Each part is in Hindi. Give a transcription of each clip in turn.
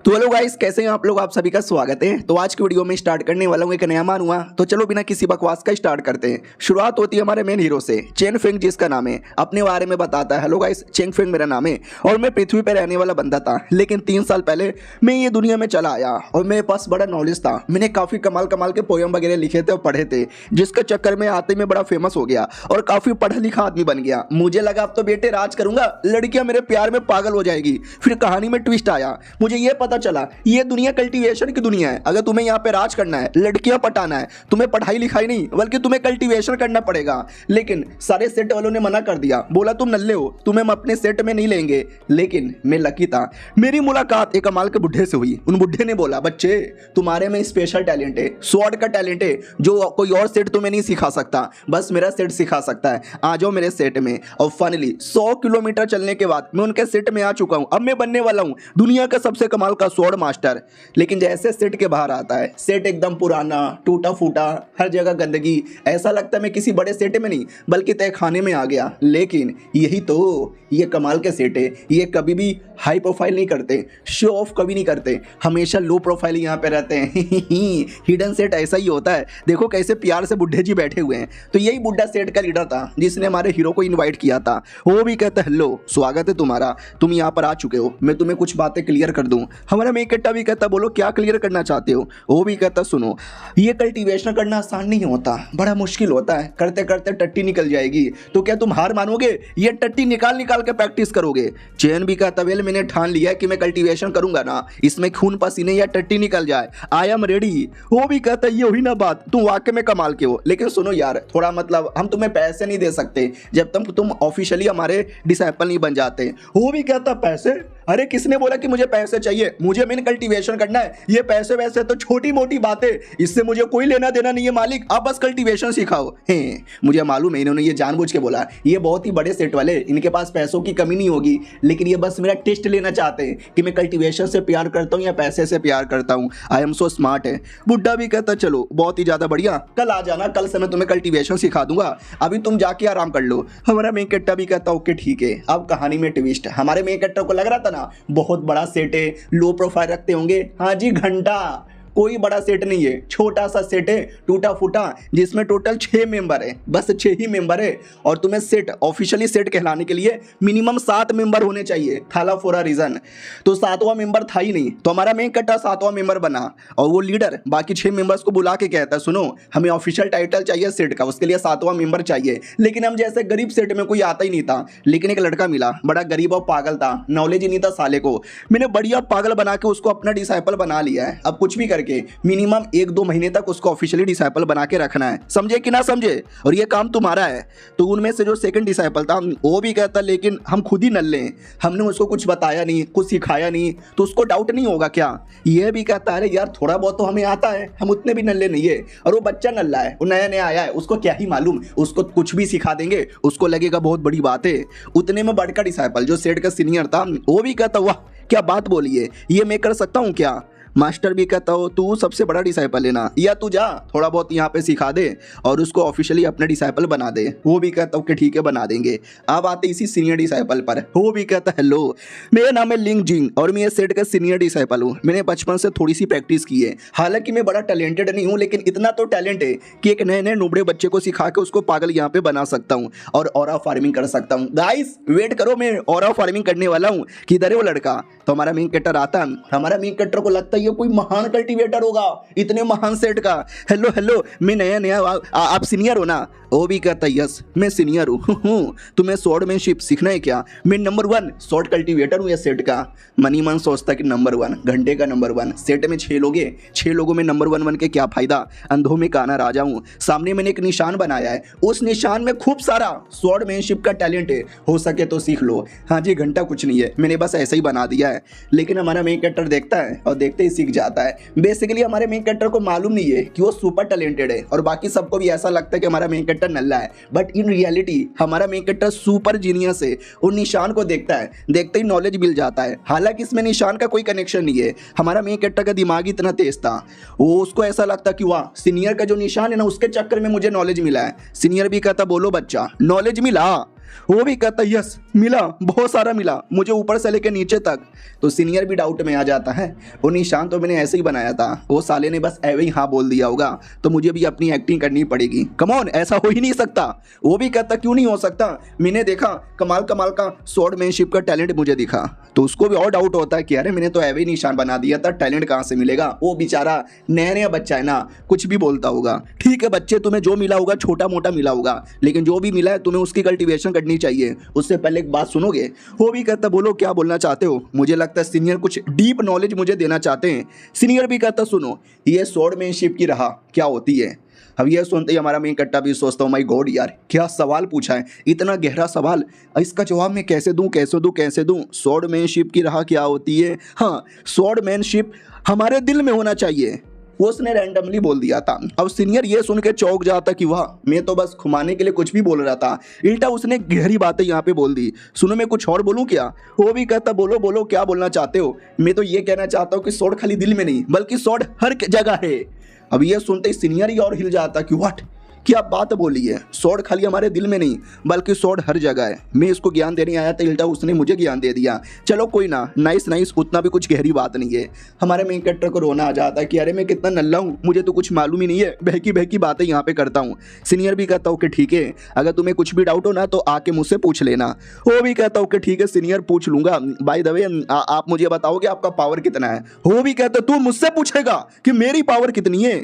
तो हेलो गाइस, कैसे हैं आप लोग। आप सभी का स्वागत है। तो आज की वीडियो में स्टार्ट करने वाला हूं एक नया मानूंगा। तो चलो बिना किसी बकवास का स्टार्ट करते हैं। शुरुआत होती है हमारे मेन हीरो से, चेन फेंग जिसका नाम है, अपने बारे में बताता है। हेलो गाइस, चेन फेंग मेरा नाम है और मैं पृथ्वी पर रहने वाला बंदा था, लेकिन 3 साल पहले मैं ये दुनिया में चला आया और मेरे पास बड़ा नॉलेज था। मैंने काफी कमाल कमाल के पोयम वगैरह लिखे थे और पढ़े थे, जिसके चक्कर में आते में बड़ा फेमस हो गया और काफी पढ़ा लिखा आदमी बन गया। मुझे लगा अब तो बेटे राज करूंगा, लड़कियां मेरे प्यार में पागल हो जाएगी। फिर कहानी में ट्विस्ट आया, मुझे ये पता चला ये दुनिया कल्टीवेशन की दुनिया है। अगर तुम्हें यहाँ पे राज करना है, लड़कियां पटाना है, तुम्हें पढ़ाई लिखाई नहीं बल्कि तुम्हें कल्टीवेशन करना पड़ेगा। लेकिन सारे सेट वालों ने मना कर दिया, बोला तुम नल्ले हो, तुम्हें हम अपने सेट में नहीं लेंगे। लेकिन मैं लकी था, मेरी मुलाकात एक कमाल के बुढ़े से हुई। उन बुढ़े ने बोला, बच्चे तुम्हारे में स्पेशल टैलेंट है, स्वॉर्ड का टैलेंट है जो कोई और सेट तुम्हें नहीं सिखा सकता, बस मेरा सेट सिखा सकता है। आ जाओ मेरे सेट में। और फाइनली 100 किलोमीटर चलने के बाद मैं उनके सेट में आ चुका हूं। अब मैं बनने वाला हूं दुनिया का सबसे कमाल का स्वॉर्ड मास्टर। लेकिन जैसे सेट के बाहर आता है, सेट एकदम पुराना टूटा फूटा, हर जगह गंदगी। ऐसा लगता है मैं किसी बड़े सेट में नहीं बल्कि तय खाने में आ गया। लेकिन यही तो ये कमाल के सेट है, ये कभी भी हाई प्रोफाइल नहीं करते, शो ऑफ कभी नहीं करते, हमेशा लो प्रोफाइल यहाँ पे रहते हैं। हिडन सेट ऐसा ही होता है। देखो कैसे प्यार से बुढ़े जी बैठे हुए हैं। तो यही बुढ़ा सेट का लीडर था जिसने हमारे हीरो को इनवाइट किया था। वो भी कहता है, हेलो स्वागत है तुम्हारा, तुम यहाँ पर आ चुके हो, मैं तुम्हें कुछ बातें क्लियर कर दूं। हमारा मेकट्टा भी कहता, बोलो क्या क्लियर करना चाहते हो। वो भी कहता, सुनो ये कल्टीवेशन करना आसान नहीं होता, बड़ा मुश्किल होता है, करते करते टट्टी निकल जाएगी। तो क्या तुम हार मानोगे, ये टट्टी निकाल निकाल के प्रैक्टिस करोगे। चैन भी कहता, वेल मैंने ठान लिया कि मैं कल्टीवेशन करूंगा ना, इसमें खून पसीने या टट्टी निकल जाए, आई एम रेडी। वो भी कहता, ये हुई ना बात, तुम वाकई में कमाल के हो। लेकिन सुनो यार, थोड़ा मतलब हम तुम्हें पैसे नहीं दे सकते जब तक तुम ऑफिशियली हमारे डिसाइपल नहीं बन जाते। वो भी कहता, पैसे? अरे किसने बोला कि मुझे पैसे चाहिए, मुझे मेन कल्टीवेशन करना है। ये पैसे वैसे तो छोटी मोटी बातें, इससे मुझे कोई लेना देना नहीं है मालिक, आप बस कल्टीवेशन सिखाओ। मुझे मालूम है इन्होंने ये जानबूझ के बोला, ये बहुत ही बड़े सेट वाले, इनके पास पैसों की कमी नहीं होगी, लेकिन ये बस मेरा टेस्ट लेना चाहते हैं कि मैं कल्टीवेशन से प्यार करता हूँ या पैसे से प्यार करता हूँ। आई एम सो स्मार्ट है। बुड्ढा भी कहता, चलो बहुत ही ज्यादा बढ़िया, कल आ जाना, कल से मैं तुम्हें कल्टीवेशन सिखा दूंगा, अभी तुम जाके आराम कर लो। हमारा मेन कट्टा भी कहता, ओके ठीक है। अब कहानी में ट्विस्ट, हमारे मेन कट्टा को लग रहा था ना बहुत बड़ा सेट है, लो प्रोफाइल रखते होंगे। हाँ जी, घंटा कोई बड़ा सेट नहीं है, छोटा सा सेट है टूटा फूटा, जिसमें टोटल 6 मेंबर है, बस 6 ही मेंबर है। और तुम्हें सेट ऑफिशियली सेट कहलाने के लिए मिनिमम 7 मेंबर होने चाहिए, थाला फॉर अ रीजन। तो 7वां मेंबर था ही नहीं, तो हमारा मेन कट्टा 7वां मेंबर बना और वो लीडर बाकी 6 मेंबर्स को बुला के कहता है, सुनो हमें ऑफिशियल टाइटल चाहिए सेट का, उसके लिए 7वां मेंबर चाहिए। लेकिन हम जैसे गरीब सेट में कोई आता ही नहीं था। लेकिन एक लड़का मिला, बड़ा गरीब और पागल था, नॉलेज ही नहीं था साले को। मैंने बढ़िया पागल बना के उसको अपना डिसाइपल बना लिया है। अब कुछ भी करके मिनिमम 1-2 महीने तक उसको ऑफिशियली डिसाइपल बना के रखना है, समझे कि ना समझे, और ये काम तुम्हारा है। तो उनमें से जो सेकंड डिसाइपल था वो भी कहता, लेकिन हम खुद ही नल्ले हैं, हमने उसको कुछ बताया नहीं, कुछ सिखाया नहीं, तो उसको डाउट नहीं होगा क्या। ये भी कहता, अरे यार थोड़ा बहुत तो हमें आता है, हम उतने भी नल्ले नहीं है। और वो बच्चा नल्ला है, वो नया नया आया है, उसको क्या ही मालूम, उसको कुछ भी सिखा देंगे, उसको लगेगा बहुत बड़ी बात है। उतने में बड़का डिसाइपल जो सेट का सीनियर था वो भी कहता, वाह क्या बात बोली है, ये मैं कर सकता हूँ क्या। मास्टर भी कहता हो, तू सबसे बड़ा डिसाइपल है ना, या तू जा थोड़ा बहुत यहाँ पे सिखा दे और उसको ऑफिशियली अपने डिसाइपल बना दे। वो भी कहता हूँ कि ठीक है बना देंगे। अब आते इसी सीनियर डिसाइपल पर। वो भी कहता, हेलो मेरा नाम है लिंग जिंग और मैं ये सेट का सीनियर डिसाइपल हूँ। मैंने बचपन से थोड़ी सी प्रैक्टिस की है, हालांकि मैं बड़ा टैलेंटेड नहीं हूँ, लेकिन इतना तो टैलेंट है कि एक नए नए नुबड़े बच्चे को सिखा के उसको पागल यहाँ पे बना सकता हूँ और ऑरा फार्मिंग कर सकता हूँ। गाइस वेट करो, मैं ऑरा फार्मिंग करने वाला हूँ। किधर है वो लड़का। तो हमारा मेन कैरेक्टर आता, हमारा मेन कैरेक्टर को लगता है ये कोई महान कल्टीवेटर होगा, इतने महान सेट का। हेलो हेलो मैं नया नया, आप सीनियर हो ना। वो भी कहता, यस मैं सीनियर हूँ। तुम्हें स्वॉर्डमैनशिप सीखना है क्या। मैं नंबर 1 स्वॉर्ड कल्टीवेटर हूँ ये सेट का। मनी मन सोचता कि नंबर 1, घंटे का नंबर 1, सेट में 6 लोग हैं, 6 लोगों में नंबर 1 बन के क्या फायदा, अंधों में काना राजा हूँ। सामने मैंने एक निशान बनाया है, उस निशान में खूब सारा स्वॉर्डमैनशिप का टैलेंट है, हो सके तो सीख लो। हाँ जी, घंटा कुछ नहीं है, मैंने बस ऐसे ही बना दिया है। लेकिन हमारा मेन कैरेक्टर देखता है और देखते ही सीख जाता है। बेसिकली हमारे मेन कैरेक्टर को मालूम नहीं है कि वो सुपर टैलेंटेड है और बाकी सबको भी ऐसा लगता है कि हमारा मेन कैरेक्टर नल्ला है, बट इन रियलिटी हमारा मेन कैरेक्टर सुपर जीनियस है। वो निशान को देखता है, देखते ही नॉलेज मिल जाता है। हालांकि इसमें निशान का कोई कनेक्शन नहीं है, हमारा मेन कैरेक्टर का दिमाग इतना तेज था, वो उसको ऐसा लगता कि वाह सीनियर का जो निशान है ना उसके चक्कर में मुझे नॉलेज मिला है। सीनियर भी कहता, बोलो बच्चा नॉलेज मिला। वो भी कहता यस मिला, बहुत सारा मिला मुझे ऊपर से लेके नीचे तक। तो सीनियर भी डाउट में आ जाता है, वो निशान तो मैंने ऐसे ही बनाया था, वो साले ने बस एवे ही हाँ बोल दिया होगा, तो मुझे भी अपनी एक्टिंग करनी पड़ेगी। कम ऑन, ऐसा हो ही नहीं सकता। वो भी कहता क्यों नहीं हो सकता, मैंने देखा कमाल कमाल का स्वॉर्डमैनशिप का टैलेंट मुझे दिखा। तो उसको भी और डाउट होता है कि अरे मैंने तो एवे ही निशान बना दिया था, टैलेंट कहाँ से मिलेगा। वो बेचारा नया नया बच्चा है ना, कुछ भी बोलता होगा। ठीक है बच्चे, तुम्हें जो मिला होगा छोटा मोटा मिला होगा, लेकिन जो भी मिला है तुम्हें उसकी कल्टीवेशन करनी चाहिए। उससे पहले एक बात सुनोगे। वो भी कहता बोलो क्या बोलना चाहते हो। मुझे लगता है सीनियर कुछ डीप नॉलेज मुझे देना चाहते हैं। सीनियर भी कहता सुनो ये स्वॉर्डमैनशिप की राह क्या होती है। अब ये सुनते ही हमारा मेन कट्टा भी सोचता हूँ माय गॉड यार क्या सवाल पूछा है, इतना गहरा सवाल, इसका जवाब मैं कैसे दूँ। स्वॉर्डमैनशिप की राह क्या होती है। हाँ, स्वॉर्डमैनशिप हमारे दिल में होना चाहिए, वो उसने रैंडमली बोल दिया था। अब सीनियर ये सुन के चौंक जाता कि वाह, मैं तो बस घुमाने के लिए कुछ भी बोल रहा था, उल्टा उसने गहरी बातें यहाँ पे बोल दी। सुनो मैं कुछ और बोलूँ क्या। वो भी कहता बोलो बोलो क्या बोलना चाहते हो। मैं तो ये कहना चाहता हूँ कि स्वॉर्ड खाली दिल में नहीं बल्कि स्वॉर्ड हर जगह है। अब ये सुनते ही सीनियर ही और हिल जाता कि व्हाट, क्या बात बोली है, स्वॉर्ड खाली हमारे दिल में नहीं बल्कि स्वॉर्ड हर जगह है। मैं इसको ज्ञान देने आया था, उल्टा उसने मुझे ज्ञान दे दिया। चलो कोई ना, नाइस, उतना भी कुछ गहरी बात नहीं है। हमारे मेन कैरेक्टर को रोना आ जाता है कि अरे मैं कितना नल्ला हूँ, मुझे तो कुछ मालूम ही नहीं है, बहकी बातें यहाँ पे करता हूँ। सीनियर भी कहता हूँ कि ठीक है, अगर तुम्हें कुछ भी डाउट हो ना तो आके मुझसे पूछ लेना। वो भी कहता हूँ कि ठीक है सीनियर पूछ लूंगा, बाय द वे आप मुझे बताओगे आपका पावर कितना है। वो भी कहता तू मुझसे पूछेगा कि मेरी पावर कितनी है।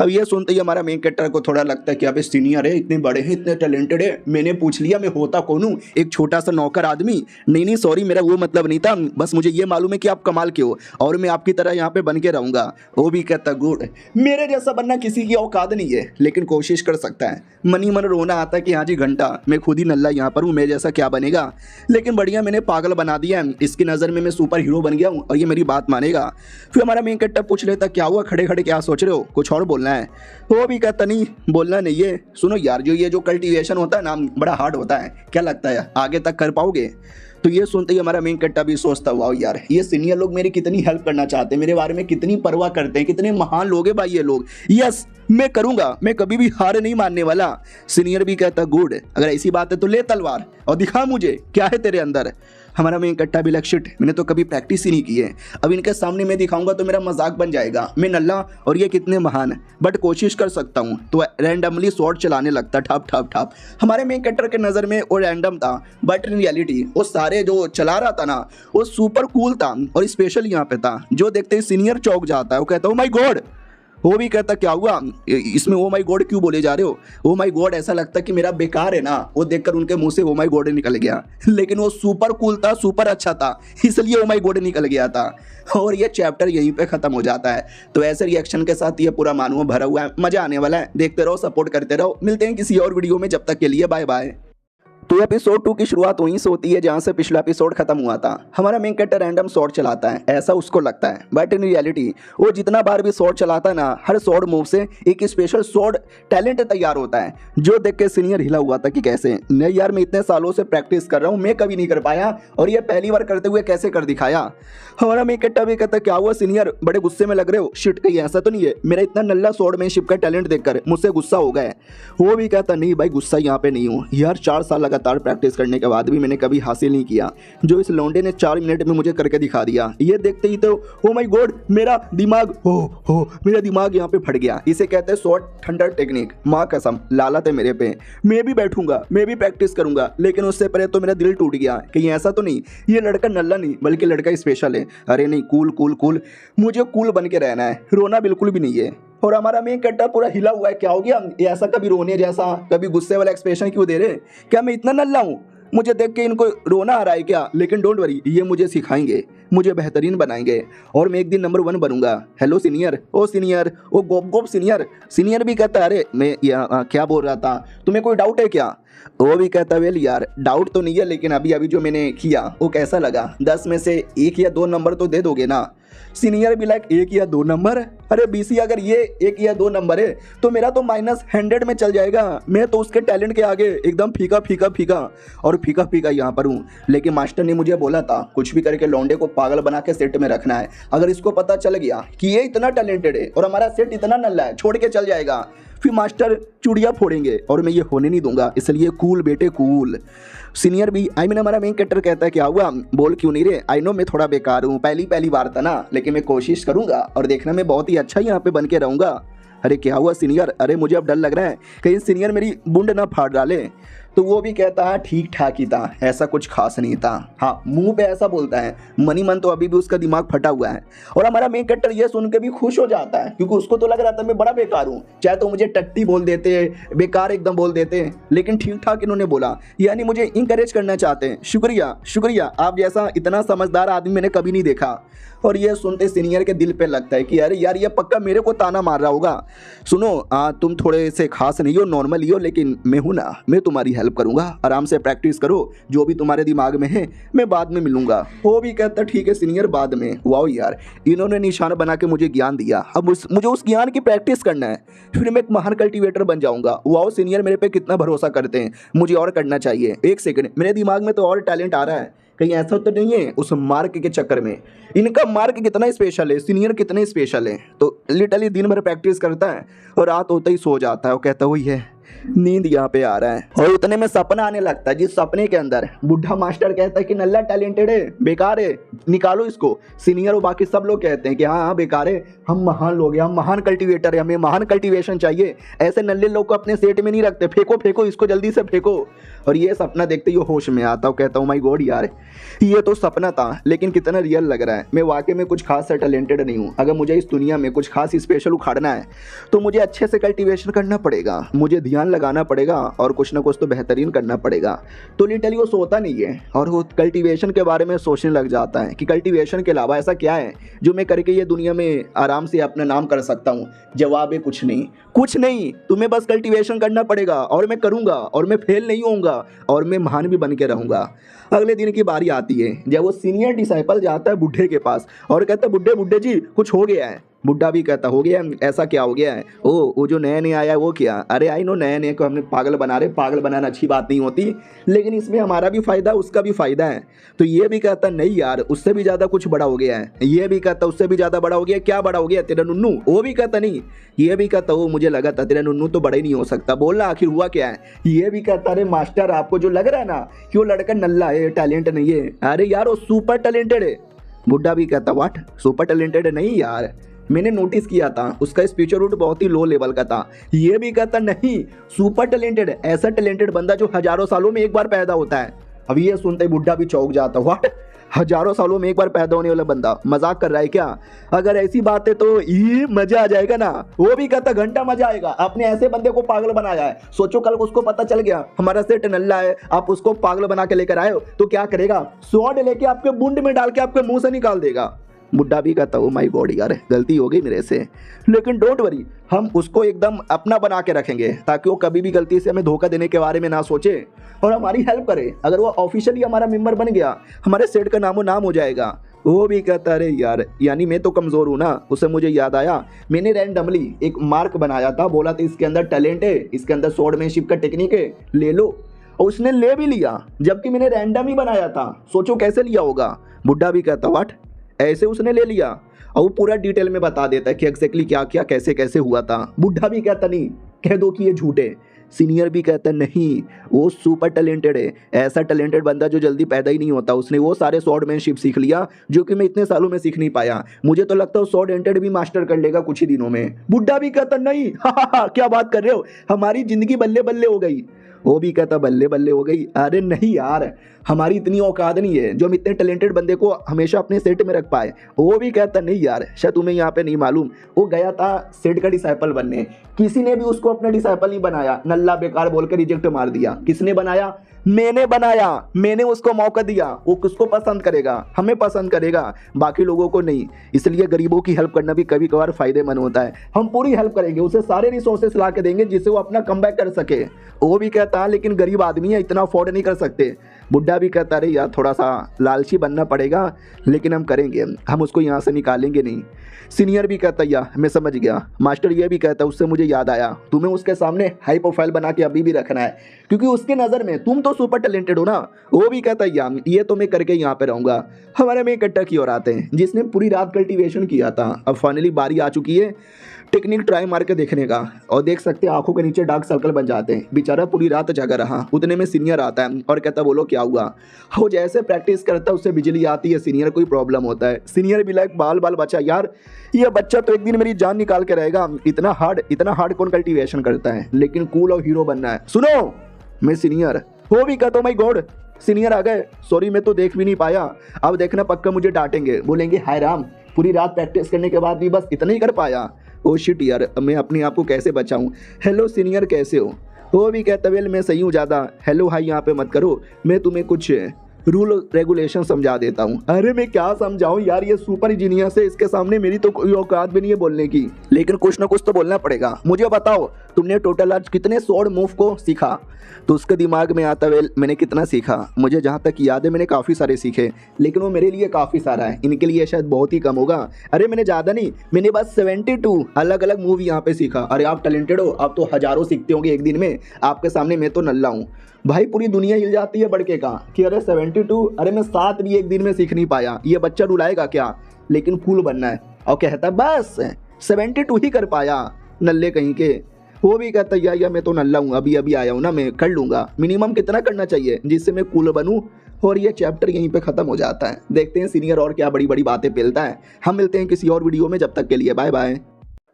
अब ये सुनते ही हमारा मेन कैरेक्टर को थोड़ा लगता है कि अबे सीनियर है, इतने बड़े हैं, इतने टैलेंटेड है, मैंने पूछ लिया मैं होता कौन हूँ, एक छोटा सा नौकर आदमी। नहीं सॉरी, मेरा वो मतलब नहीं था, बस मुझे ये मालूम है कि आप कमाल के हो और मैं आपकी तरह यहाँ पे बन के रहूँगा। वो भी कहता गुड, मेरे जैसा बनना किसी की औकात नहीं है, लेकिन कोशिश कर सकता है। मनी मन रोना आता है कि हाँ जी घंटा, मैं खुद ही नल्ला यहाँ पर हूँ, मेरे जैसा क्या बनेगा। लेकिन बढ़िया मैंने पागल बना दिया, इसकी नज़र में मैं सुपर हीरो बन गया हूँ और ये मेरी बात मानेगा। फिर हमारा मेन कैरेक्टर पूछ लेता क्या हुआ, खड़े खड़े क्या सोच रहे हो, कुछ और बोलना है। वो भी कहता नहीं बोलना नहीं है। सुनो यार, जो ये जो कल्टीवेशन होता है ना बड़ा हार्ड होता है, क्या लगता है आगे तक कर पाओगे। तो ये सुनते ही हमारा मेन कट्टा भी सोचता हुआ यार ये सीनियर लोग मेरी कितनी हेल्प करना चाहते हैं, मेरे बारे में कितनी परवाह करते हैं, कितने महान लोग हैं भाई ये लोग। यस मैं करूंगा, मैं कभी भी हार नहीं मानने वाला। सीनियर भी कहता गुड, अगर ऐसी बात है तो ले तलवार और दिखा मुझे क्या है तेरे अंदर। हमारा मेन कट्टा भी शिट, मैंने तो कभी प्रैक्टिस ही नहीं की है, अब इनके सामने मैं दिखाऊंगा तो मेरा मजाक बन जाएगा, मैं नल्ला और ये कितने महान, बट कोशिश कर सकता हूँ। तो रैंडमली स्वॉर्ड चलाने लगता ठप ठप ठप। हमारे मेन कैरेक्टर के नज़र में वो रैंडम था, बट इन रियलिटी वो सारे जो चला रहा था ना वो सुपर कूल था और स्पेशल यहाँ पे था। जो देखते ही सीनियर चौंक जाता है, वो कहता है ओ माय गॉड। वो भी कहता क्या हुआ इसमें ओ माय गॉड क्यों बोले जा रहे हो। ओ माय गॉड ऐसा लगता कि मेरा बेकार है ना, वो देखकर उनके मुंह से ओ माय गॉड निकल गया, लेकिन वो सुपर कूल था, सुपर अच्छा था, इसलिए ओ माय गॉड निकल गया था। और ये चैप्टर यहीं पे खत्म हो जाता है। तो ऐसे रिएक्शन के साथ ये पूरा मानव भरा हुआ है, मजा आने वाला है, देखते रहो, सपोर्ट करते रहो। मिलते हैं किसी और वीडियो में, जब तक के लिए बाय बाय। तो एपिसोड 2 की शुरुआत वहीं से होती है जहां से पिछला एपिसोड खत्म हुआ था। हमारा मेन कैरेक्टर रैंडम शॉट चलाता है, ऐसा उसको लगता है, बट इन रियलिटी वो जितना बार भी शॉट चलाता है ना, हर शॉट मूव से एक स्पेशल शॉट टैलेंट तैयार होता है। जो देख के सीनियर हिला हुआ था कि कैसे नहीं यार, मैं इतने सालों से प्रैक्टिस कर रहा हूँ, मैं कभी नहीं कर पाया और ये पहली बार करते हुए कैसे कर दिखाया। हमारा मेन कैरेक्टर भी कहता क्या हुआ सीनियर, बड़े गुस्से में लग रहे हो। शिट, कहीं ऐसा तो नहीं है मेरा इतना नल्ला स्वॉर्डमैनशिप का टैलेंट देखकर मुझसे गुस्सा हो गए। वो भी कहता नहीं भाई गुस्सा यहाँ पे नहीं हूँ यार, 4 साल लगातार प्रैक्टिस करने के बाद भी मैंने कभी हासिल नहीं किया जो इस लौंडे ने 4 मिनट में मुझे करके दिखा दिया। ये देखते ही तो ओ माय गॉड मेरा दिमाग मेरा दिमाग यहाँ पे फट गया। इसे कहते हैं शॉर्ट थंडर टेक्निक। माँ कसम लालत है मेरे पे, मैं भी बैठूंगा, मैं भी प्रैक्टिस करूंगा, लेकिन उससे पहले तो मेरा दिल टूट गया। कहीं ऐसा तो नहीं ये लड़का नल्ला नहीं बल्कि लड़का स्पेशल है। अरे नहीं, कूल कूल कूल, मुझे कूल बन के रहना है, रोना बिल्कुल भी नहीं है। और हमारा मेन कैरेक्टर पूरा हिला हुआ है, क्या हो गया ऐसा, कभी रोने जैसा कभी गुस्से वाला एक्सप्रेशन क्यों दे रहे, क्या मैं इतना नल्ला हूँ, मुझे देख के इनको रोना आ रहा है क्या। लेकिन डोंट वरी, ये मुझे सिखाएंगे, मुझे बेहतरीन बनाएंगे और मैं एक दिन नंबर 1 बनूंगा। हेलो सीनियर, ओ सीनियर, ओ गोप गोप सीनियर। सीनियर भी कहता है अरे मैं क्या बोल रहा था, तुम्हें कोई डाउट है क्या। वो भी कहता वेल यार डाउट तो नहीं है, लेकिन अभी अभी जो मैंने किया वो कैसा लगा, 10 में से 1 या 2 नंबर तो दे दोगे ना। सीनियर भी लाइक 1 या 2 नंबर, अरे बीसी अगर ये 1 या 2 नंबर है तो मेरा तो -100 में चल जाएगा, मैं तो उसके टैलेंट के आगे एकदम फीका फीका फीका और फीका फीका यहाँ पर हूँ। लेकिन मास्टर ने मुझे बोला था कुछ भी करके लौंडे को पागल बना के सेट में रखना है, अगर इसको पता चल गया कि ये इतना टैलेंटेड है और हमारा सेट इतना नल्ला है छोड़ के चल जाएगा, फिर मास्टर चूड़ियाँ फोड़ेंगे और मैं ये होने नहीं दूंगा, इसलिए कूल बेटे कूल। सीनियर भी हमारा मेन कैरेक्टर कहता है क्या हुआ, बोल क्यों नहीं रे, आई नो मैं थोड़ा बेकार हूँ, पहली बार था ना, लेकिन मैं कोशिश करूंगा और देखना मैं बहुत ही अच्छा यहाँ पे बन के रहूंगा। अरे क्या हुआ सीनियर, अरे मुझे अब डर लग रहा है कहीं सीनियर मेरी बुंड ना फाड़ डाले। तो वो भी कहता है ठीक ठाक ही था, ऐसा कुछ खास नहीं था। हाँ, मुंह पे ऐसा बोलता है, मनी मन तो अभी भी उसका दिमाग फटा हुआ है। और हमारा मेन कैरेक्टर ये सुन के भी खुश हो जाता है, क्योंकि उसको तो लग रहा था मैं बड़ा बेकार हूँ, चाहे तो मुझे टट्टी बोल देते, बेकार एकदम बोल देते, लेकिन ठीक ठाक इन्होंने बोला, यानी मुझे इंकरेज करना चाहते हैं। शुक्रिया शुक्रिया, आप जैसा इतना समझदार आदमी मैंने कभी नहीं देखा। और ये सुनते सीनियर के दिल पे लगता है कि अरे यार ये पक्का मेरे को ताना मार रहा होगा। सुनो तुम थोड़े से खास नहीं हो, नॉर्मल ही हो, लेकिन मैं हूं ना, मैं तुम्हारी हेल्प करूंगा, आराम से प्रैक्टिस करो, जो भी तुम्हारे दिमाग में है मैं बाद में मिलूंगा। वो भी कहता ठीक है सीनियर, बाद में। वाओ यार, इन्होंने निशाना बना के मुझे ज्ञान दिया, अब मुझे उस ज्ञान की प्रैक्टिस करना है, फिर मैं एक महान कल्टीवेटर बन जाऊंगा। वाओ सीनियर मेरे पे कितना भरोसा करते हैं, मुझे और करना चाहिए। एक सेकंड, मेरे दिमाग में तो और टैलेंट आ रहा है, कहीं ऐसा तो नहीं है उस मार्क के चक्कर में इनका मार्क कितना स्पेशल है, सीनियर कितने स्पेशल है। तो लिटरली दिन भर प्रैक्टिस करता है और रात होते ही सो जाता है। वो कहता वही है, नींद यहाँ पे आ रहा है। और उतने में सपना आने लगता है, जिस सपने के अंदर बुढ़ा मास्टर कहता है कि नल्ला टैलेंटेड है, बेकार है, निकालो इसको। सीनियर और बाकी सब लोग कहते हैं कि हाँ बेकार है, हम महान लोग हैं, हम महान कल्टीवेटर है, हमें महान कल्टीवेशन चाहिए, ऐसे नल्ले लोग को अपने सेट में नहीं रखते, फेंको फेंको इसको, जल्दी से फेंको। और ये सपना देखते ही होश में आता हूँ, कहता हूँ माय गॉड यार, ये तो सपना था लेकिन कितना रियल लग रहा है। मैं वाकई में कुछ खास टैलेंटेड नहीं हूँ। अगर मुझे इस दुनिया में कुछ खास स्पेशल उखाड़ना है तो मुझे अच्छे से कल्टीवेशन करना पड़ेगा, मुझे ध्यान लगाना पड़ेगा और कुछ ना कुछ तो बेहतरीन करना पड़ेगा। तो लिटरली वो सोता नहीं है और वो कल्टीवेशन के बारे में सोचने लग जाता है कि कल्टीवेशन के अलावा ऐसा क्या है जो मैं करके ये दुनिया में आराम से अपना नाम कर सकता हूँ। जवाब है कुछ नहीं, कुछ नहीं, तुम्हें बस कल्टीवेशन करना पड़ेगा और मैं करूँगा और मैं फेल नहीं होऊंगा और मैं महान भी बन के रहूँगा। अगले दिन की बारी आती है जब वो सीनियर डिसाइपल जाता है बुढ़े के पास और कहता है बुढ़े जी कुछ हो गया है। बुढ़ा भी कहता हो गया, ऐसा क्या हो गया है? ओ वो जो नया नया आया है वो क्या? अरे आई नो, नया नया को हमने पागल बना रहे, पागल बनाना अच्छी बात नहीं होती, लेकिन इसमें हमारा भी फायदा उसका भी फायदा है। तो ये भी कहता नहीं यार, उससे भी ज़्यादा कुछ बड़ा हो गया है। ये भी कहता उससे भी ज़्यादा बड़ा हो गया। क्या बड़ा हो गया तेरा नुन्नू? वो भी कहता नहीं। ये भी कहता वो मुझे लगा था तेरा नुन्नू तो बड़ा ही नहीं हो सकता, बोलना आखिर हुआ क्या है? ये भी कहता अरे मास्टर आपको जो लग रहा है ना कि वो लड़का नल्ला है, टैलेंट नहीं है, अरे यार वो सुपर टैलेंटेड है। बुढ़ा भी कहता व्हाट, सुपर टैलेंटेड नहीं यार, मैंने नोटिस किया था उसका स्पीच रूट बहुत ही लो लेवल का था। ये भी कहता नहीं, सुपर टैलेंटेड, ऐसा टैलेंटेड बंदा जो हजारों सालों में एक बार पैदा होता है। अब ये सुनते ही बुढ़ा भी चौंक जाता, व्हाट, हजारों सालों में एक बार पैदा होने वाला बंदा, मजाक कर रहा है क्या? अगर ऐसी बात है तो ये मजा आ जाएगा ना। वो भी कहता घंटा मजा आएगा, आपने ऐसे बंदे को पागल बनाया है। सोचो कल उसको पता चल गया हमारा सेट नल्ला है, आप उसको पागल बना के लेकर आए हो तो क्या करेगा? स्वॉर्ड लेके आपके बुंड में डाल के आपके मुंह से निकाल देगा। बुढ़ा भी कहता ओ माय गॉड यार, गलती हो गई मेरे से, लेकिन डोंट वरी, हम उसको एकदम अपना बना के रखेंगे ताकि वो कभी भी गलती से हमें धोखा देने के बारे में ना सोचे और हमारी हेल्प करे। अगर वो ऑफिशियली हमारा मेंबर बन गया, हमारे सेट का नामो नाम हो जाएगा। वो भी कहता अरे यार, यानी मैं तो कमज़ोर हूँ ना। उसे मुझे याद आया, मैंने रैंडमली एक मार्क बनाया था, बोला था इसके अंदर टैलेंट है, इसके अंदर स्वॉर्डमैनशिप का टेक्निक है, ले लो। और उसने ले भी लिया, जबकि मैंने रैंडम ही बनाया था। सोचो कैसे लिया होगा। बुढ़ा भी कहता व्हाट, ऐसे उसने ले लिया? और वो पूरा डिटेल में बता देता है कि एग्जैक्टली क्या क्या कैसे कैसे हुआ था। बुढ़ा भी कहता नहीं, कह दो कि ये झूठे। सीनियर भी कहता नहीं, वो सुपर टैलेंटेड है, ऐसा टैलेंटेड बंदा जो जल्दी पैदा ही नहीं होता। उसने वो सारे स्वॉर्डमैनशिप सीख लिया जो कि मैं इतने सालों में सीख नहीं पाया। मुझे तो लगता है स्वॉर्ड एंटेड भी मास्टर कर लेगा कुछ ही दिनों में। बुढ़ा भी कहता नहीं, हा, क्या बात कर रहे हो, हमारी जिंदगी बल्ले बल्ले हो गई। वो भी कहता बल्ले बल्ले हो गई, अरे नहीं यार, हमारी इतनी औकात नहीं है जो हम इतने टैलेंटेड बंदे को हमेशा अपने सेट में रख पाए। वो भी कहता नहीं यार, शायद तुम्हें यहाँ पे नहीं मालूम, वो गया था सेट का डिसाइपल बनने, किसी ने भी उसको अपना डिसाइपल नहीं बनाया, नल्ला बेकार बोलकर रिजेक्ट मार दिया। किसने बनाया? मैंने बनाया, मैंने उसको मौका दिया। वो किसको पसंद करेगा? हमें पसंद करेगा, बाकी लोगों को नहीं। इसलिए गरीबों की हेल्प करना भी कभी कभार फायदेमंद होता है। हम पूरी हेल्प करेंगे, उसे सारे रिसोर्सेस ला के देंगे जिससे वो अपना कमबैक कर सके। वो भी कहता कहता हाँ लेकिन गरीब आदमी है, इतना अफोर्ड नहीं कर सकते। बुढ़ा भी कहता अरे यार थोड़ा सा लालची बनना पड़ेगा, लेकिन हम करेंगे, हम उसको यहाँ से निकालेंगे नहीं। सीनियर भी कहता यार मैं समझ गया। मास्टर ये भी कहता उससे मुझे याद आया, तुम्हें उसके सामने हाई प्रोफाइल बना के अभी भी रखना है, क्योंकि उसके नज़र में तुम तो सुपर टैलेंटेड हो ना। वो भी कहता यार ये तो मैं करके यहाँ पे रहूँगा। हमारे में इकट्ठा की ओर आते हैं जिसने पूरी रात कल्टीवेशन किया था। अब फाइनली बारी आ चुकी है टेक्निक ट्राई मार के देखने का, और देख सकते हैं आंखों के नीचे डार्क सर्कल बन जाते हैं। बेचारा पूरी रात जगा रहा। उतने में सीनियर आता है और कहता बोलो क्या हुआ। वो जैसे प्रैक्टिस करता है उससे बिजली आती है। सीनियर कोई प्रॉब्लम होता है। सीनियर भी लाइक बाल बाल बचा यार, ये बच्चा तो एक दिन मेरी जान निकाल के रहेगा। इतना हार्ड कौन कल्टीवेशन करता है, लेकिन कूल और हीरो बनना है। सुनो मैं सीनियर हो भी कहता माई गॉड सीनियर आ गए, सॉरी मैं तो देख भी नहीं पाया। अब देखना पक्का मुझे डांटेंगे, बोलेंगे हाय राम पूरी रात प्रैक्टिस करने के बाद भी बस इतना ही कर पाया। ओ शिट यार मैं अपने आप को कैसे बचाऊं। हेलो सीनियर कैसे हो। वो भी कहता वेल मैं सही हूँ ज़्यादा हेलो हाई यहाँ पे मत करो, मैं तुम्हें कुछ रूल रेगुलेशन समझा देता हूँ। अरे मैं क्या समझाऊँ यार, ये सुपर जीनियस है, इसके सामने मेरी तो कोई औकात भी नहीं है बोलने की, लेकिन कुछ ना कुछ तो बोलना पड़ेगा। मुझे बताओ तुमने टोटल आज कितने स्वॉर्ड मूव को सीखा। तो उसके दिमाग में आता वेल मैंने कितना सीखा, मुझे जहाँ तक याद है मैंने काफ़ी सारे सीखे, लेकिन वो मेरे लिए काफ़ी सारा है, इनके लिए शायद बहुत ही कम होगा। अरे मैंने ज़्यादा नहीं, मैंने बस 72 अलग अलग मूव यहाँ पे सीखा। अरे आप टैलेंटेड हो, आप तो हज़ारों सीखते होंगे एक दिन में, आपके सामने मैं तो नल्ला हूँ। भाई पूरी दुनिया हिल जाती है बड़के का कि अरे 72, अरे मैं 7 भी एक दिन में सीख नहीं पाया, ये बच्चा रुलाएगा क्या। लेकिन कूल बनना है और कहता बस 72 ही कर पाया, नल्ले कहीं के। वो भी कहता या मैं तो नल्ला हूँ, अभी अभी आया हूँ ना, मैं कर लूँगा। मिनिमम कितना करना चाहिए जिससे मैं कूल बनूँ। और ये चैप्टर यहीं पे ख़त्म हो जाता है। देखते हैं सीनियर और क्या बड़ी बड़ी बातें पेलता है। हम मिलते हैं किसी और वीडियो में, जब तक के लिए बाय बाय।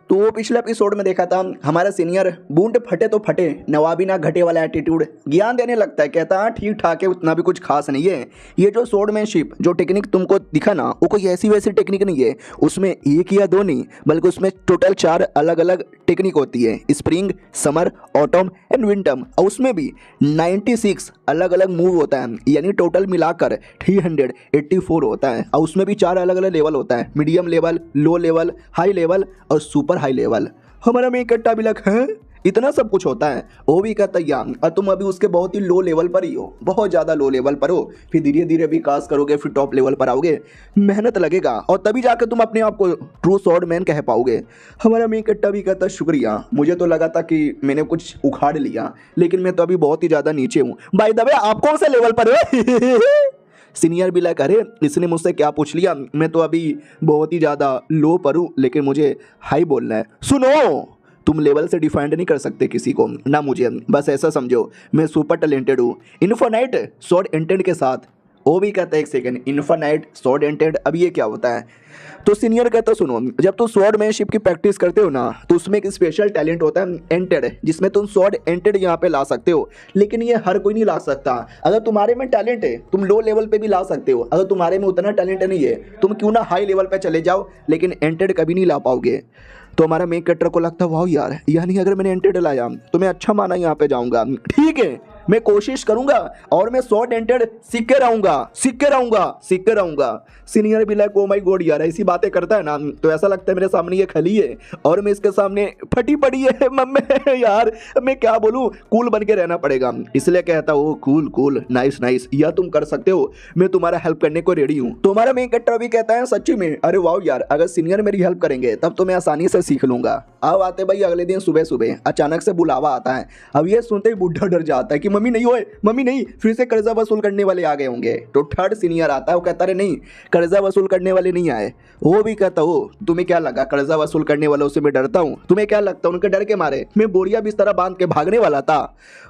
तो वो पिछले एपिसोड में देखा था हमारा सीनियर बूंद फटे तो फटे नवाबी ना घटे वाला एटीट्यूड ज्ञान देने लगता है। कहता है ठीक ठाक है, उतना भी कुछ खास नहीं है। ये जो स्वॉर्डमैनशिप जो टेक्निक तुमको दिखा ना, वो कोई ऐसी वैसी टेक्निक नहीं है, उसमें एक या दो नहीं बल्कि उसमें टोटल 4 अलग अलग टेक्निक होती है, स्प्रिंग, समर, ऑटम एंड विंटम। और उसमें भी 96 अलग अलग मूव होता है, यानी टोटल मिलाकर 384 होता है। और उसमें भी 4 अलग अलग लेवल होता है, medium level, low level, high level और सुपर हाई लेवल। हमारा में इकट्ठा भी लग है, इतना सब कुछ होता है। वो भी कहता यार और तुम अभी उसके बहुत ही लो लेवल पर ही हो, बहुत ज़्यादा लो लेवल पर हो, फिर धीरे धीरे विकास करोगे, फिर टॉप लेवल पर आओगे, मेहनत लगेगा और तभी जाकर तुम अपने आप को ट्रू स्वॉर्डमैन कह पाओगे। हमारा में इकट्ठा भी कहता शुक्रिया, मुझे तो लगा था कि मैंने कुछ उखाड़ लिया, लेकिन मैं तो अभी बहुत ही ज़्यादा नीचे हूँ। बाय द वे आप कौन से लेवल पर हो। सीनियर भी लाइक अरे इसने मुझसे क्या पूछ लिया, मैं तो अभी बहुत ही ज़्यादा लो पर हूँ, लेकिन मुझे हाई बोलना है। सुनो तुम लेवल से डिफाइंड नहीं कर सकते किसी को ना मुझे, बस ऐसा समझो मैं सुपर टैलेंटेड हूँ इन्फिनाइट स्वॉर्ड एंटेड के साथ। वो भी कहता है एक सेकंड इन्फिनाइट स्वॉर्ड एंटेड, अब ये क्या होता है। तो सीनियर कहता सुनो जब तुम स्वॉर्डमैनशिप की प्रैक्टिस करते हो ना, तो उसमें एक स्पेशल टैलेंट होता है एंटेड, जिसमें तुम स्वॉर्ड एंटेड यहाँ पे ला सकते हो, लेकिन ये हर कोई नहीं ला सकता। अगर तुम्हारे में टैलेंट है तुम लो लेवल पे भी ला सकते हो, अगर तुम्हारे में उतना टैलेंट नहीं है तुम क्यों ना हाई लेवल पे चले जाओ, लेकिन एंटेड कभी नहीं ला पाओगे। तो हमारा मेन कैरेक्टर को लगता है वाह यार, यानी अगर मैंने एंटेड लाया तो मैं अच्छा माना यहाँ पे जाऊँगा। ठीक है मैं कोशिश करूंगा और मैं स्वॉर्ड एंटेड सीख के रहूंगा। सीनियर भी लाइक ओ माय गॉड यार ऐसी बातें करता है ना, तो ऐसा लगता है मेरे सामने ये खली है और मैं इसके सामने फटी पड़ी है। मम्मी यार मैं क्या बोलूं, कूल बन के रहना पड़ेगा। इसलिए कहता हूँ कूल नाइस, यह तुम कर सकते हो, मैं तुम्हारा हेल्प करने को रेडी हूँ। तो हमारा मेन कैरेक्टर भी कहता है सच्ची में अरे वाह यार, अगर सीनियर मेरी हेल्प करेंगे तब तो मैं आसानी से सीख लूंगा। अब आते भाई अगले दिन सुबह अचानक से बुलावा आता है। अब ये सुनते ही बुढ़ा डर जाता है कि मम्मी नहीं, फिर से कर्जा वसूल करने वाले आ गए होंगे। तो थर्ड सीनियर आता है, वो कहता है नहीं कर्जा वसूल करने वाले नहीं आए। वो भी कहता हो तुम्हें क्या लगा कर्जा वसूल करने वालों से मैं डरता हूँ, तुम्हें क्या लगता है उनके डर के मारे मैं बोरिया बिस्तरा बांध के भागने वाला था।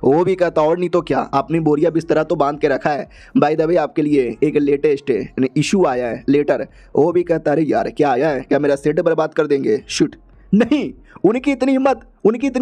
वो भी कहता और नहीं तो क्या, आपने बोरिया बिस्तरा तो बांध के रखा है। बाय द वे आपके लिए एक लेटेस्ट इशू आया है लेटर। वो भी कहता अरे यार क्या आया है, क्या मेरा सेट बर्बाद कर देंगे। शुट नहीं, उनकी इतनी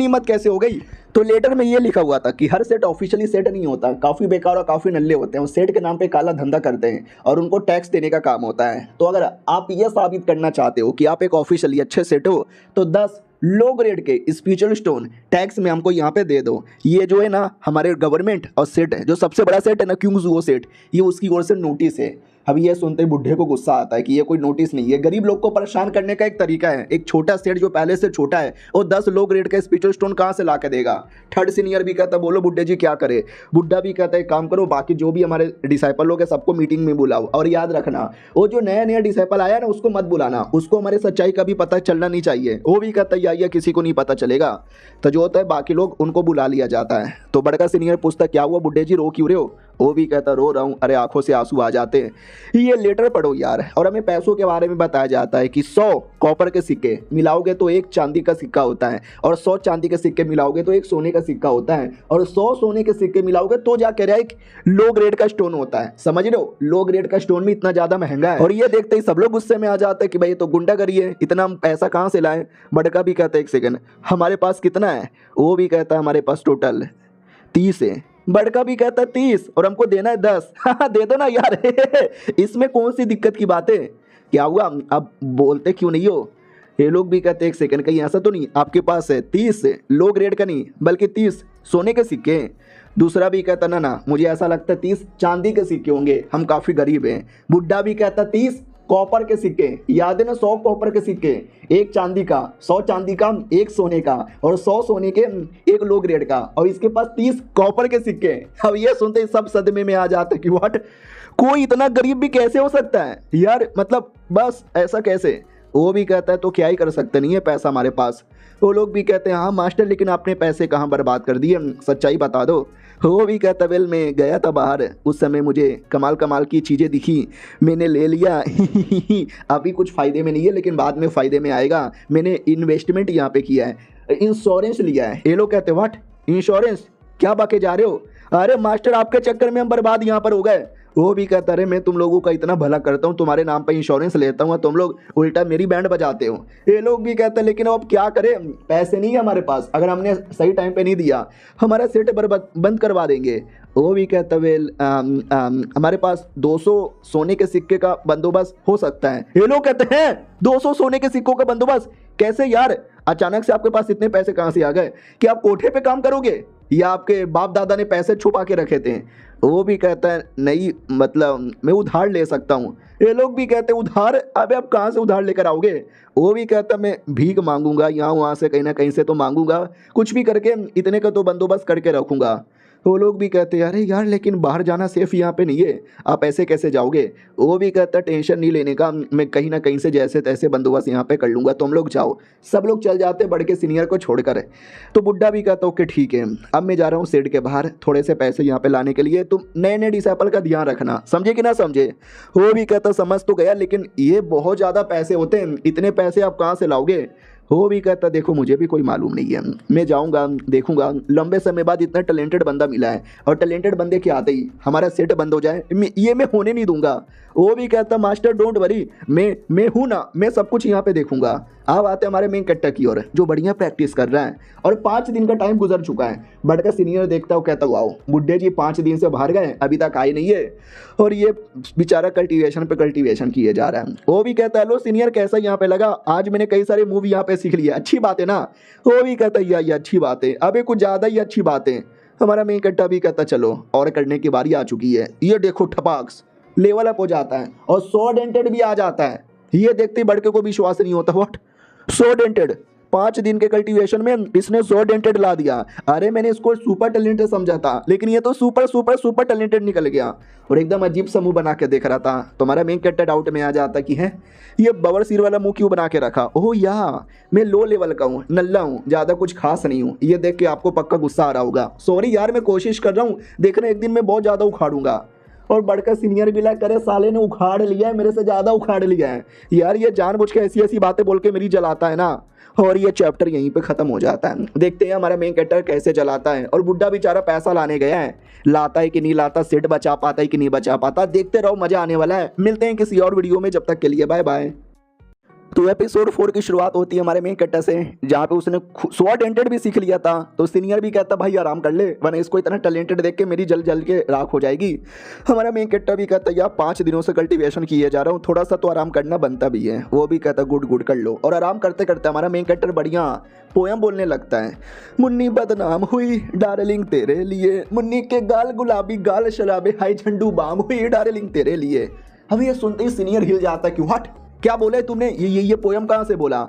हिम्मत कैसे हो गई। तो लेटर में ये लिखा हुआ था कि हर सेट ऑफिशियली सेट नहीं होता, काफ़ी बेकार और काफ़ी नल्ले होते हैं, वो सेट के नाम पे काला धंधा करते हैं और उनको टैक्स देने का काम होता है। तो अगर आप ये साबित करना चाहते हो कि आप एक ऑफिशियली अच्छे सेट हो तो 10 लो ग्रेड के स्पिरिचुअल स्टोन टैक्स में हमको यहाँ पे दे दो। ये जो है ना हमारे गवर्नमेंट और सेट है, जो सबसे बड़ा सेट है ना क्यूंग वो सेट, ये उसकी ओर से नोटिस है। अब ये सुनते ही बुढ़े को गुस्सा आता है कि ये कोई नोटिस नहीं है, गरीब लोग को परेशान करने का एक तरीका है। एक छोटा सेठ जो पहले से छोटा है वो 10 लो ग्रेड का स्पिरिचुअल स्टोन कहाँ से ला के देगा। थर्ड सीनियर भी कहता है बोलो बुड्ढे जी क्या करे। बुड्ढा भी कहता है काम करो, बाकी जो भी हमारे डिसाइपल लोग हैं सबको मीटिंग में बुलाओ, और याद रखना वो जो नया नया डिसाइपल आया ना उसको मत बुलाना, उसको हमारे सच्चाई का भी पता चलना नहीं चाहिए। वो भी कहता है या किसी को नहीं पता चलेगा। तो जो होता है बाकी लोग उनको बुला लिया जाता है। तो बड़का सीनियर पूछता क्या हुआ बुड्ढे जी रो क्यों रहे हो। वो भी कहता रो रहा हूँ, अरे आंखों से आंसू आ जाते हैं। ये लेटर पढ़ो यार, और हमें पैसों के बारे में बताया जाता है कि 100 कॉपर के सिक्के मिलाओगे तो एक चांदी का सिक्का होता है, और 100 चांदी के सिक्के मिलाओगे तो एक सोने का सिक्का होता है, और 100 सोने के सिक्के मिलाओगे तो जा कह रहा है एक लो ग्रेड का स्टोन होता है। समझ रहे हो, लो ग्रेड का स्टोन भी इतना ज्यादा महंगा है। और ये देखते ही सब लोग गुस्से में आ जाते हैं कि भाई तो गुंडागर्दी है, इतना पैसा कहाँ से लाए। बड़का भी कहता है एक सेकंड हमारे पास कितना है। वो भी कहता है हमारे पास टोटल 30 है। बड़का भी कहता है 30 और हमको देना है 10। हाँ दे दो ना यार इसमें कौन सी दिक्कत की बात है। क्या हुआ अब बोलते क्यों नहीं हो। ये लोग भी कहते हैं एक सेकंड कहीं ऐसा तो नहीं आपके पास है 30 लो ग्रेड का नहीं बल्कि 30 सोने के सिक्के। दूसरा भी कहता ना मुझे ऐसा लगता है 30 चांदी के सिक्के होंगे, हम काफ़ी गरीब हैं। बुड्ढा भी कहता 30 कॉपर के सिक्के, याद है ना 100 कॉपर के सिक्के, एक चांदी का, 100 चांदी का, एक सोने का, और 100 सोने के एक लो ग्रेड का, और इसके पास 30 कॉपर के सिक्के। अब ये सुनते ही सब सदमे में आ जाते कि व्हाट, कोई इतना गरीब भी कैसे हो सकता है यार, मतलब बस ऐसा कैसे। वो भी कहता है तो क्या ही कर सकते, नहीं है पैसा हमारे पास। वो लोग भी कहते हैं हाँ मास्टर लेकिन आपने पैसे कहाँ बर्बाद कर दिए, सच्चाई बता दो। वो भी कहता वेल मैं गया था बाहर, उस समय मुझे कमाल कमाल की चीज़ें दिखी, मैंने ले लिया अभी कुछ फ़ायदे में नहीं है लेकिन बाद में फ़ायदे में आएगा। मैंने इन्वेस्टमेंट यहाँ पे किया है, इंश्योरेंस लिया है। ये लोग कहते व्हाट इंश्योरेंस, क्या बाके जा रहे हो। अरे मास्टर आपके चक्कर में हम बर्बाद यहाँ पर हो गए। वो भी कहता अरे मैं तुम लोगों का इतना भला करता हूँ, तुम्हारे नाम पर इंश्योरेंस लेता हूँ, तुम लोग उल्टा मेरी बैंड बजाते हो। ये लोग भी कहते हैं लेकिन अब क्या करें, पैसे नहीं है हमारे पास, अगर हमने सही टाइम पे नहीं दिया हमारा सेट बंद करवा देंगे। वो भी कहता वेल हमारे पास 200 सोने के सिक्के का बंदोबस्त हो सकता है। ये लोग कहते हैं 200 सोने के सिक्कों का बंदोबस्त कैसे यार, अचानक से आपके पास इतने पैसे कहाँ से आ गए, कि आप कोठे पे काम करोगे या आपके बाप दादा ने पैसे छुपा के रखे थे। वो भी कहता है नहीं मतलब मैं उधार ले सकता हूँ। ये लोग भी कहते हैं उधार, अबे आप कहाँ से उधार लेकर आओगे। वो भी कहता मैं भीख मांगूंगा, यहाँ वहाँ से कहीं ना कहीं से तो मांगूंगा, कुछ भी करके इतने का तो बंदोबस्त करके रखूंगा। वो लोग भी कहते हैं अरे यार लेकिन बाहर जाना सेफ यहाँ पे नहीं है, आप ऐसे कैसे जाओगे। वो भी कहता टेंशन नहीं लेने का, मैं कहीं ना कहीं से जैसे तैसे बंदोबस्त यहाँ पे कर लूँगा, तुम लोग जाओ। सब लोग चल जाते बड़ के सीनियर को छोड़कर। तो बुड्ढा भी कहता ओके ठीक है, अब मैं जा रहा हूँ शेड के बाहर थोड़े से पैसे यहाँ पे लाने के लिए, तुम नए नए डिसाइपल का ध्यान रखना, समझे कि ना समझे। वो भी कहता समझ तो गया लेकिन ये बहुत ज़्यादा पैसे होते हैं, इतने पैसे आप कहाँ से लाओगे। वो भी कहता देखो मुझे भी कोई मालूम नहीं है, मैं जाऊंगा देखूंगा, लंबे समय बाद इतना टैलेंटेड बंदा मिला है, और टैलेंटेड बंदे के आते ही हमारा सेट बंद हो जाए ये मैं होने नहीं दूंगा। वो भी कहता मास्टर डोंट वरी, मैं हूँ ना, मैं सब कुछ यहाँ पे देखूंगा। अब आते हमारे मेन कट्टा की ओर जो बढ़िया प्रैक्टिस कर रहा है, और 5 दिन का टाइम गुजर चुका है। बड़का सीनियर देखता हो कहता वाओ बुड्ढे जी 5 दिन से बाहर गए अभी तक आए नहीं है, और ये बेचारा कल्टीवेशन पे कल्टीवेशन किए जा रहा है। वो भी कहता है लो सीनियर कैसा यहाँ पे लगा, आज मैंने कई सारे मूव यहाँ पे सीख लिया, अच्छी बात है ना। वो भी कहता है ये अच्छी बात है, अभी कुछ ज़्यादा ही अच्छी बात है। हमारा मेन कट्टा भी कहता चलो और करने की बारी आ चुकी है। ये देखो ठपाक्स लेवल अप हो जाता है और 100 डेंटेड भी आ जाता है। ये देखते बड़के को विश्वास नहीं होता, व्हाट 100 डेंटेड 5 दिन के कल्टीवेशन में इसने 100 डेंटेड ला दिया। अरे मैंने इसको सुपर टैलेंटेड समझा था लेकिन ये तो सुपर सुपर सुपर टैलेंटेड निकल गया, और एकदम अजीब सा मुंह बना के देख रहा था। तुम्हारा मेन कट्टा डाउट में आ जाता कि है ये बवरसीर वाला मुंह क्यों बना के रखा। ओह या मैं लो लेवल का हूँ, नल्ला हूँ, ज़्यादा कुछ खास नहीं हूँ। ये देख के आपको पक्का गुस्सा आ रहा होगा, सॉरी यार मैं कोशिश कर रहा हूँ, देखना एक दिन मैं बहुत ज़्यादा उखाड़ूंगा। और बड़का सीनियर भी लाइक करे साले ने उखाड़ लिया है, मेरे से ज़्यादा उखाड़ लिया है यार, ये जानबूझ के ऐसी ऐसी बातें बोल के मेरी जलाता है ना। और ये चैप्टर यहीं पे ख़त्म हो जाता है। देखते हैं हमारा मेन कैरेक्टर कैसे जलाता है, और बुड्ढा बेचारा पैसा लाने गया है, लाता है कि नहीं लाता, सेट बचा पाता है कि नहीं बचा पाता। देखते रहो, मज़ा आने वाला है। मिलते हैं किसी और वीडियो में, जब तक के लिए बाय बाय। तो एपिसोड 4 की शुरुआत होती है हमारे मेन कैरेक्टर से, जहाँ पे उसने 100 डेंटेड भी सीख लिया था। तो सीनियर भी कहता भाई आराम कर ले, वरना इसको इतना टैलेंटेड देख के मेरी जल जल के राख हो जाएगी। हमारा मेन कैरेक्टर भी कहता यार 5 दिनों से कल्टीवेशन किए जा रहा हूँ, थोड़ा सा तो आराम करना बनता भी है। वो भी कहता गुड गुड कर लो। और आराम करते करते हमारा मेन कैरेक्टर बढ़िया पोयम बोलने लगता है। मुन्नी बदनाम हुई डार्लिंग तेरे लिए, मुन्नी के गाल गुलाबी गाल शराबे, हाय झंडू बाम हुई डार्लिंग तेरे लिए। हमें ये सुनते ही सीनियर हिल जाता है कि व्हाट, क्या बोले तुमने, ये पोयम कहाँ से बोला।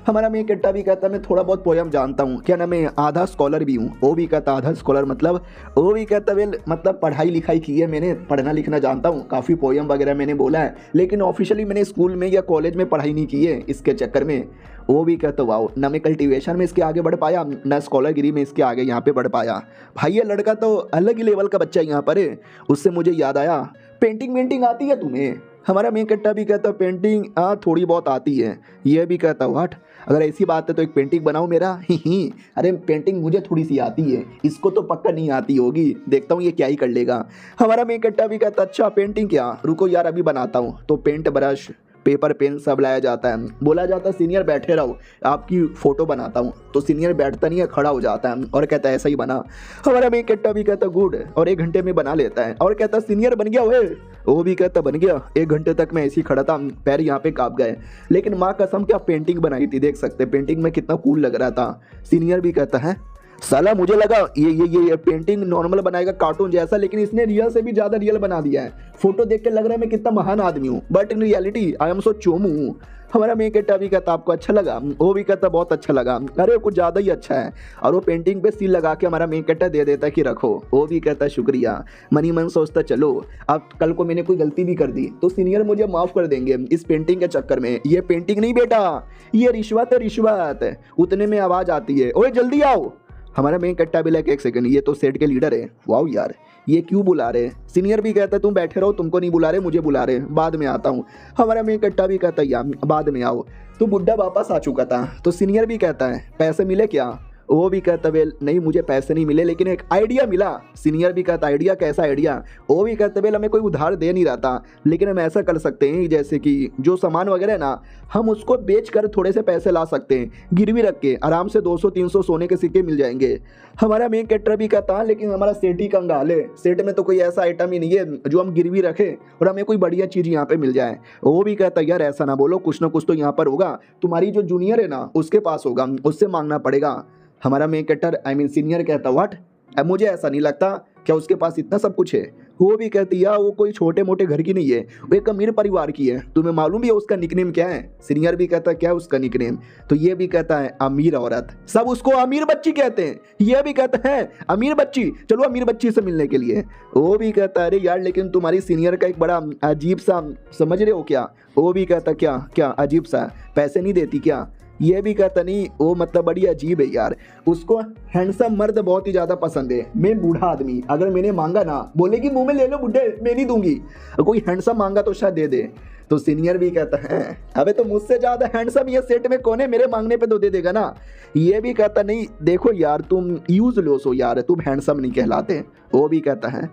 हमारा मेन कट्टा भी कहता है मैं थोड़ा बहुत पोयम जानता हूँ, क्या ना मैं आधा स्कॉलर भी हूँ। वो भी कहता आधा स्कॉलर मतलब, वो भी कहता वेल मतलब पढ़ाई लिखाई की है मैंने, पढ़ना लिखना जानता हूँ, काफ़ी पोयम वगैरह मैंने बोला है, लेकिन ऑफिशियली मैंने स्कूल में या कॉलेज में पढ़ाई नहीं की है इसके चक्कर में। वो भी कहता वाओ, ना मैं कल्टिवेशन में इसके आगे बढ़ पाया, ना स्कॉलरगिरी में इसके आगे यहाँ पे बढ़ पाया। भाई ये लड़का तो अलग ही लेवल का बच्चा यहाँ पर है। उससे मुझे याद आया, पेंटिंग वेंटिंग आती है तुम्हें। हमारा मेन कट्टा भी कहता पेंटिंग हाँ थोड़ी बहुत आती है। ये भी कहता व्हाट, अगर ऐसी बात है तो एक पेंटिंग बनाओ मेरा। ही अरे पेंटिंग मुझे थोड़ी सी आती है, इसको तो पक्का नहीं आती होगी, देखता हूँ ये क्या ही कर लेगा। हमारा मेन कट्टा भी कहता अच्छा पेंटिंग क्या, रुको यार अभी बनाता हूँ। तो पेंट ब्रश पेपर पेन सब लाया जाता है, बोला जाता है सीनियर बैठे रहो आपकी फ़ोटो बनाता हूँ। तो सीनियर बैठता नहीं है, खड़ा हो जाता है और कहता है ऐसा ही बना। हमारा मेन कट्टा भी कहता गुड, और 1 घंटे में बना लेता है और कहता सीनियर बन गया हुए। वो भी कहता बन गया। 1 घंटे तक मैं ऐसे ही खड़ा था, पैर यहाँ पे काँप गए, लेकिन माँ कसम क्या पेंटिंग बनाई थी, देख सकते पेंटिंग में कितना कूल लग रहा था। सीनियर भी कहता है साला मुझे लगा ये पेंटिंग नॉर्मल बनाएगा कार्टून जैसा, लेकिन इसने रियल से भी ज्यादा रियल बना दिया है। फोटो देख के लग रहा है मैं कितना महान आदमी हूँ, but in reality I am so Chomu. हमारा मेन कट्टा भी कहता आपको अच्छा लगा, वो भी कहता बहुत अच्छा लगा, अरे कुछ ज्यादा ही अच्छा है। और वो पेंटिंग पे सील लगा के हमारा मेन कट्टा दे देता कि रखो। वो भी कहता शुक्रिया। मनी मन सोचता चलो अब कल को मैंने कोई गलती भी कर दी तो सीनियर मुझे माफ कर देंगे इस पेंटिंग के चक्कर में। ये पेंटिंग नहीं बेटा, ये रिश्वत है रिश्वत। उतने में आवाज आती है ओए जल्दी आओ। हमारा मेन कट्टा भी लाइक 1 सेकंड, ये तो सेट के लीडर है, वाओ यार ये क्यों बुला रहे। सीनियर भी कहता है तुम बैठे रहो, तुमको नहीं बुला रहे मुझे बुला रहे, बाद में आता हूँ। हमारा मेन कट्टा भी कहता है यार बाद में आओ। तो बुड्ढा वापस आ चुका था। तो सीनियर भी कहता है पैसे मिले क्या। वो भी कहता वेल नहीं मुझे पैसे नहीं मिले, लेकिन एक आइडिया मिला। सीनियर भी कहता आइडिया कैसा आइडिया। वो भी कहता वेल हमें कोई उधार दे नहीं रहा था, लेकिन हम ऐसा कर सकते हैं जैसे कि जो सामान वगैरह है ना हम उसको बेच कर थोड़े से पैसे ला सकते हैं, गिरवी रख के आराम से 200-300 सोने के सिक्के मिल जाएंगे। हमारा मेन कैटर भी कहता है लेकिन हमारा सेठ ही कंगाल है, सेठ में तो कोई ऐसा आइटम ही नहीं है जो हम गिरवी रखें और हमें कोई बढ़िया चीज़ यहाँ पे मिल जाए। वो भी कहता यार ऐसा ना बोलो, कुछ ना कुछ तो यहाँ पर होगा, तुम्हारी जो जूनियर है ना उसके पास होगा, उससे मांगना पड़ेगा। हमारा main caterer I mean senior कहता व्हाट, अब मुझे ऐसा नहीं लगता, क्या उसके पास इतना सब कुछ है। वो भी कहती यार वो कोई छोटे मोटे घर की नहीं है, वो एक अमीर परिवार की है। तुम्हें मालूम भी है उसका निकनेम क्या है। सीनियर भी कहता क्या है उसका निकनेम। तो ये भी कहता है अमीर औरत, सब उसको अमीर बच्ची कहते हैं। ये भी कहता है अमीर बच्ची, चलो अमीर बच्ची से मिलने के लिए। वो भी कहता है अरे यार लेकिन तुम्हारी सीनियर का एक बड़ा अजीब सा, समझ रहे हो क्या। वो भी कहता क्या क्या अजीब सा, पैसे नहीं देती क्या। ये भी कहता नहीं वो मतलब बड़ी अजीब है यार, उसको हैंडसम मर्द बहुत ही ज़्यादा पसंद है। मैं बूढ़ा आदमी, अगर मैंने मांगा ना बोलेगी मुंह में ले लो बुड्ढे, मैं नहीं दूंगी, कोई हैंडसम मांगा तो शायद दे दे। तो सीनियर भी कहता है अबे तो मुझसे ज़्यादा हैंडसम ये सेट में कौन है, मेरे मांगने पे तो दे देगा ना। ये भी कहता नहीं देखो यार तुम यूज लो सो यार, तुम हैंडसम नहीं कहलाते। वो भी कहता है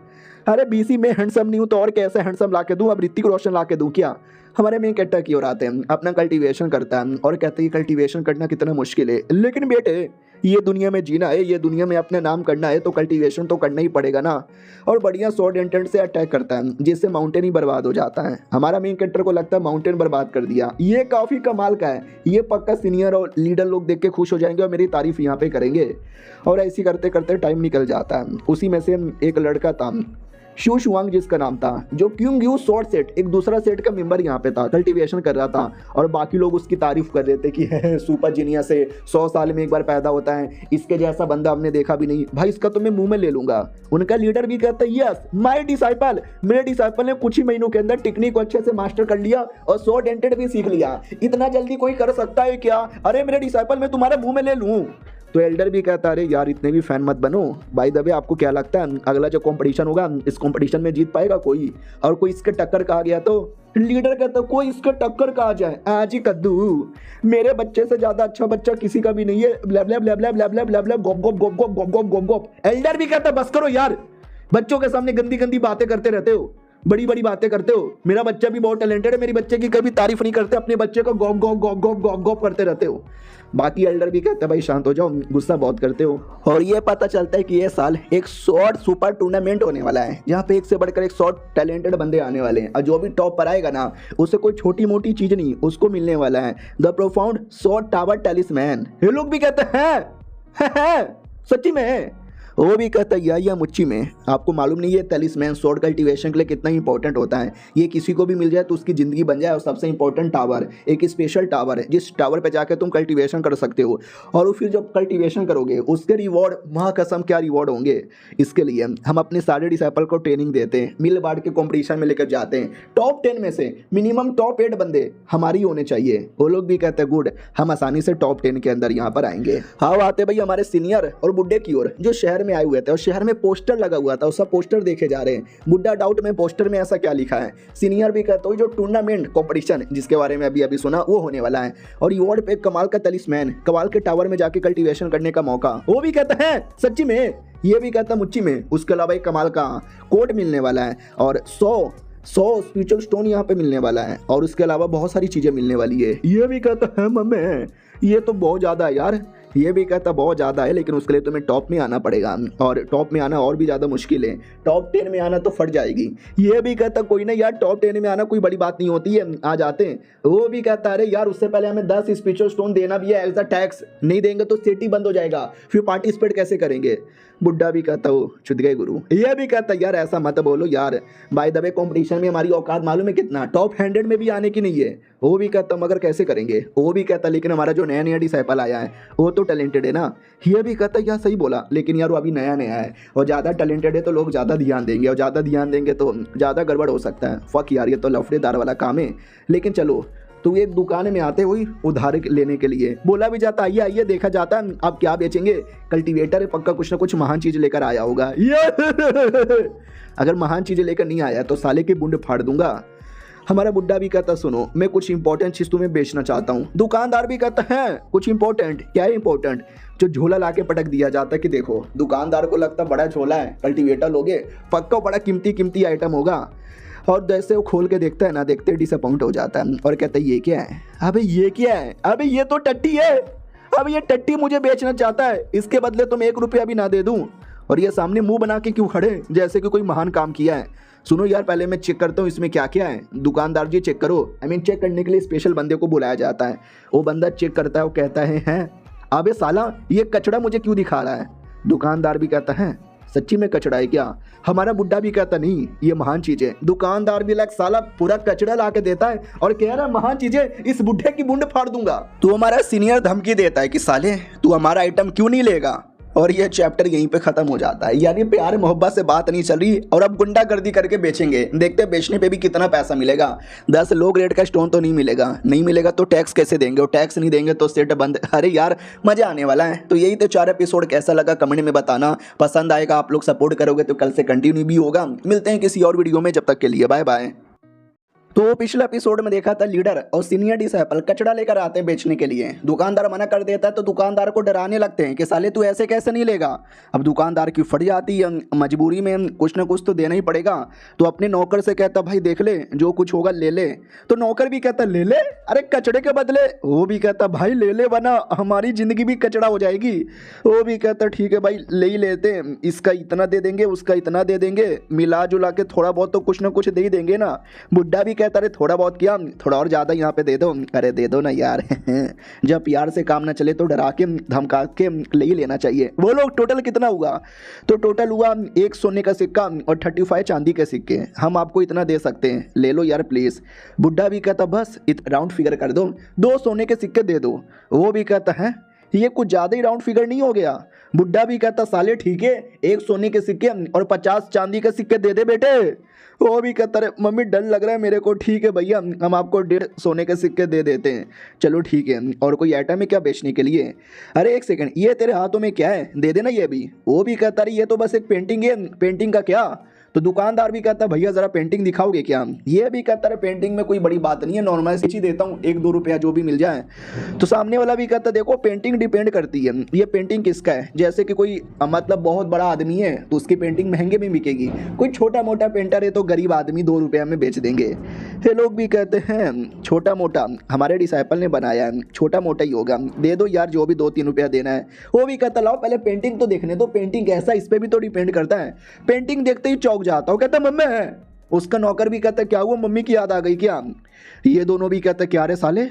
अरे बीसी में हैंडसम नहीं हूँ तो और कैसे हैंडसम ला के दूँ, अब ऋतिक रोशन ला के दूँ क्या। हमारे मेन कैरेक्टर की ओर आते हैं, अपना कल्टीवेशन करता है और कहते हैं कल्टीवेशन करना कितना मुश्किल है, लेकिन बेटे ये दुनिया में जीना है, ये दुनिया में अपने नाम करना है तो कल्टीवेशन तो करना ही पड़ेगा ना। और बढ़िया स्वॉर्ड इंटेंट से अटैक करता है जिससे माउंटेन ही बर्बाद हो जाता है। हमारा मेन कैरेक्टर को लगता है माउंटेन बर्बाद कर दिया, ये काफ़ी कमाल का है, ये पक्का सीनियर और लीडर लोग देख के खुश हो जाएंगे और मेरी तारीफ यहाँ पे करेंगे। और ऐसी करते करते टाइम निकल जाता है। उसी में से एक लड़का था शू शुआंग जिसका नाम था, जो क्यूंग यू शॉर्ट सेट एक दूसरा सेट का मेंबर यहाँ पे था, कल्टीवेशन कर रहा था और बाकी लोग उसकी तारीफ कर रहे थे कि है सुपर जीनियस है, 100 साल में एक बार पैदा होता है, इसके जैसा बंदा हमने देखा भी नहीं, भाई इसका तो मैं मुंह में ले लूंगा। उनका लीडर भी कहता है यस माय डिसाइपल, मेरे डिसाइपल ने कुछ ही महीनों के अंदर टेक्निक को अच्छे से मास्टर कर लिया और शॉर्ट एंटेड भी सीख लिया, इतना जल्दी कोई कर सकता है क्या, अरे मेरे डिसाइपल मैं तुम्हारे मुंह में ले लूँ। तो एल्डर भी कहता है अरे यार इतने भी फैन मत बनो, बाय द वे आपको क्या लगता है अगला जो कंपटीशन होगा इस कंपटीशन में जीत पाएगा कोई, और कोई इसके टक्कर का आ गया तो। लीडर कहता है कोई इसका टक्कर का आ जाए आज ही कद्दू, मेरे बच्चे से ज्यादा अच्छा बच्चा किसी का भी नहीं है, ब्ला ब्ला ब्ला ब्ला ब्ला ब्ला ब्ला ब्ला गोप गोप गोप गोप गोप गोप गोप गोप। एल्डर भी कहता है बस करो यार, बच्चों के सामने गंदी गंदी बातें करते रहते हो, बड़ी बड़ी बातें करते हो, मेरा बच्चा भी बहुत टैलेंटेड है, मेरी बच्चे की कभी तारीफ नहीं करते, अपने बच्चे को गॉप गॉप गॉप गॉप गॉप गॉप करते रहते हो। बाकी एल्डर भी कहते हैं भाई शांत हो जाओ, गुस्सा बहुत करते हो। और ये पता चलता है कि ये साल एक शॉर्ट सुपर टूर्नामेंट होने वाला है जहाँ पे एक से बढ़कर एक शॉर्ट टैलेंटेड बंदे आने वाले हैं, और जो भी टॉप पर आएगा ना उसे कोई छोटी मोटी चीज नहीं उसको मिलने वाला है, द प्रोफाउंड शॉर्ट टावर टेलिस्मैन। ये लोग भी कहते हैं सच्ची में। वो भी कहता है या मुच्ची में। आपको मालूम नहीं है टेलिस्मैन स्वॉर्ड कल्टीवेशन के लिए कितना इंपॉर्टेंट होता है। ये किसी को भी मिल जाए तो उसकी ज़िंदगी बन जाए। और सबसे इंपॉर्टेंट टावर, एक स्पेशल टावर है जिस टावर पे जाकर तुम कल्टीवेशन कर सकते हो। और फिर जब कल्टीवेशन करोगे उसके रिवॉर्ड, महाकसम क्या रिवॉर्ड होंगे। इसके लिए हम अपने सारे डिसाइपल को ट्रेनिंग देते हैं, मिल बांट के कॉम्पिटिशन में लेकर जाते हैं। टॉप 10 में से मिनिमम टॉप 8 बंदे हमारी होने चाहिए। वो लोग भी कहते हैं गुड, हम आसानी से टॉप 10 के अंदर यहाँ पर आएंगे। हाँ आते भाई हमारे सीनियर और बुड्ढे की ओर, जो शहर में आए हुए थे और शहर में पोस्टर लगा हुआ था, उसका पोस्टर देखे जा रहे हैं। बुड्ढा डाउट में पोस्टर में ऐसा क्या लिखा है। सीनियर भी कहते हो जो टूर्नामेंट कॉम्पिटिशन जिसके बारे में अभी सुना वो होने वाला है। और रिवॉर्ड पे कमाल का टेलिस्मैन, कमाल के टावर में जाके कल्टीवेशन करने का मौका। वो भी कहता है सच्ची में, ये भी कहता मुच्ची में। उसके अलावा एक कमाल का कोट मिलने वाला है और 100 स्पिरिचुअल स्टोन यहाँ पे मिलने वाला है। और उसके अलावा बहुत सारी चीजें मिलने वाली है। ये भी कहता है मम्मी ये तो बहुत ज़्यादा है यार। ये भी कहता बहुत ज़्यादा है, लेकिन उसके लिए तुम्हें टॉप में आना पड़ेगा। और टॉप में आना और भी ज़्यादा मुश्किल है। टॉप 10 में आना तो फट जाएगी। ये भी कहता कोई ना यार, टॉप 10 में आना कोई बड़ी बात नहीं होती है, आ जाते हैं। वो भी कहता अरे यार उससे पहले हमें 10 स्पिरिचुअल स्टोन देना भी है एज अ टैक्स। नहीं देंगे तो सिटी बंद हो जाएगा, फिर पार्टिसिपेट कैसे करेंगे। बुड्ढा भी कहता हो चुद गए गुरु। ये भी कहता यार ऐसा मत बोलो यार, बाय द वे कॉम्पिटिशन में हमारी औकात मालूम है कितना, टॉप 100 में भी आने की नहीं है। वो भी कहता मगर कैसे करेंगे। वो भी कहता लेकिन हमारा जो नया डिसाइपल आया है वो तो टैलेंटेड है ना। ये भी कहता यार सही बोला, लेकिन यार वो अभी नया है और ज़्यादा टैलेंटेड है तो लोग ज़्यादा ध्यान देंगे, और ज़्यादा ध्यान देंगे तो ज़्यादा गड़बड़ हो सकता है। फक यार ये तो लफड़ेदार वाला काम है। लेकिन चलो तो एक दुकान में आते हुई उधार लेने के लिए बोला भी जाता आइए आइए, देखा जाता आप क्या बेचेंगे। कल्टीवेटर है पक्का कुछ ना कुछ महान चीज लेकर आया होगा। अगर महान चीजें लेकर नहीं आया तो साले की बुंड फाड़ दूंगा। हमारा बुड्ढा भी कहता सुनो मैं कुछ इंपॉर्टेंट चीज तुम्हें बेचना चाहता हूँ। दुकानदार भी कहता है कुछ इंपॉर्टेंट। क्या है इंपॉर्टेंट? जो झोला लाके पटक दिया जाता है कि देखो, दुकानदार को लगता बड़ा झोला है, कल्टीवेटर लोगे पक्का बड़ा कीमती आइटम होगा। और जैसे वो खोल के देखता है ना, देखते डिसअपॉइंट हो जाता है और कहता है ये क्या है। अबे ये क्या है? अबे ये तो टट्टी है। अब ये टट्टी मुझे बेचना चाहता है, इसके बदले तुम 1 रुपया भी ना दे दूं। और ये सामने मुंह बना के क्यों खड़े जैसे कि कोई महान काम किया है। सुनो यार पहले मैं चेक करता हूँ इसमें क्या क्या है। दुकानदार जी चेक करो। चेक करने के लिए स्पेशल बंदे को बुलाया जाता है। वो बंदा चेक करता है, वो कहता है हैं अबे साला ये कचड़ा मुझे क्यों दिखा रहा है। दुकानदार भी कहता है सच्ची में कचड़ा है क्या? हमारा बुड्ढा भी कहता नहीं ये महान चीज है। दुकानदार भी साला पूरा कचड़ा ला के देता है और कह रहा है महान चीजें, इस बुड्ढे की मुंड फाड़ दूंगा। तो हमारा सीनियर धमकी देता है कि साले तू हमारा आइटम क्यों नहीं लेगा। और ये चैप्टर यहीं पे खत्म हो जाता है। यानी प्यार मोहब्बत से बात नहीं चल रही और अब गुंडागर्दी करके बेचेंगे। देखते हैं बेचने पे भी कितना पैसा मिलेगा। 10 लो ग्रेड का स्टोन तो नहीं मिलेगा तो टैक्स कैसे देंगे, और टैक्स नहीं देंगे तो सेट बंद। अरे यार मजा आने वाला है। तो यही तो 4 एपिसोड, कैसा लगा कमेंट में बताना। पसंद आएगा, आप लोग सपोर्ट करोगे तो कल से कंटिन्यू भी होगा। मिलते हैं किसी और वीडियो में, जब तक के लिए बाय बाय। तो पिछले एपिसोड में देखा था लीडर और सीनियर डिसाइपल कचड़ा लेकर आते हैं बेचने के लिए। दुकानदार मना कर देता है तो दुकानदार को डराने लगते हैं कि साले तू ऐसे कैसे नहीं लेगा। अब दुकानदार की फट जाती है, मजबूरी में कुछ ना कुछ तो देना ही पड़ेगा। तो अपने नौकर से कहता भाई देख ले जो कुछ होगा ले ले। तो नौकर भी कहता ले ले, अरे कचड़े के बदले। वो भी कहता भाई ले ले वरना हमारी जिंदगी भी कचड़ा हो जाएगी। वो भी कहता ठीक है भाई ले ही लेते हैं, इसका इतना दे देंगे उसका इतना दे देंगे, मिला जुला के थोड़ा बहुत तो कुछ ना कुछ दे ही देंगे ना। बुड्ढा भी कहता अरे थोड़ा बहुत किया, थोड़ा और ज़्यादा यहाँ पे दे दो। अरे दे दो ना यार। जब प्यार से काम ना चले तो डरा के धमका के ले ही लेना चाहिए। वो लोग टोटल कितना हुआ? तो टोटल हुआ 1 सोने का सिक्का और 35 चांदी के सिक्के। हम आपको इतना दे सकते हैं, ले लो यार प्लीज़। बुड्ढा भी कहता बस राउंड फिगर कर दो, 2 सोने के सिक्के दे दो। वो भी कहता है ये कुछ ज़्यादा ही राउंड फिगर नहीं हो गया। बुड्ढा भी कहता साले ठीक है 1 सोने के सिक्के और 50 चांदी के सिक्के दे दे बेटे। वो भी कहता है मम्मी डर लग रहा है मेरे को। ठीक है भैया हम आपको 1.5 सोने के सिक्के दे देते हैं। चलो ठीक है। और कोई आइटम है क्या बेचने के लिए? अरे 1 सेकंड, ये तेरे हाथों में क्या है, दे देना ये भी। वो भी कहता है ये तो बस एक पेंटिंग है, पेंटिंग का क्या? तो दुकानदार भी कहता है भैया ज़रा पेंटिंग दिखाओगे क्या? ये भी कहता है पेंटिंग में कोई बड़ी बात नहीं है, नॉर्मल सी चीज़ देता हूँ, 1-2 रुपया जो भी मिल जाए। तो सामने वाला भी कहता है देखो पेंटिंग डिपेंड करती है, ये पेंटिंग किसका है। जैसे कि कोई मतलब बहुत बड़ा आदमी है तो उसकी पेंटिंग महंगे में बिकेगी। कोई छोटा मोटा पेंटर है तो गरीब आदमी 2 रुपया में बेच देंगे। ये लोग भी कहते हैं छोटा मोटा हमारे डिसाइपल ने बनाया है, छोटा मोटा ही होगा, दे दो यार जो भी 2-3 रुपया देना है। वो भी कहता लाओ पहले पेंटिंग तो देखने दो, पेंटिंग कैसा इस पर भी तो डिपेंड करता है। पेंटिंग देखते ही चौंक जाता हूँ, कहता मम्मी है। उसका नौकर भी कहता क्या हुआ, मम्मी की याद आ गई क्या? ये दोनों भी कहते क्या रे साले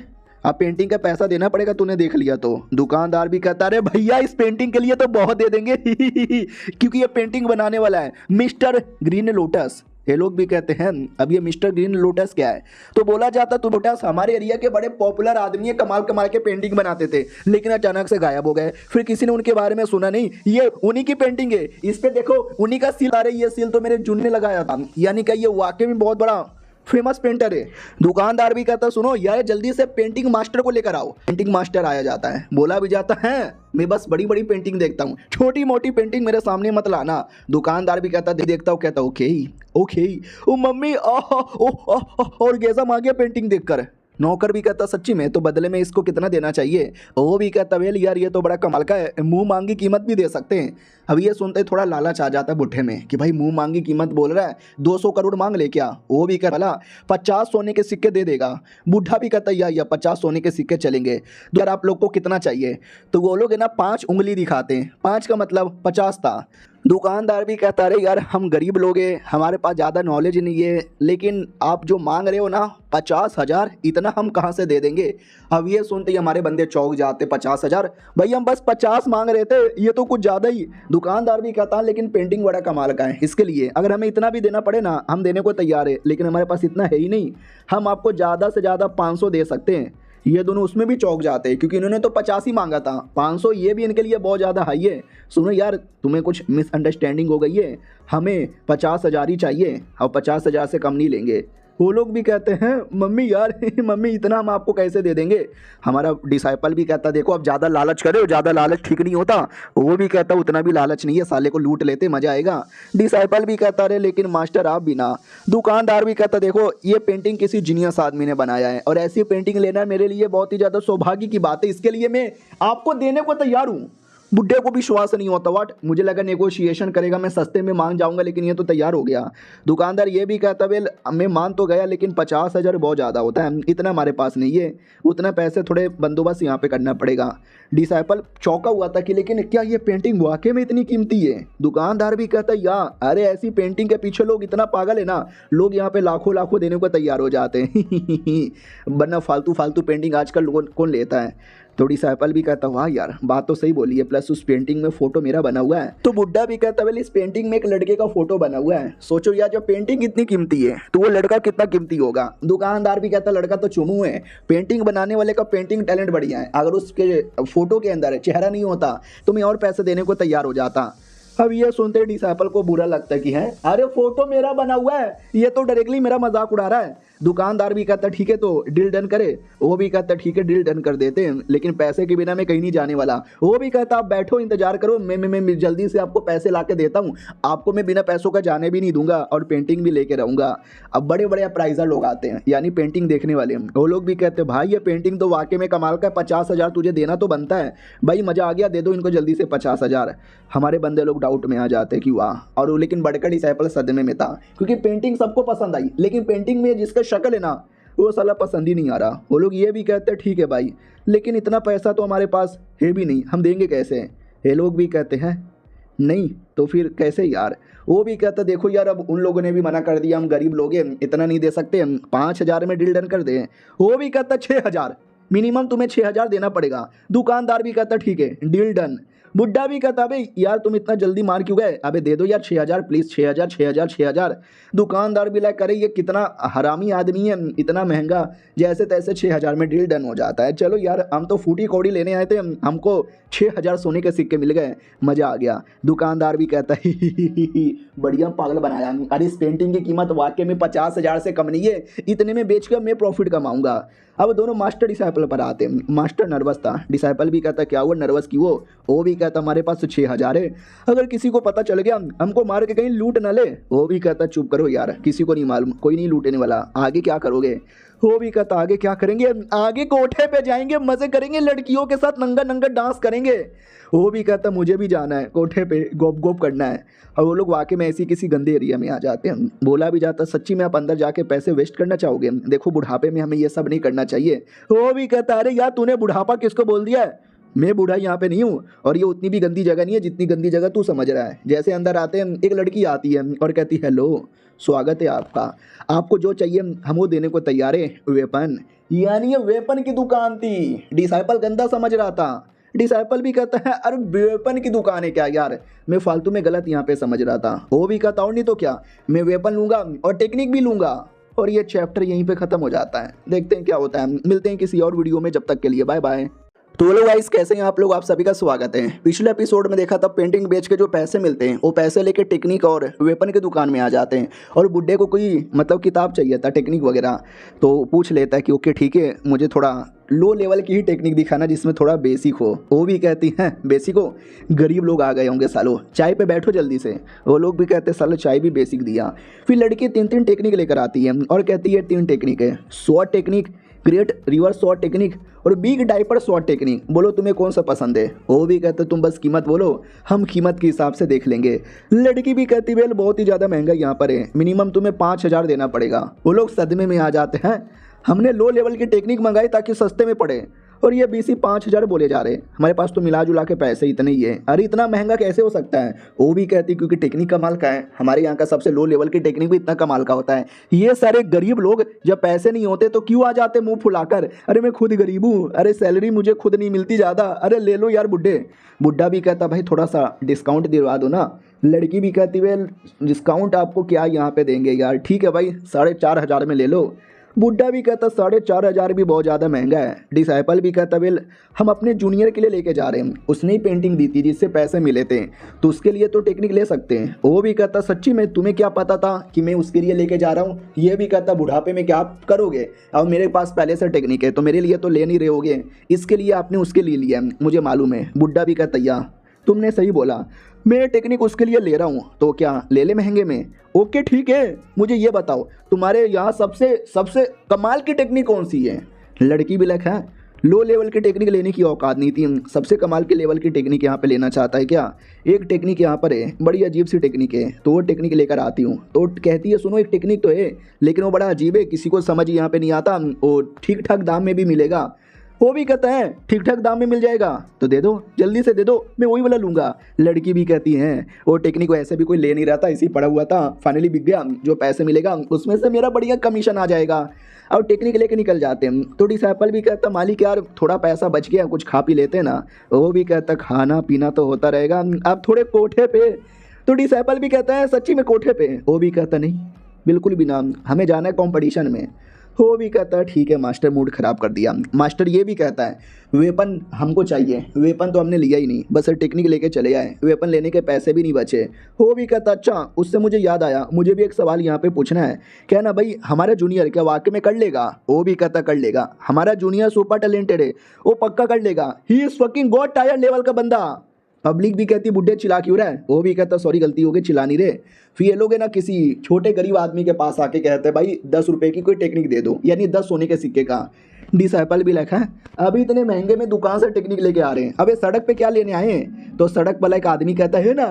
अब पेंटिंग का पैसा देना पड़ेगा, तूने देख लिया तो। दुकानदार भी कहता अरे भैया इस पेंटिंग के लिए तो बहुत दे देंगे क्योंकि ये पेंटिंग बनाने वाला है मिस्टर ग्रीन लोटस। ये लोग भी कहते हैं अब ये मिस्टर ग्रीन लोटस क्या है? तो बोला जाता तो लोटस हमारे एरिया के बड़े पॉपुलर आदमी है, कमाल कमाल के पेंटिंग बनाते थे, लेकिन अचानक से गायब हो गए। फिर किसी ने उनके बारे में सुना नहीं, ये उन्हीं की पेंटिंग है, इस पे देखो उन्हीं का सील आ रही है, ये सील तो मेरे जुन ने लगाया था। यानी कि ये वाकई में बहुत बड़ा फेमस पेंटर है। दुकानदार भी कहता सुनो यार जल्दी से पेंटिंग मास्टर को लेकर आओ। पेंटिंग मास्टर आया जाता है, बोला भी जाता है मैं बस बड़ी बड़ी पेंटिंग देखता हूँ, छोटी मोटी पेंटिंग मेरे सामने मत लाना। दुकानदार भी कहता देखता हूँ, कहता ओके ओके। ओ मम्मी और गैसा मांगे पेंटिंग देखकर। नौकर भी कहता सच्ची में, तो बदले में इसको कितना देना चाहिए? वो भी कहता वेल यार ये तो बड़ा कमाल का है, मुंह मांगी कीमत भी दे सकते हैं। अब ये सुनते थोड़ा लालच आ जाता है बुढ़े में कि भाई मुंह मांगी कीमत बोल रहा है, 200 करोड़ मांग ले क्या? वो भी कहता भला 50 सोने के सिक्के दे देगा। बुढ़ा भी कहता या 50 सोने के सिक्के चलेंगे। तो यार आप लोग को कितना चाहिए? तो वो लोग है ना 5 उंगली दिखाते हैं, 5 का मतलब 50 था। दुकानदार भी कहता अरे यार हम गरीब लोग हैं, हमारे पास ज़्यादा नॉलेज नहीं है, लेकिन आप जो मांग रहे हो ना 50,000, इतना हम कहाँ से दे देंगे? अब ये सुनते ही हमारे बंदे चौंक जाते, 50,000 भाई हम बस 50 मांग रहे थे, ये तो कुछ ज़्यादा ही। दुकानदार भी कहता लेकिन पेंटिंग बड़ा कमाल का है, इसके लिए अगर हमें इतना भी देना पड़े ना हम देने को तैयार है, लेकिन हमारे पास इतना है ही नहीं, हम आपको ज़्यादा से ज़्यादा 500 दे सकते हैं। ये दोनों उसमें भी चौंक जाते हैं क्योंकि इन्होंने तो 50 ही मांगा था, 500 ये भी इनके लिए बहुत ज़्यादा हाई है। सुनो यार तुम्हें कुछ मिसअंडरस्टैंडिंग हो गई है, हमें 50,000 ही चाहिए और 50,000 से कम नहीं लेंगे। वो लोग भी कहते हैं मम्मी यार मम्मी इतना हम आपको कैसे दे देंगे? हमारा डिसाइपल भी कहता देखो अब ज़्यादा लालच करे, ज़्यादा लालच ठीक नहीं होता। वो भी कहता उतना भी लालच नहीं है, साले को लूट लेते मज़ा आएगा। डिसाइपल भी कहता अरे लेकिन मास्टर आप भी ना। दुकानदार भी कहता देखो ये पेंटिंग किसी जीनियस आदमी ने बनाया है और ऐसी पेंटिंग लेना मेरे लिए बहुत ही ज़्यादा सौभाग्य की बात है, इसके लिए मैं आपको देने को तैयार हूँ। बुड्ढे को विश्वास नहीं होता, वाट मुझे लगा नेगोशिएशन करेगा, मैं सस्ते में मांग जाऊंगा, लेकिन ये तो तैयार हो गया। दुकानदार ये भी कहता वेल मैं मान तो गया लेकिन 50,000 बहुत ज़्यादा होता है, इतना हमारे पास नहीं है, उतना पैसे थोड़े बंदोबस्त यहाँ पे करना पड़ेगा। डिसाइपल चौंका हुआ था कि लेकिन क्या ये पेंटिंग वाकई में इतनी कीमती है? दुकानदार भी कहता या अरे ऐसी पेंटिंग के पीछे लोग इतना पागल है ना, लोग यहाँ पे लाखों लाखों देने को तैयार हो जाते हैं वरना फालतू फालतू पेंटिंग आजकल कौन लेता है। तो डिसाइपल भी कहता वाह यार बात तो सही बोली है, प्लस उस पेंटिंग में फोटो मेरा बना हुआ है। तो बुड्ढा भी कहता वेल इस पेंटिंग में एक लड़के का फोटो बना हुआ है, सोचो यार जब पेंटिंग इतनी कीमती है तो वो लड़का कितना कीमती होगा। दुकानदार भी कहता लड़का तो चुमू है, पेंटिंग बनाने वाले का पेंटिंग टैलेंट बढ़िया है, अगर उसके फोटो के अंदर चेहरा नहीं होता तो मैं और पैसे देने को तैयार हो जाता। अब ये सुनते डिसाइपल को बुरा लगता है कि है अरे फोटो मेरा बना हुआ है, ये तो डायरेक्टली मेरा मजाक उड़ा रहा है। दुकानदार भी कहता ठीक है तो डील डन करे। वो भी कहता ठीक है डील डन कर देते हैं, लेकिन पैसे के बिना मैं कहीं नहीं जाने वाला। वो भी कहता आप बैठो इंतजार करो, मैं जल्दी से आपको पैसे ला के देता हूँ, आपको मैं बिना पैसों का जाने भी नहीं दूंगा और पेंटिंग भी लेके रहूँगा। अब बड़े बड़े अप्राइजर लोग आते हैं यानी पेंटिंग देखने वाले, वो लोग भी कहते हैं भाई ये पेंटिंग तो वाकई में कमाल का है, 50,000 तुझे देना तो बनता है भाई, मजा आ गया, दे दो इनको जल्दी से 50,000। हमारे बंदे लोग डाउट में आ जाते हैं कि वाह, और लेकिन बड़का डिसाइपल सदमे में था क्योंकि पेंटिंग सबको पसंद आई, लेकिन पेंटिंग में जिसका शक्ल है ना वो साला पसंद ही नहीं आ रहा। वो लोग ये भी कहते हैं ठीक है भाई, लेकिन इतना पैसा तो हमारे पास है भी नहीं, हम देंगे कैसे? ये लोग भी कहते हैं नहीं तो फिर कैसे यार? वो भी कहता देखो यार अब उन लोगों ने भी मना कर दिया, हम गरीब लोग हैं इतना नहीं दे सकते, 5,000 में डील डन कर दें। वो भी कहता 6,000 मिनिमम तुम्हें 6,000 देना पड़ेगा। दुकानदार भी कहता ठीक है डील डन। बुड्ढा भी कहता भाई यार तुम इतना जल्दी मार क्यों गए, अबे दे दो यार 6,000 प्लीज, 6,000 6,000 6,000। दुकानदार भी लाइक करे ये कितना हरामी आदमी है, इतना महंगा, जैसे तैसे 6,000 में डील डन हो जाता है। चलो यार हम तो फूटी कौड़ी लेने आए थे, हमको 6,000 सोने के सिक्के मिल गए, मजा आ गया। दुकानदार भी कहता है बढ़िया पागल बनाया, अरे इस पेंटिंग की कीमत वाकई में 50,000 से कम नहीं है, इतने में बेचकर मैं प्रॉफिट कमाऊंगा। अब दोनों मास्टर डिसाइपल पर आते हैं। मास्टर नर्वस था, डिसाइपल भी कहता क्या हुआ नर्वस की? वो भी कहता हमारे पास तो 6,000 है, अगर किसी को पता चल गया हमको मार के कहीं लूट ना ले। वो भी कहता चुप करो यार, किसी को नहीं मालूम, कोई नहीं लूटने वाला, आगे क्या करोगे? वो भी कहता आगे क्या करेंगे, आगे कोठे पे जाएंगे, मजे करेंगे, लड़कियों के साथ नंगा नंगा डांस करेंगे। वो भी कहता मुझे भी जाना है कोठे पे, गोप गोप करना है। और वो लोग वाकई में ऐसी किसी गंदे एरिया में आ जाते हैं। बोला भी जाता सच्ची में आप अंदर जाके पैसे वेस्ट करना चाहोगे? देखो बुढ़ापे में हमें ये सब नहीं करना चाहिए। वो भी कहता अरे यार तूने बुढ़ापा किसको बोल दिया है? मैं बूढ़ा यहाँ पे नहीं हूँ, और ये उतनी भी गंदी जगह नहीं है जितनी गंदी जगह तू समझ रहा है। जैसे अंदर आते हैं एक लड़की आती है और कहती है हेलो, स्वागत है आपका, आपको जो चाहिए हम वो देने को तैयार है। वेपन, यानी ये वेपन की दुकान थी। डिसाइपल गंदा समझ रहा था। डिसाइपल भी कहता है अरे वेपन की दुकान है क्या यार, मैं फालतू में गलत यहाँ पे समझ रहा था। वो भी कहता और नहीं तो क्या, मैं वेपन लूंगा और टेक्निक भी लूंगा। और ये चैप्टर यहीं पे खत्म हो जाता है। देखते हैं क्या होता है, मिलते हैं किसी और वीडियो में, जब तक के लिए बाय बाय। तो हेलो गाइस, कैसे हैं आप लोग? आप सभी का स्वागत है। पिछले एपिसोड में देखा था पेंटिंग बेच के जो पैसे मिलते हैं वो पैसे लेके टेक्निक और वेपन की दुकान में आ जाते हैं। और बुड्ढे को कोई मतलब किताब चाहिए था टेक्निक वगैरह, तो पूछ लेता है कि ओके ठीक है, मुझे थोड़ा लो लेवल की ही टेक्निक दिखाना जिसमें थोड़ा बेसिक हो। वो भी कहती हैं बेसिक हो, गरीब लोग आ गए होंगे सालो, चाय पे बैठो जल्दी से। वो लोग भी कहते हैं सालो चाय भी बेसिक दिया। फिर लड़की 3 टेक्निक लेकर आती है और कहती है 3 टेक्निक है, short technique, great reverse short technique और बिग डाइपर शॉर्ट टेक्निक, बोलो तुम्हें कौन सा पसंद है। वो भी कहते तुम बस कीमत बोलो, हम कीमत के हिसाब से देख लेंगे। लड़की भी कहती वेल बहुत ही ज़्यादा महंगा यहाँ पर है, मिनिमम तुम्हें 5,000 देना पड़ेगा। वो लोग सदमे में आ जाते हैं, हमने लो लेवल की टेक्निक मंगाई ताकि सस्ते में पड़े और ये बीसी 5,000 बोले जा रहे हैं, हमारे पास तो मिला जुला के पैसे इतने ही है। अरे इतना महंगा कैसे हो सकता है? वो भी कहती क्योंकि टेक्निक कमाल का है, हमारे यहाँ का सबसे लो लेवल की टेक्निक भी इतना कमाल का होता है। ये सारे गरीब लोग जब पैसे नहीं होते तो क्यों आ जाते मुंह फुलाकर, अरे मैं खुद गरीब हूँ, अरे सैलरी मुझे खुद नहीं मिलती ज़्यादा, अरे ले लो यार बुड्ढे। बुड्ढा भी कहता भाई थोड़ा सा डिस्काउंट दिलवा दो ना। लड़की भी कहती वेल डिस्काउंट आपको क्या यहाँ पे देंगे यार, ठीक है भाई 4,500 में ले लो। बुड्ढा भी कहता 4,500 भी बहुत ज़्यादा महंगा है। डिसाइपल भी कहता वेल हम अपने जूनियर के लिए लेके जा रहे हैं, उसने ही पेंटिंग दी थी जिससे पैसे मिले थे, तो उसके लिए तो टेक्निक ले सकते हैं। वो भी कहता सच्ची में तुम्हें क्या पता था कि मैं उसके लिए लेके जा रहा हूँ। ये भी कहता बुढ़ापे में क्या आप करोगे, अब मेरे पास पहले से टेक्निक है तो मेरे लिए तो ले नहीं रहोगे, इसके लिए आपने उसके लिए लिया मुझे मालूम है। बुड्ढा भी कहता या तुमने सही बोला, मैं टेक्निक उसके लिए ले रहा हूँ तो क्या ले ले महंगे में। ओके ठीक है, मुझे ये बताओ तुम्हारे यहाँ सबसे सबसे कमाल की टेक्निक कौन सी है। लड़की भी लग है लो लेवल की टेक्निक लेने की औकात नहीं थी, सबसे कमाल के लेवल की टेक्निक यहाँ पे लेना चाहता है क्या। एक टेक्निक यहाँ पर है, बड़ी अजीब सी टेक्निक है, तो वो टेक्निक लेकर आती हूँ। तो कहती है सुनो एक टेक्निक तो है लेकिन वो बड़ा अजीब है, किसी को समझ यहाँ पे नहीं आता, वो ठीक ठाक दाम में भी मिलेगा। वो भी कहता है ठीक ठाक दाम में मिल जाएगा तो दे दो, जल्दी से दे दो, मैं वही वाला लूँगा। लड़की भी कहती है वो टेक्निक को ऐसे भी कोई ले नहीं रहा था, इसी पड़ा हुआ था, फाइनली बिक गया, जो पैसे मिलेगा उसमें से मेरा बढ़िया कमीशन आ जाएगा। और टेक्निक लेके निकल जाते हैं। तो डिसाइपल भी कहता मालिक यार थोड़ा पैसा बच गया, कुछ खा पी लेते ना। वो भी कहता खाना पीना तो होता रहेगा, अब थोड़े कोठे पे। तो डिसाइपल भी कहता है सच्ची में कोठे पे। वो भी कहता नहीं बिल्कुल भी ना, हमें जाना है कॉम्पिटिशन में। वो भी कहता है ठीक है मास्टर, मूड ख़राब कर दिया। मास्टर ये भी कहता है वेपन हमको चाहिए, वेपन तो हमने लिया ही नहीं, बस टेक्निक लेके चले आए, वेपन लेने के पैसे भी नहीं बचे। वो भी कहता अच्छा, उससे मुझे याद आया, मुझे भी एक सवाल यहाँ पे पूछना है, क्या ना भाई हमारा जूनियर क्या वाकई में कर लेगा। वो भी कहता कर लेगा, हमारा जूनियर सुपर टैलेंटेड है, वो पक्का कर लेगा, he is fucking God tyre level का बंदा। पब्लिक भी कहती बुड्ढे चिल्ला क्यों रहा है। वो भी कहता सॉरी गलती हो गई, चिल्ला नहीं रहे। फिर ये लोग है ना किसी छोटे गरीब आदमी के पास आके कहते हैं भाई 10 रुपए की कोई टेक्निक दे दो, यानी 10 सोने के सिक्के का। डिसाइपल भी लिखा है अभी इतने महंगे में दुकान से टेक्निक लेके आ रहे हैं, अबे सड़क पे क्या लेने आए हैं। तो सड़क वाला एक आदमी कहता है ना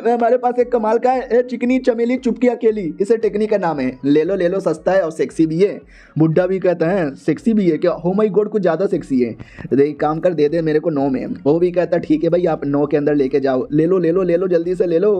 हमारे पास एक कमाल का है, चिकनी चमेली चुपकी अकेली, इसे टेक्निक का नाम है, ले लो सस्ता है और सेक्सी भी है। बुड्ढा भी कहता है सेक्सी भी है क्या, हो माय गॉड कुछ ज़्यादा सेक्सी है, एक काम कर दे दे मेरे को 9 में। वो भी कहता ठीक है भाई आप 9 के अंदर लेके जाओ, ले लो जल्दी से ले लो।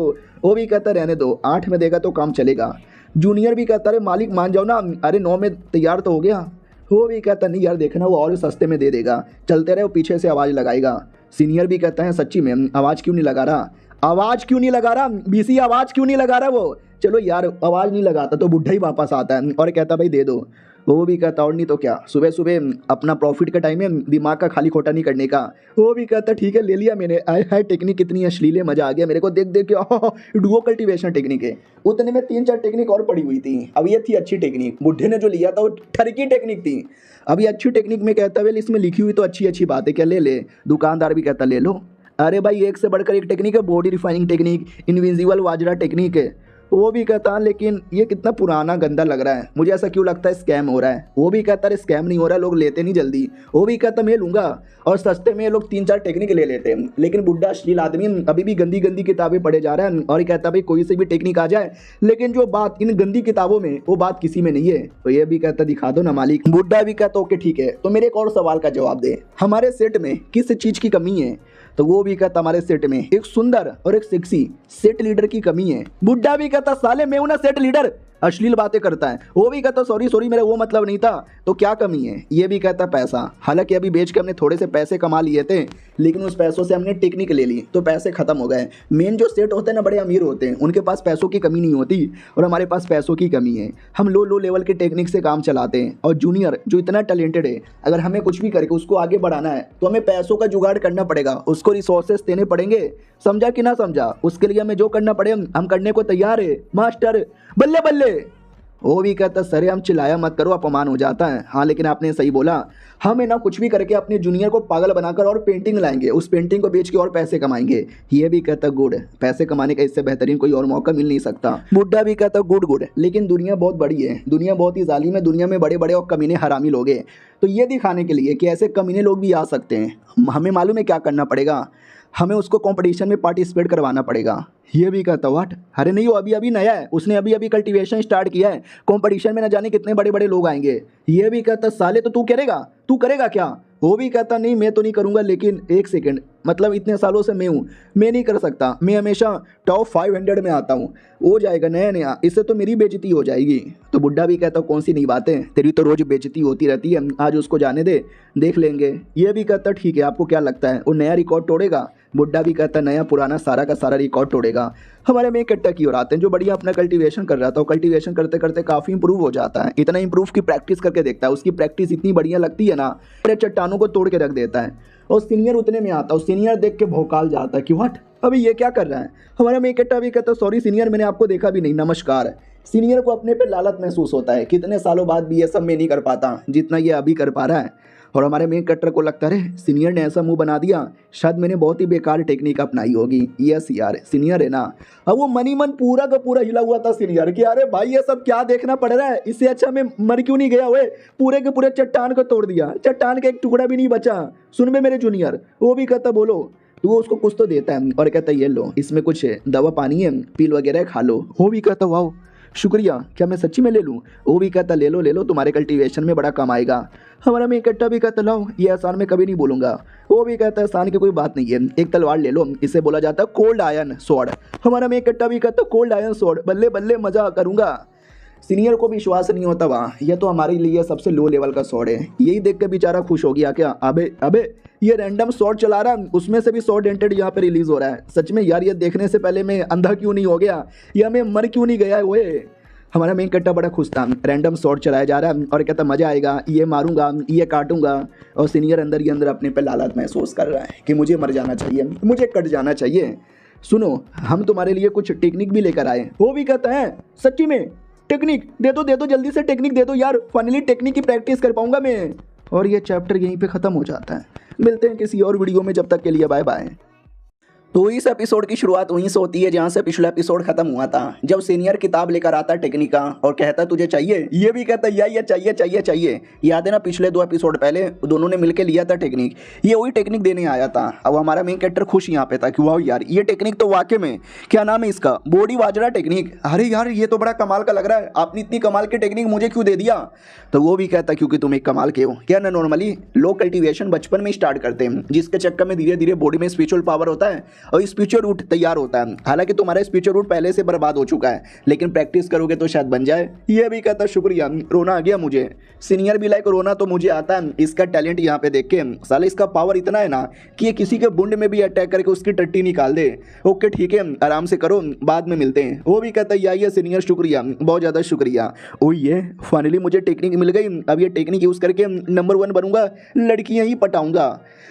वो भी कहता रहने दो, 8 में देगा तो काम चलेगा। जूनियर भी कहता अरे मालिक मान जाओ ना, अरे 9 में तैयार तो हो गया। वो भी कहता नहीं यार देखना वो और सस्ते में दे देगा, चलते रहे, वो पीछे से आवाज़ लगाएगा। सीनियर भी कहता है सच्ची में आवाज़ क्यों नहीं लगा रहा, आवाज़ क्यों नहीं लगा रहा, बीसी आवाज़ क्यों नहीं लगा रहा। वो चलो यार आवाज़ नहीं लगाता तो बुढ़ा ही वापस आता है और कहता भाई दे दो। वो भी कहता और नहीं तो क्या, सुबह सुबह अपना प्रॉफिट का टाइम है, दिमाग का खाली खोटा नहीं करने का। वो भी कहता ठीक है ले लिया मैंने, आय हाय टेक्निक कितनी अश्लील है, मज़ा आ गया मेरे को देख देख के। डुओ कल्टीवेशन टेक्निक है, उतने में 3-4 टेक्निक और पड़ी हुई थी, अब ये थी अच्छी टेक्निक। बुढ़े ने जो लिया था वो ठरकी टेक्निक थी, अब ये अच्छी टेक्निक में कहता वेल इसमें लिखी हुई तो अच्छी बात है क्या, ले ले। दुकानदार भी कहता ले लो। अरे भाई एक से बढ़कर एक टेक्निक है, बॉडी रिफाइनिंग टेक्निक, इनविजिबल वाजरा टेक्निक है। वो भी कहता लेकिन ये कितना पुराना गंदा लग रहा है, मुझे ऐसा क्यों लगता है स्कैम हो रहा है। वो भी कहता है स्कैम नहीं हो रहा, लोग लेते नहीं जल्दी। वो भी कहता मैं लूंगा, और सस्ते में ये लोग 3-4 टेक्निक ले लेते हैं। लेकिन बुढ़ा अश्लील आदमी अभी भी गंदी गंदी किताबें पढ़े जा रहा है और ये कहता भाई कोई से भी टेक्निक आ जाए, लेकिन जो बात इन गंदी किताबों में वो बात किसी में नहीं है। तो ये भी कहता दिखा दो ना मालिक। बुढ़ा भी कहता ओके ठीक है, तो मेरे एक और सवाल का जवाब दे, हमारे सेट में किस चीज की कमी है। तो वो भी कहता हमारे सेट में एक सुंदर और एक सेक्सी सेट लीडर की कमी है। बुड्ढा भी कहता साले मैं हूं ना सेट लीडर, अश्लील बातें करता है। वो भी कहता सॉरी मेरा वो मतलब नहीं था। तो क्या कमी है। ये भी कहता पैसा, हालांकि अभी बेच के हमने थोड़े से पैसे कमा लिए थे, लेकिन उस पैसों से हमने टेक्निक ले ली तो पैसे खत्म हो गए। मेन जो सेट होते हैं ना बड़े अमीर होते हैं, उनके पास पैसों की कमी नहीं होती, और हमारे पास पैसों की कमी है। हम लो लेवल के टेक्निक से काम चलाते हैं, और जूनियर जो इतना टैलेंटेड है, अगर हमें कुछ भी करके उसको आगे बढ़ाना है तो हमें पैसों का जुगाड़ करना पड़ेगा, उसको रिसोर्सेस देने पड़ेंगे। समझा कि ना समझा। उसके लिए हमें जो करना पड़े हम करने को तैयार है मास्टर, बल्ले बल्ले। वो भी कहता सर हम चिल्लाया मत करो, अपमान हो जाता है। हाँ लेकिन आपने सही बोला, हम है ना कुछ भी करके अपने जूनियर को पागल बनाकर और पेंटिंग लाएंगे, उस पेंटिंग को बेच के और पैसे कमाएंगे। ये भी कहता गुड, पैसे कमाने का इससे बेहतरीन कोई और मौका मिल नहीं सकता। बुड्ढा भी कहता गुड, लेकिन दुनिया बहुत बड़ी है, दुनिया बहुत ही जालिम है, दुनिया में बड़े बड़े और कमीने हरामी लोग हैं। तो ये दिखाने के लिए कि ऐसे कमीने लोग भी आ सकते हैं, हमें मालूम है क्या करना पड़ेगा, हमें उसको कंपटीशन में पार्टिसिपेट करवाना पड़ेगा। ये भी कहता व्हाट, अरे नहीं वो अभी नया है, उसने अभी कल्टीवेशन स्टार्ट किया है, कंपटीशन में न जाने कितने बड़े बड़े लोग आएंगे। ये भी कहता साले तो तू करेगा क्या। वो भी कहता नहीं मैं तो नहीं करूँगा, लेकिन एक सेकंड, मतलब इतने सालों से मैं हूँ, मैं नहीं कर सकता, मैं हमेशा टॉप 500 में आता हूँ, हो जाएगा नया, इससे तो मेरी बेइज्जती हो जाएगी। तो बुड्ढा भी कहता कौन सी नई बातें, तेरी तो रोज़ बेइज्जती होती रहती है, आज उसको जाने दे, देख लेंगे। ये भी कहता ठीक है, आपको क्या लगता है वो नया रिकॉर्ड तोड़ेगा। बुड्ढा भी कहता नया पुराना सारा का सारा रिकॉर्ड तोड़ेगा। हमारे में इकट्ठा की ओर आते हैं जो बढ़िया अपना कल्टीवेशन कर रहा था, कल्टीवेशन करते करते काफ़ी इंप्रूव हो जाता है, इतना इंप्रूव की प्रैक्टिस करके देखता है, उसकी प्रैक्टिस इतनी बढ़िया लगती है ना, पूरे चट्टानों को तोड़ के रख देता है। और सीनियर उतने में आता है, सीनियर देख के भौकाल जाता है कि व्हाट अभी ये क्या कर रहा है। हमारा में इकट्ठा भी कहता सॉरी सीनियर मैंने आपको देखा भी नहीं, नमस्कार। सीनियर को अपने पे लालच महसूस होता है, कितने सालों बाद भी ये सब मैं नहीं कर पाता जितना ये अभी कर पा रहा है। और हमारे मेन कटर को लगता है सीनियर ने ऐसा मुंह बना दिया, शायद मैंने बहुत ही बेकार टेक्निक अपनाई होगी। यस यार सीनियर है ना। अब वो मनी मन पूरा का पूरा हिला हुआ था सीनियर कि अरे भाई ये सब क्या देखना पड़ रहा है, इससे अच्छा मैं मर क्यों नहीं गया हुए। पूरे के पूरे चट्टान को तोड़ दिया, चट्टान का एक टुकड़ा भी नहीं बचा। सुन में मेरे जूनियर। वो भी कहता बोलो, तो वो उसको कुछ तो देता है और कहता ये लो इसमें कुछ दवा पानी है, पील वगैरह खा लो। वो भी कहता वाह शुक्रिया, क्या मैं सच्ची में ले लूँ। वो भी कहता ले लो तुम्हारे कल्टीवेशन में बड़ा काम आएगा। हमारा में इकट्ठा भी कहता लाओ ये आसान में कभी नहीं बोलूँगा। वो भी कहता है आसान की कोई बात नहीं है, एक तलवार ले लो, इसे बोला जाता है कोल्ड आयरन स्वॉर्ड। हमारा में इकट्ठा भी कहता कोल्ड आयरन स्वॉर्ड, बल्ले बल्ले मजा करूँगा। सीनियर को विश्वास नहीं होता वाह यह तो हमारे लिए सबसे लो लेवल का स्वॉर्ड है। यही देख के बेचारा खुश हो गया क्या, अबे ये रैंडम स्वॉर्ड चला रहा है, उसमें से भी स्वॉर्ड डेंटेड यहाँ पे रिलीज हो रहा है। सच में यार ये देखने से पहले मैं अंधा क्यों नहीं हो गया, या मैं मर क्यों नहीं गया वो। हमारा मेन कट्टा बड़ा खुश था, रैंडम शॉट चलाया जा रहा है और कहता मज़ा आएगा, ये मारूंगा ये काटूंगा। और सीनियर अंदर ही अंदर अपने पे लालच महसूस कर रहा है कि मुझे मर जाना चाहिए, मुझे कट जाना चाहिए। सुनो हम तुम्हारे लिए कुछ टेक्निक भी लेकर आए। वो भी कहता है सच्ची में टेक्निक दे दो जल्दी से टेक्निक दे दो यार, फाइनली टेक्निक की प्रैक्टिस कर पाऊंगा मैं। और ये चैप्टर यहीं पे ख़त्म हो जाता है। मिलते हैं किसी और वीडियो में, जब तक के लिए बाय बाय। तो इस एपिसोड की शुरुआत वहीं से होती है जहाँ से पिछला एपिसोड खत्म हुआ था, जब सीनियर किताब लेकर आता टेक्निक का और कहता तुझे चाहिए। ये भी कहता ये चाहिए। याद है ना पिछले 2 एपिसोड पहले दोनों ने मिलकर लिया था टेक्निक, ये वही टेक्निक देने आया था। अब हमारा मेन कैरेक्टर खुश यहाँ पे था कि वाह यार ये टेक्निक तो वाकई में क्या नाम है इसका, बॉडी वाजरा टेक्निक। अरे यार ये तो बड़ा कमाल का लग रहा है, आपने इतनी कमाल की टेक्निक मुझे क्यों दे दिया। तो वो भी कहता क्योंकि तुम एक कमाल के हो। क्या ना नॉर्मली लोग कल्टीवेशन बचपन में स्टार्ट करते हैं, जिसके चक्कर में धीरे धीरे बॉडी में स्पिरिचुअल पावर होता है और स्पिरिचुअल रूट तैयार होता है। हालांकि तुम्हारा स्पिरिचुअल रूट पहले से बर्बाद हो चुका है, लेकिन प्रैक्टिस करोगे तो शायद बन जाए। ये भी कहता शुक्रिया, रोना आ गया मुझे। सीनियर भी लाइक रोना तो मुझे आता है, इसका टैलेंट यहाँ पे देख के साले इसका पावर इतना है ना कि ये किसी के बुंड में भी अटैक करके उसकी टट्टी निकाल दे। ओके ठीक है आराम से करो, बाद में मिलते हैं। वो भी कहता है ये सीनियर शुक्रिया, बहुत ज़्यादा शुक्रिया। ओ ये फाइनली मुझे टेक्निक मिल गई, अब ये टेक्निक यूज़ करके नंबर 1 बनूंगा, लड़कियाँ ही पटाऊंगा।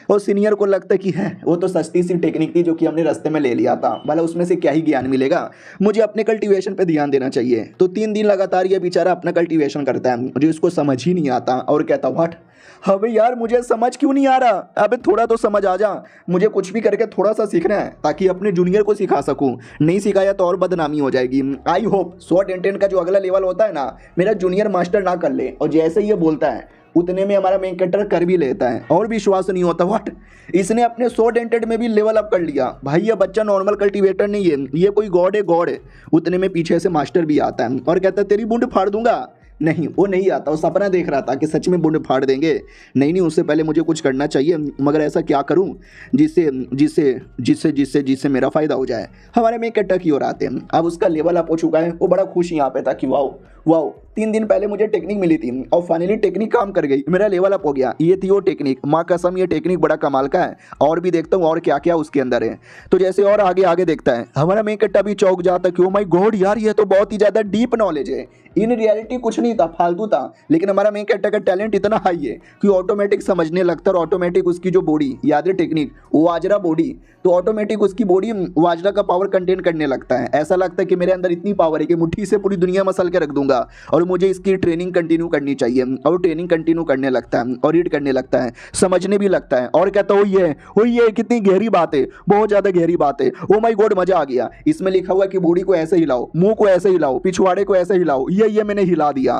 और सीनियर को लगता है कि है वो तो सस्ती सी टेक्निक थी जो कि हमने रास्ते में ले लिया था, भला उसमें से क्या ही ज्ञान मिलेगा। मुझे अपने कल्टीवेशन पे ध्यान देना चाहिए। तो 3 दिन लगातार ये बेचारा अपना कल्टीवेशन करता है, मुझे इसको समझ ही नहीं आता और कहता व्हाट। अबे यार मुझे समझ क्यों नहीं आ रहा, अबे थोड़ा तो समझ आ जा। मुझे कुछ भी करके थोड़ा सा सीखना है ताकि अपने जूनियर को सिखा सकूं, नहीं सिखाया तो और बदनामी हो जाएगी। आई होप स्वॉट इंटेंट का जो अगला लेवल होता है ना, मेरा जूनियर मास्टर ना कर ले। और जैसे ये बोलता है उतने में हमारा मेन कैरेक्टर कर भी लेता है और विश्वास नहीं होता। व्हाट, इसने अपने स्वॉट इंटेंट में भी लेवल अप कर लिया। भाई ये बच्चा नॉर्मल कल्टीवेटर नहीं है, ये कोई गॉड है, गॉड है। उतने में पीछे से मास्टर भी आता है और कहता है तेरी बूंद फाड़ दूंगा। नहीं, वो नहीं आता, वो सपना देख रहा था कि सच में बुंड फाड़ देंगे। नहीं नहीं, उससे पहले मुझे कुछ करना चाहिए, मगर ऐसा क्या करूं जिससे जिससे जिससे जिससे जिससे मेरा फ़ायदा हो जाए। हमारे में कट्टा की ओर आते हैं। अब उसका लेवल अप हो चुका है, वो बड़ा खुश यहाँ पे था कि वाओ वाओ, 3 दिन पहले मुझे टेक्निक मिली थी और फाइनली टेक्निक काम कर गई, मेरा लेवल अप हो गया। ये थी वो टेक्निक, माँ कसम ये टेक्निक बड़ा कमाल का है। और भी देखता हूँ और क्या क्या उसके अंदर है। तो जैसे और आगे आगे देखता है, हमारा मेन कट्टा भी चौंक जाता है कि ओ माय गॉड यार, ये तो बहुत ही ज़्यादा डीप नॉलेज है। इन रियलिटी कुछ नहीं था, फालतू था, लेकिन हमारा मेन कैरेक्टर का टैलेंट इतना हाई है कि ऑटोमेटिक समझने लगता है। और ऑटोमेटिक उसकी जो बॉडी, याद है टेक्निक वाजरा बॉडी, तो ऑटोमेटिक उसकी बॉडी वाजरा का पावर कंटेन करने लगता है। ऐसा लगता है कि मेरे अंदर इतनी पावर है कि मुट्ठी से पूरी दुनिया मसल के रख दूंगा और मुझे इसकी ट्रेनिंग कंटिन्यू करनी चाहिए। और ट्रेनिंग कंटिन्यू करने लगता है और रीड करने लगता है, समझने भी लगता है और कहता है ओ ये कितनी गहरी बात है, बहुत ज़्यादा गहरी बात है। ओ माय गॉड, मजा आ गया। इसमें लिखा हुआ है कि बॉडी को ऐसे हिलाओ, मुंह को ऐसे हिलाओ, पिछवाड़े को ऐसे हिलाओ, ये मैंने हिला दिया।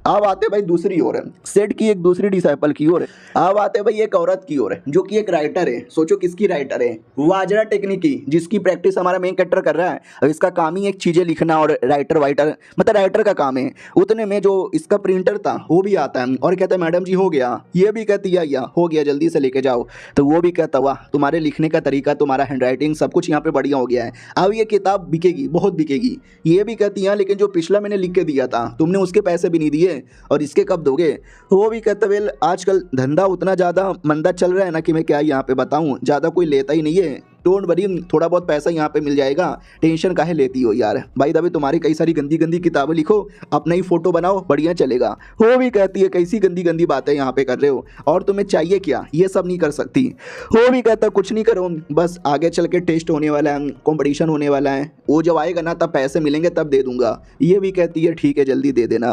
अब आते भाई दूसरी ओर, सेट की एक दूसरी डिसाइपल की ओर। अब आते भाई एक औरत की ओर जो कि एक राइटर है। सोचो किसकी राइटर है, वाजरा टेक्निक की, जिसकी प्रैक्टिस हमारा मेन कैरेक्टर कर रहा है। अब इसका काम ही एक चीजें लिखना और राइटर वाइटर मतलब राइटर का काम है। उतने में जो इसका प्रिंटर था वो भी आता है और कहता है मैडम जी हो गया। ये भी कहती है या हो गया, जल्दी से लेके जाओ। तो वो भी कहता वाह, तुम्हारे लिखने का तरीका, तुम्हारा हैंडराइटिंग सब कुछ यहाँ पे बढ़िया हो गया है, अब ये किताब बिकेगी, बहुत बिकेगी। ये भी कहती है लेकिन जो पिछला मैंने लिख के दिया था तुमने उसके पैसे भी नहीं दिए और इसके कब दोगे। वो भी कहता वेल आजकल धंधा उतना ज़्यादा मंदा चल रहा है ना कि मैं क्या यहाँ पे बताऊँ, ज़्यादा कोई लेता ही नहीं है। डोंट वरी, थोड़ा बहुत पैसा यहाँ पे मिल जाएगा, टेंशन काहे लेती हो यार। भाई दबे तुम्हारी कई सारी गंदी गंदी किताबें लिखो, अपना ही फोटो बनाओ, बढ़िया चलेगा। वो भी कहती है कैसी गंदी गंदी बातें यहाँ पे कर रहे हो और तुम्हें चाहिए क्या, ये सब नहीं कर सकती। वो भी कहता कुछ नहीं करो, बस आगे चल के टेस्ट होने वाला है, कॉम्पिटिशन होने वाला है, वो जब आएगा ना तब पैसे मिलेंगे तब दे दूंगा। ये भी कहती है ठीक है जल्दी दे देना।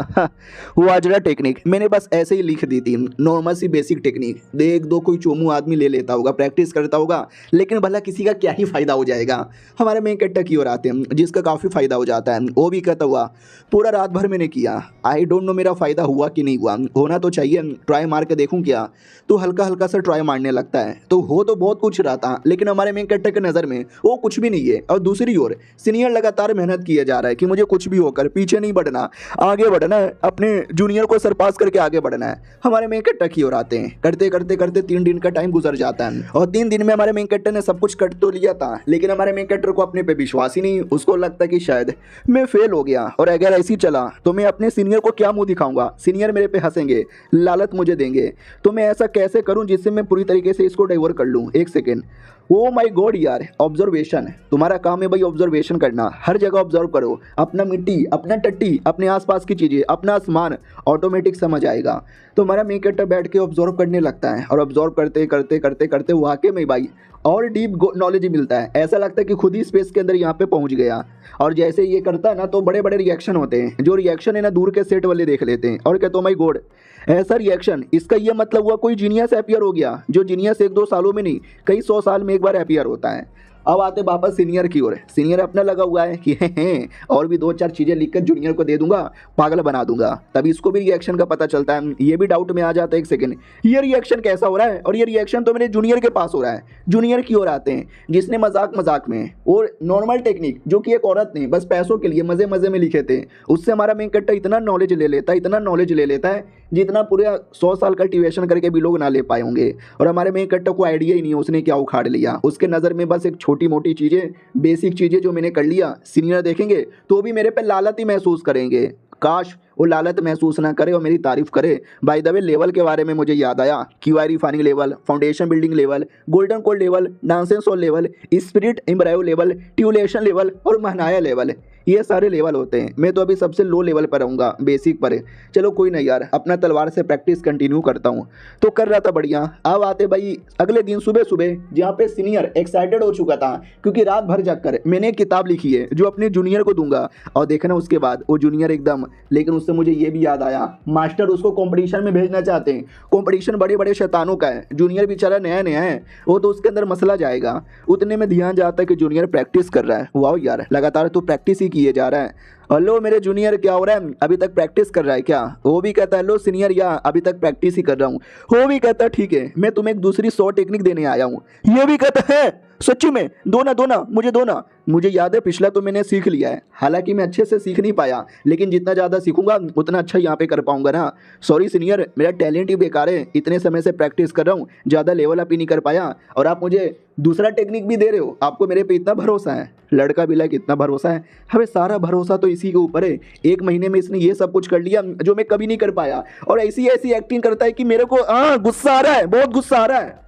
वो वाजरा टेक्निक मैंने बस ऐसे ही लिख दी थी, नॉर्मल सी बेसिक टेक्निक, देख दो कोई चोमू आदमी ले लेता होगा, प्रैक्टिस करता होगा, लेकिन भला किसी का क्या ही फायदा हो जाएगा। हमारे मेन कैरेक्टर की ओर आते हैं जिसका काफ़ी फायदा हो जाता है। वो भी कहता हुआ पूरा रात भर मैंने किया, आई डोंट नो मेरा फायदा हुआ कि नहीं हुआ, होना तो चाहिए, ट्राई मार के देखूं क्या। तो हल्का हल्का सा ट्राई मारने लगता है, तो हो तो बहुत कुछ रहा था लेकिन हमारे मेन कैरेक्टर की नज़र में वो कुछ भी नहीं है। और दूसरी ओर सीनियर लगातार मेहनत किया जा रहा है कि मुझे कुछ भी होकर पीछे नहीं बढ़ना, आगे बढ़ना है, अपने जूनियर को सरपास करके आगे बढ़ना है। हमारे मेन कैरेक्टर की ओर आते हैं, करते करते करते 3 दिन का टाइम गुजर जाता है और 3 दिन में हमारे मेन कैरेक्टर ने सब कुछ कट तो लिया था, लेकिन हमारे मेन कैरेक्टर को अपने पे विश्वास ही नहीं। उसको लगता कि शायद मैं फेल हो गया और अगर ऐसी चला तो मैं अपने सीनियर को क्या मुंह दिखाऊंगा, सीनियर मेरे पे हंसेंगे, लालच मुझे देंगे, तो मैं ऐसा कैसे करूं जिससे मैं पूरी तरीके से इसको डाइवर्ट कर लूं। एक सेकेंड, ओ माय गॉड यार, ऑब्जर्वेशन, तुम्हारा काम है भाई ऑब्जर्वेशन करना, हर जगह ऑब्जर्व करो, अपना मिट्टी, अपना टट्टी, अपने आसपास की चीज़ें, अपना आसमान, ऑटोमेटिक समझ आएगा। तो हमारा मेन कैरेक्टर बैठ के ऑब्जर्व करने लगता है और ऑब्जर्व करते करते करते करते वाकई में भाई और डीप नॉलेज मिलता है। ऐसा लगता है कि खुद ही स्पेस के अंदर यहाँ पे पहुँच गया। और जैसे ये करता है ना तो बड़े बड़े रिएक्शन होते हैं, जो रिएक्शन है ना दूर के सेट वाले देख लेते हैं और कहते हो माय गॉड ऐसा रिएक्शन, इसका ये मतलब हुआ कोई जीनियस अपीयर हो गया, जो जीनियस 1-2 सालों में नहीं कई 100 साल में एक बार अपीयर होता है। अब आते वापस सीनियर की ओर, सीनियर अपना लगा हुआ है कि हैं और भी 2-4 चीज़ें लिखकर जूनियर को दे दूंगा, पागल बना दूंगा। तभी इसको भी रिएक्शन का पता चलता है, ये भी डाउट में आ जाता है एक सेकंड, ये रिएक्शन कैसा हो रहा है, और ये रिएक्शन तो मेरे जूनियर के पास हो रहा है। जूनियर की ओर आते हैं जिसने मजाक मजाक में और नॉर्मल टेक्निक जो कि एक औरत ने बस पैसों के लिए मजे मजे में लिखे थे, उससे हमारा मेन कैरेक्टर इतना नॉलेज ले लेता है, इतना नॉलेज ले लेता है जितना पूरे 100 साल कल्टीवेशन करके भी लोग ना ले पाए होंगे। और हमारे मेन कैरेक्टर को आइडिया ही नहीं है उसने क्या उखाड़ लिया। उसके नज़र में बस एक छोटी मोटी चीज़ें, बेसिक चीज़ें जो मैंने कर लिया, सीनियर देखेंगे तो भी मेरे पे लालच ही महसूस करेंगे। काश वो लालच महसूस ना करे और मेरी तारीफ करे। बाय द वे लेवल के बारे में मुझे याद आया, qi refining level, foundation building level, golden core level, nascent soul level, spirit embryo level, tribulation level और महनाया लेवल, ये सारे लेवल होते हैं। मैं तो अभी सबसे लो लेवल पर रहूँगा, बेसिक पर है। चलो कोई नहीं यार, अपना तलवार से प्रैक्टिस कंटिन्यू करता हूँ। तो कर रहा था बढ़िया। अब आते भाई अगले दिन सुबह सुबह, जहाँ पे सीनियर एक्साइटेड हो चुका था क्योंकि रात भर जग कर मैंने एक किताब लिखी है जो अपने जूनियर को दूंगा। और देखना उसके बाद वो जूनियर एकदम, लेकिन उससे मुझे ये भी याद आया, मास्टर उसको कंपटीशन में भेजना चाहते हैं। कंपटीशन बड़े बड़े शैतानों का है, जूनियर बेचारा नया नया है, वो तो उसके अंदर मसला जाएगा। उतने में ध्यान जाता है कि जूनियर प्रैक्टिस कर रहा है। वाह यार, लगातार तो प्रैक्टिस ही किए जा रहा है। हेलो मेरे जूनियर, क्या हो रहा है? अभी तक प्रैक्टिस कर रहा है क्या? वो भी कहता है हेलो सीनियर, या अभी तक प्रैक्टिस ही कर रहा हूँ। वो भी कहता है ठीक है, मैं तुम्हें एक दूसरी 100 टेक्निक देने आया हूँ। ये भी कहता है सच्ची में, दो ना मुझे दो ना। मुझे याद है पिछला तो मैंने सीख लिया है, हालांकि मैं अच्छे से सीख नहीं पाया, लेकिन जितना ज़्यादा सीखूंगा उतना अच्छा यहाँ पे कर पाऊंगा ना। सॉरी सीनियर, मेरा टैलेंट ही बेकार है, इतने समय से प्रैक्टिस कर रहा हूँ, ज़्यादा लेवल अप ही नहीं कर पाया, और आप मुझे दूसरा टेक्निक भी दे रहे हो। आपको मेरे पे इतना भरोसा है? लड़का भी लाइक इतना भरोसा है? हमें सारा भरोसा तो इसी के ऊपर है। 1 महीने में इसने ये सब कुछ कर लिया जो मैं कभी नहीं कर पाया, और ऐसी ऐसी एक्टिंग करता है कि मेरे को गुस्सा आ रहा है, बहुत गुस्सा आ रहा है।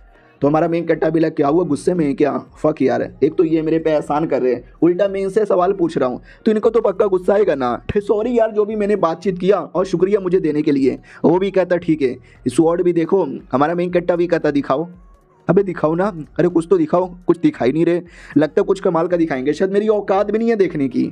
तो हमारा मेन कट्टा भी लग, क्या हुआ, गुस्से में है क्या? फक यार, एक तो ये मेरे पे एहसान कर रहे हैं, उल्टा मैं इनसे सवाल पूछ रहा हूँ, तो इनको तो पक्का गुस्सा आएगा ना। सॉरी यार जो भी मैंने बातचीत किया, और शुक्रिया मुझे देने के लिए। वो भी कहता ठीक है। स्वॉर्ड भी देखो, हमारा मेन कट्टा भी कहता दिखाओ। अबे दिखाओ ना, अरे कुछ तो दिखाओ। कुछ दिखाई नहीं रहे, लगता है कुछ कमाल का दिखाएंगे, शायद मेरी औकात भी नहीं है देखने की।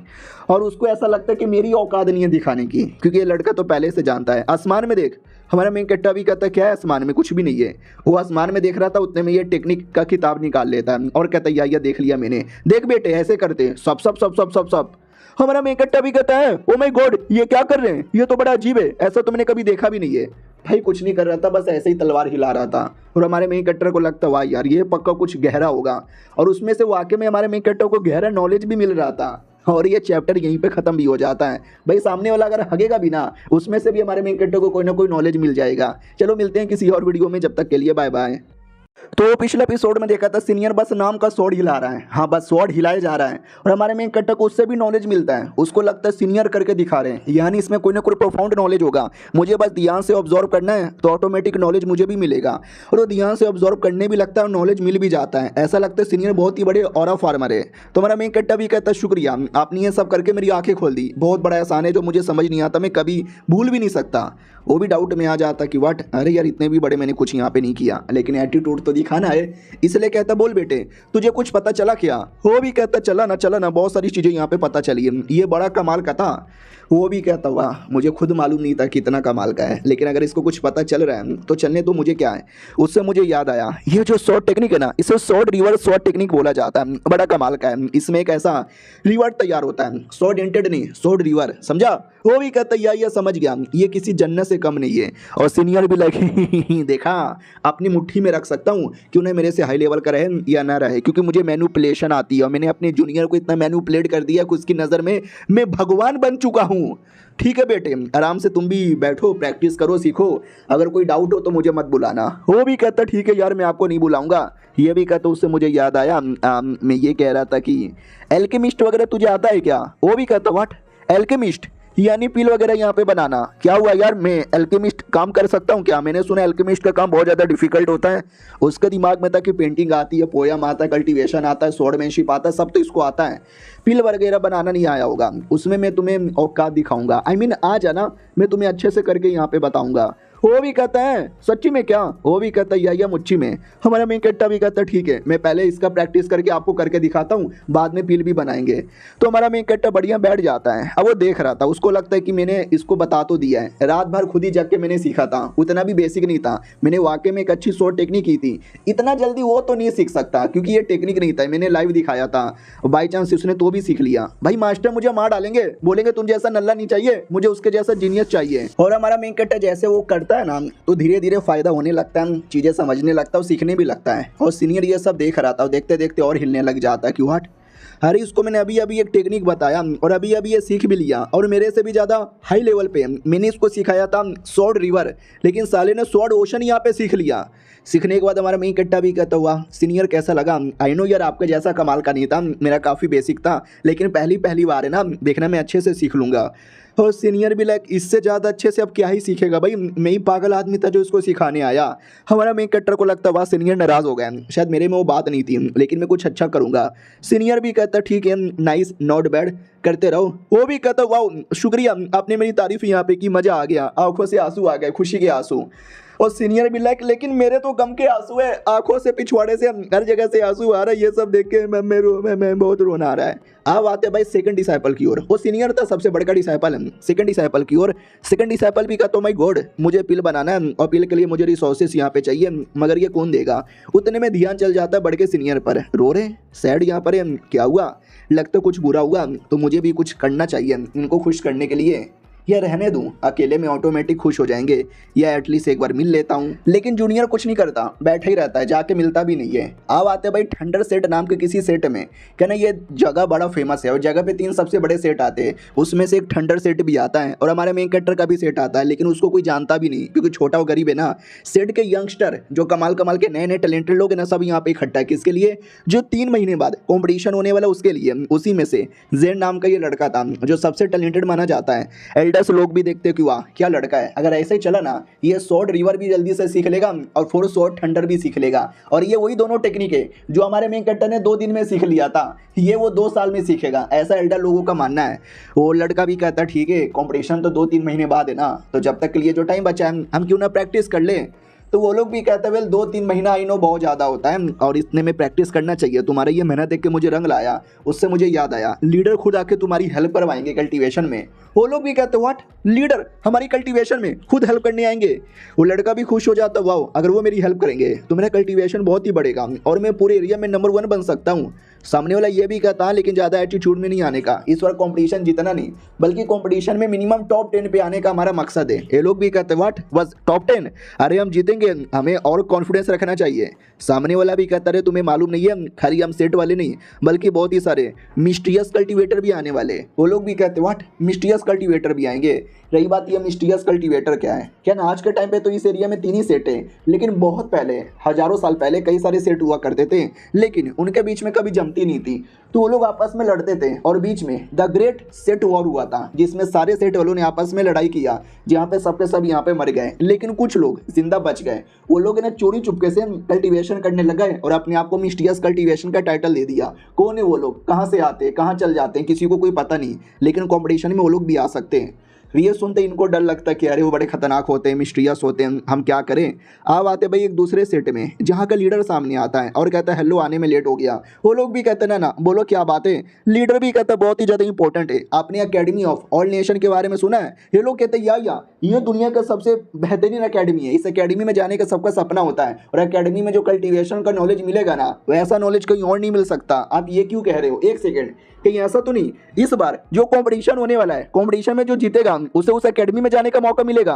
और उसको ऐसा लगता है कि मेरी औकात नहीं है दिखाने की, क्योंकि ये लड़का तो पहले से जानता है। आसमान में देख, हमारा मेन कट्टा भी कहता है क्या है आसमान में? कुछ भी नहीं है। वो आसमान में देख रहा था, उतने में ये टेक्निक का किताब निकाल लेता है और कहता है या देख लिया मैंने, देख बेटे ऐसे करते सब सब सब सब सब सब। हमारा मेन कट्टा भी कहता है ओ माय गॉड, ये क्या कर रहे हैं, ये तो बड़ा अजीब है, ऐसा तो मैंने कभी देखा भी नहीं है। भाई कुछ नहीं कर रहा था, बस ऐसे ही तलवार हिला रहा था। और हमारे मेन कट्टर को लगता वाह यार ये पक्का कुछ गहरा होगा, और उसमें से वाकई में हमारे मेन कट्टर को गहरा नॉलेज भी मिल रहा था। और ये चैप्टर यहीं पे खत्म भी हो जाता है। भाई सामने वाला अगर हगेगा भी ना, उसमें से भी हमारे मेन कट्टर को कोई ना कोई नॉलेज मिल जाएगा। चलो मिलते हैं किसी और वीडियो में, जब तक के लिए बाय बाय। तो पिछले एपिसोड में देखा था सीनियर बस नाम का स्वॉर्ड हिला रहा है, हाँ बस स्वॉर्ड हिलाया जा रहा है, और हमारे मेन कट्टर को उससे भी नॉलेज मिलता है। उसको लगता है सीनियर करके दिखा रहे हैं, यानी इसमें कोई ना कोई प्रोफाउंड नॉलेज होगा, मुझे बस ध्यान से ऑब्जर्व करना है तो ऑटोमेटिक नॉलेज मुझे भी मिलेगा। और वो ध्यान से ऑब्जर्व करने भी लगता है और नॉलेज मिल भी जाता है। ऐसा लगता है सीनियर बहुत ही बड़े ऑरा फार्मर है। तो हमारा मेन कट्टा भी कहता है शुक्रिया, आपने ये सब करके मेरी आंखें खोल दी, बहुत बड़ा एहसान है जो मुझे समझ नहीं आता, मैं कभी भूल भी नहीं सकता। वो भी डाउट में आ जाता कि व्हाट, अरे यार इतने भी बड़े मैंने कुछ यहाँ पे नहीं किया, लेकिन एटीट्यूड तो दिखाना है, इसलिए कहता बोल बेटे तुझे कुछ पता चला क्या? वो भी कहता चला ना बहुत सारी चीज़ें यहाँ पे पता चली है, ये बड़ा कमाल का था। वो भी कहता वाह मुझे खुद मालूम नहीं था कितना कमाल का है, लेकिन अगर इसको कुछ पता चल रहा है तो चलने तो मुझे क्या है। उससे मुझे याद आया ये जो शॉर्ट टेक्निक है ना, इसे शॉर्ट रिवर्स शॉर्ट टेक्निक बोला जाता है, बड़ा कमाल का है। इसमें एक ऐसा रिवर्ट तैयार होता है, शॉर्ट इंटेड नहीं शॉर्ट रिवर, समझा? वो भी कहता ये समझ गया, ये किसी जन्नत से कम नहीं है। और सीनियर भी लगे देखा अपनी मुट्ठी में रख सकता हूँ कि उन्हें मेरे से हाई लेवल का रहे या ना रहे, क्योंकि मुझे मैनिपुलेशन आती है और मैंने अपने जूनियर को इतना मैनिपुलेट कर दिया कि उसकी नज़र में मैं भगवान बन चुका हूँ। ठीक है बेटे, आराम से तुम भी बैठो, प्रैक्टिस करो, सीखो, अगर कोई डाउट हो तो मुझे मत बुलाना। वो भी कहता ठीक है यार मैं आपको नहीं बुलाऊंगा। ये भी कहता उससे मुझे याद आया, मैं ये कह रहा था कि एल्केमिस्ट वगैरह तुझे आता है क्या? वो भी कहता व्हाट एल्केमिस्ट, यानी पील वगैरह यहाँ पे बनाना। क्या हुआ यार, मैं एल्केमिस्ट काम कर सकता हूँ क्या? मैंने सुना एल्केमिस्ट का काम बहुत ज़्यादा डिफिकल्ट होता है। उसके दिमाग में था कि पेंटिंग आती है, पोयम आता है, कल्टीवेशन आता है, स्वॉर्डमैनशिप आता है, सब तो इसको आता है, पील वगैरह बनाना नहीं आया होगा। उसमें मैं तुम्हें औकात दिखाऊंगा, आई मीन आ जाना, मैं तुम्हें अच्छे से करके यहाँ पे बताऊंगा। वो भी कहता है सच्ची में क्या? वो भी कहता है या मुच्छी में। हमारा मेन कट्टा भी कहता है ठीक है, मैं पहले इसका प्रैक्टिस करके आपको करके दिखाता हूँ, बाद में पील भी बनाएंगे। तो हमारा मेन कट्टा बढ़िया बैठ जाता है। अब वो देख रहा था, उसको लगता है कि मैंने इसको बता तो दिया है, रात भर खुद ही जग के मैंने सीखा था, उतना भी बेसिक नहीं था, मैंने वाकई में एक अच्छी शॉर्ट टेक्निक की थी। इतना जल्दी वो तो नहीं सीख सकता क्योंकि ये टेक्निक नहीं था, मैंने लाइव दिखाया था, बाई चांस उसने तो भी सीख लिया। भाई मास्टर मुझे मार डालेंगे, बोलेंगे तुम जैसा नल्ला नहीं चाहिए, मुझे उसके जैसा जीनियस चाहिए। और हमारा मेन कट्टा जैसे वो करता है ना, तो धीरे धीरे फायदा होने लगता है, चीजें समझने लगता है, सीखने भी लगता है। और सीनियर ये सब देख रहा था, देखते देखते और हिलने लग जाता है कि व्हाट, अरे इसको मैंने अभी अभी एक टेक्निक बताया और अभी अभी ये सीख भी लिया, और मेरे से भी ज़्यादा हाई लेवल पे मैंने इसको सिखाया था स्वॉर्ड रिवर, लेकिन साले ने स्वॉर्ड ओशन यहाँ पे सीख लिया। सीखने के बाद हमारा मेन कट्टा भी कहता हुआ सीनियर कैसा लगा? आई नो यार आपके जैसा कमाल का नहीं था, मेरा काफ़ी बेसिक था, लेकिन पहली बार है ना, देखना मैं अच्छे से सीख लूँगा। और सीनियर भी लाइक इससे ज़्यादा अच्छे से अब क्या ही सीखेगा भाई, मैं ही पागल आदमी था जो इसको सिखाने आया। हमारा मेन कट्टर को लगता वाह सीनियर नाराज़ हो गया, शायद मेरे में वो बात नहीं थी, लेकिन मैं कुछ अच्छा करूँगा। सीनियर भी कहता ठीक है नाइस नॉट बैड, करते रहो। वो भी कहता वाह शुक्रिया, आपने मेरी तारीफ यहाँ पे की, मजा आ गया, आंखों से आंसू आ गए, खुशी के आंसू। और सीनियर भी लाइक लेकिन मेरे तो गम के आंसू है, आंखों से पिछवाड़े से हर जगह से आंसू आ रहा है, ये सब देख के मैं बहुत रोना आ रहा है। अब आते भाई सेकंड डिसाइपल की ओर। वो सीनियर था सबसे बड़का डिसाइपल है, सेकंड डिसाइपल की ओर। सेकंड डिसाइपल भी कहता माय गॉड मुझे पिल बनाना है और पिल के लिए मुझे रिसोर्सेस यहाँ पे चाहिए, मगर ये कौन देगा। उतने में ध्यान चल जाता है बड़के सीनियर पर, रो रहे सैड यहाँ पर क्या हुआ, लगता कुछ बुरा हुआ तो मुझे भी कुछ करना चाहिए इनको खुश करने के लिए, या रहने दूं अकेले में ऑटोमेटिक खुश हो जाएंगे, या एटलीस्ट एक बार मिल लेता हूं। लेकिन जूनियर कुछ नहीं करता, बैठा ही रहता है, जाके मिलता भी नहीं है। अब आते भाई थंडर सेट नाम के किसी सेट में, कहना ये जगह बड़ा फेमस है और जगह पे 3 सबसे बड़े सेट आते हैं, उसमें से एक थंडर सेट भी आता है और हमारे मेन कैरेक्टर का भी सेट आता है, लेकिन उसको कोई जानता भी नहीं क्योंकि छोटा और गरीब है ना। सेट के यंगस्टर जो कमाल कमाल के नए नए टैलेंटेड लोग हैं ना, सब यहाँ पे इकट्ठा है किसके लिए, जो 3 महीने बाद कॉम्पिटिशन होने वाला उसके लिए। उसी में से जेन नाम का ये लड़का था जो सबसे टैलेंटेड माना जाता है। एल्डर्स लोग भी देखते कि वाह क्या लड़का है, अगर ऐसे ही चला ना ये शॉर्ट रिवर भी जल्दी से सीख लेगा और 4 शॉर्ट थंडर भी सीख लेगा। और ये वही दोनों टेक्निक है जो हमारे मेन कैरेक्टर ने 2 दिन में सीख लिया था, ये वो 2 साल में सीखेगा, ऐसा एल्डर लोगों का मानना है। वो लड़का भी कहता ठीक है कॉम्पिटिशन तो 2-3 महीने बाद है ना, तो जब तक के लिए जो टाइम बचा है हम क्यों ना प्रैक्टिस कर ले। तो वो लोग भी कहते हैं वेल 2-3 महीना आई नो बहुत ज़्यादा होता है और इतने में प्रैक्टिस करना चाहिए, तुम्हारा ये मेहनत देख के मुझे रंग लाया। उससे मुझे याद आया लीडर खुद आके तुम्हारी हेल्प करवाएंगे कल्टीवेशन में। वो लोग भी कहते व्हाट, लीडर हमारी कल्टीवेशन में खुद हेल्प करने आएंगे। वो लड़का भी खुश हो जाता, वाओ अगर वो मेरी हेल्प करेंगे तो मेरा कल्टीवेशन बहुत ही बढ़ेगा और मैं पूरे एरिया में नंबर 1 बन सकता हूँ। सामने वाला ये भी कहता है लेकिन ज़्यादा एटीट्यूड में नहीं आने का, इस बार कंपटीशन जीतना नहीं बल्कि कंपटीशन में मिनिमम टॉप 10 पे आने का हमारा मकसद है। ये लोग भी कहते हैं व्हाट बस टॉप 10, अरे हम जीतेंगे, हमें और कॉन्फिडेंस रखना चाहिए। सामने वाला भी कहता है तुम्हें मालूम नहीं है खाली हम सेट वाले नहीं बल्कि बहुत ही सारे मिस्टीरियस कल्टीवेटर भी आने वाले। वो लोग भी कहते हैं व्हाट मिस्टीरियस कल्टीवेटर भी आएंगे। रही बात ये मिस्टीरियस कल्टीवेटर क्या है, क्या ना आज के टाइम पे तो इस एरिया में 3 ही सेट है, लेकिन बहुत पहले हजारों साल पहले कई सारे सेट हुआ करते थे, लेकिन उनके बीच में कभी जमती नहीं थी, तो वो लोग आपस में लड़ते थे और बीच में द ग्रेट सेट वॉर हुआ था जिसमें सारे सेट वालों ने आपस में लड़ाई किया, जहाँ पे सबके सब यहाँ पे मर गए लेकिन कुछ लोग जिंदा बच गए। वो लोग ना चोरी चुपके से कल्टीवेशन करने लग गए और अपने आप को मिस्टीरियस कल्टीवेशन का टाइटल दे दिया। कौन है वो लोग, कहाँ से आते हैं, कहाँ चल जाते हैं, किसी को कोई पता नहीं, लेकिन कॉम्पिटिशन में वो लोग भी आ सकते हैं। ये सुनते इनको डर लगता है कि अरे वो बड़े खतरनाक होते हैं, मिस्टीरियस होते हैं, हम क्या करें। अब आते भाई एक दूसरे सेट में जहाँ का लीडर सामने आता है और कहता है हेलो आने में लेट हो गया। वो लोग भी कहते हैं ना बोलो क्या बात है। लीडर भी कहता है बहुत ही ज़्यादा इंपॉर्टेंट है, आपने अकेडमी ऑफ ऑल नेशन के बारे में सुना है। ये लोग कहते हैं या ये दुनिया का सबसे बेहतरीन अकेडमी है, इस अकेडमी में जाने का सबका सपना होता है और अकेडमी में जो कल्टीवेशन का नॉलेज मिलेगा ना वैसा नॉलेज कहीं और नहीं मिल सकता। आप ये क्यों कह रहे हो, एक सेकेंड, कहीं ऐसा तो नहीं इस बार जो कंपटीशन होने वाला है कंपटीशन में जो जीतेगा उसे उस एकेडमी में जाने का मौका मिलेगा।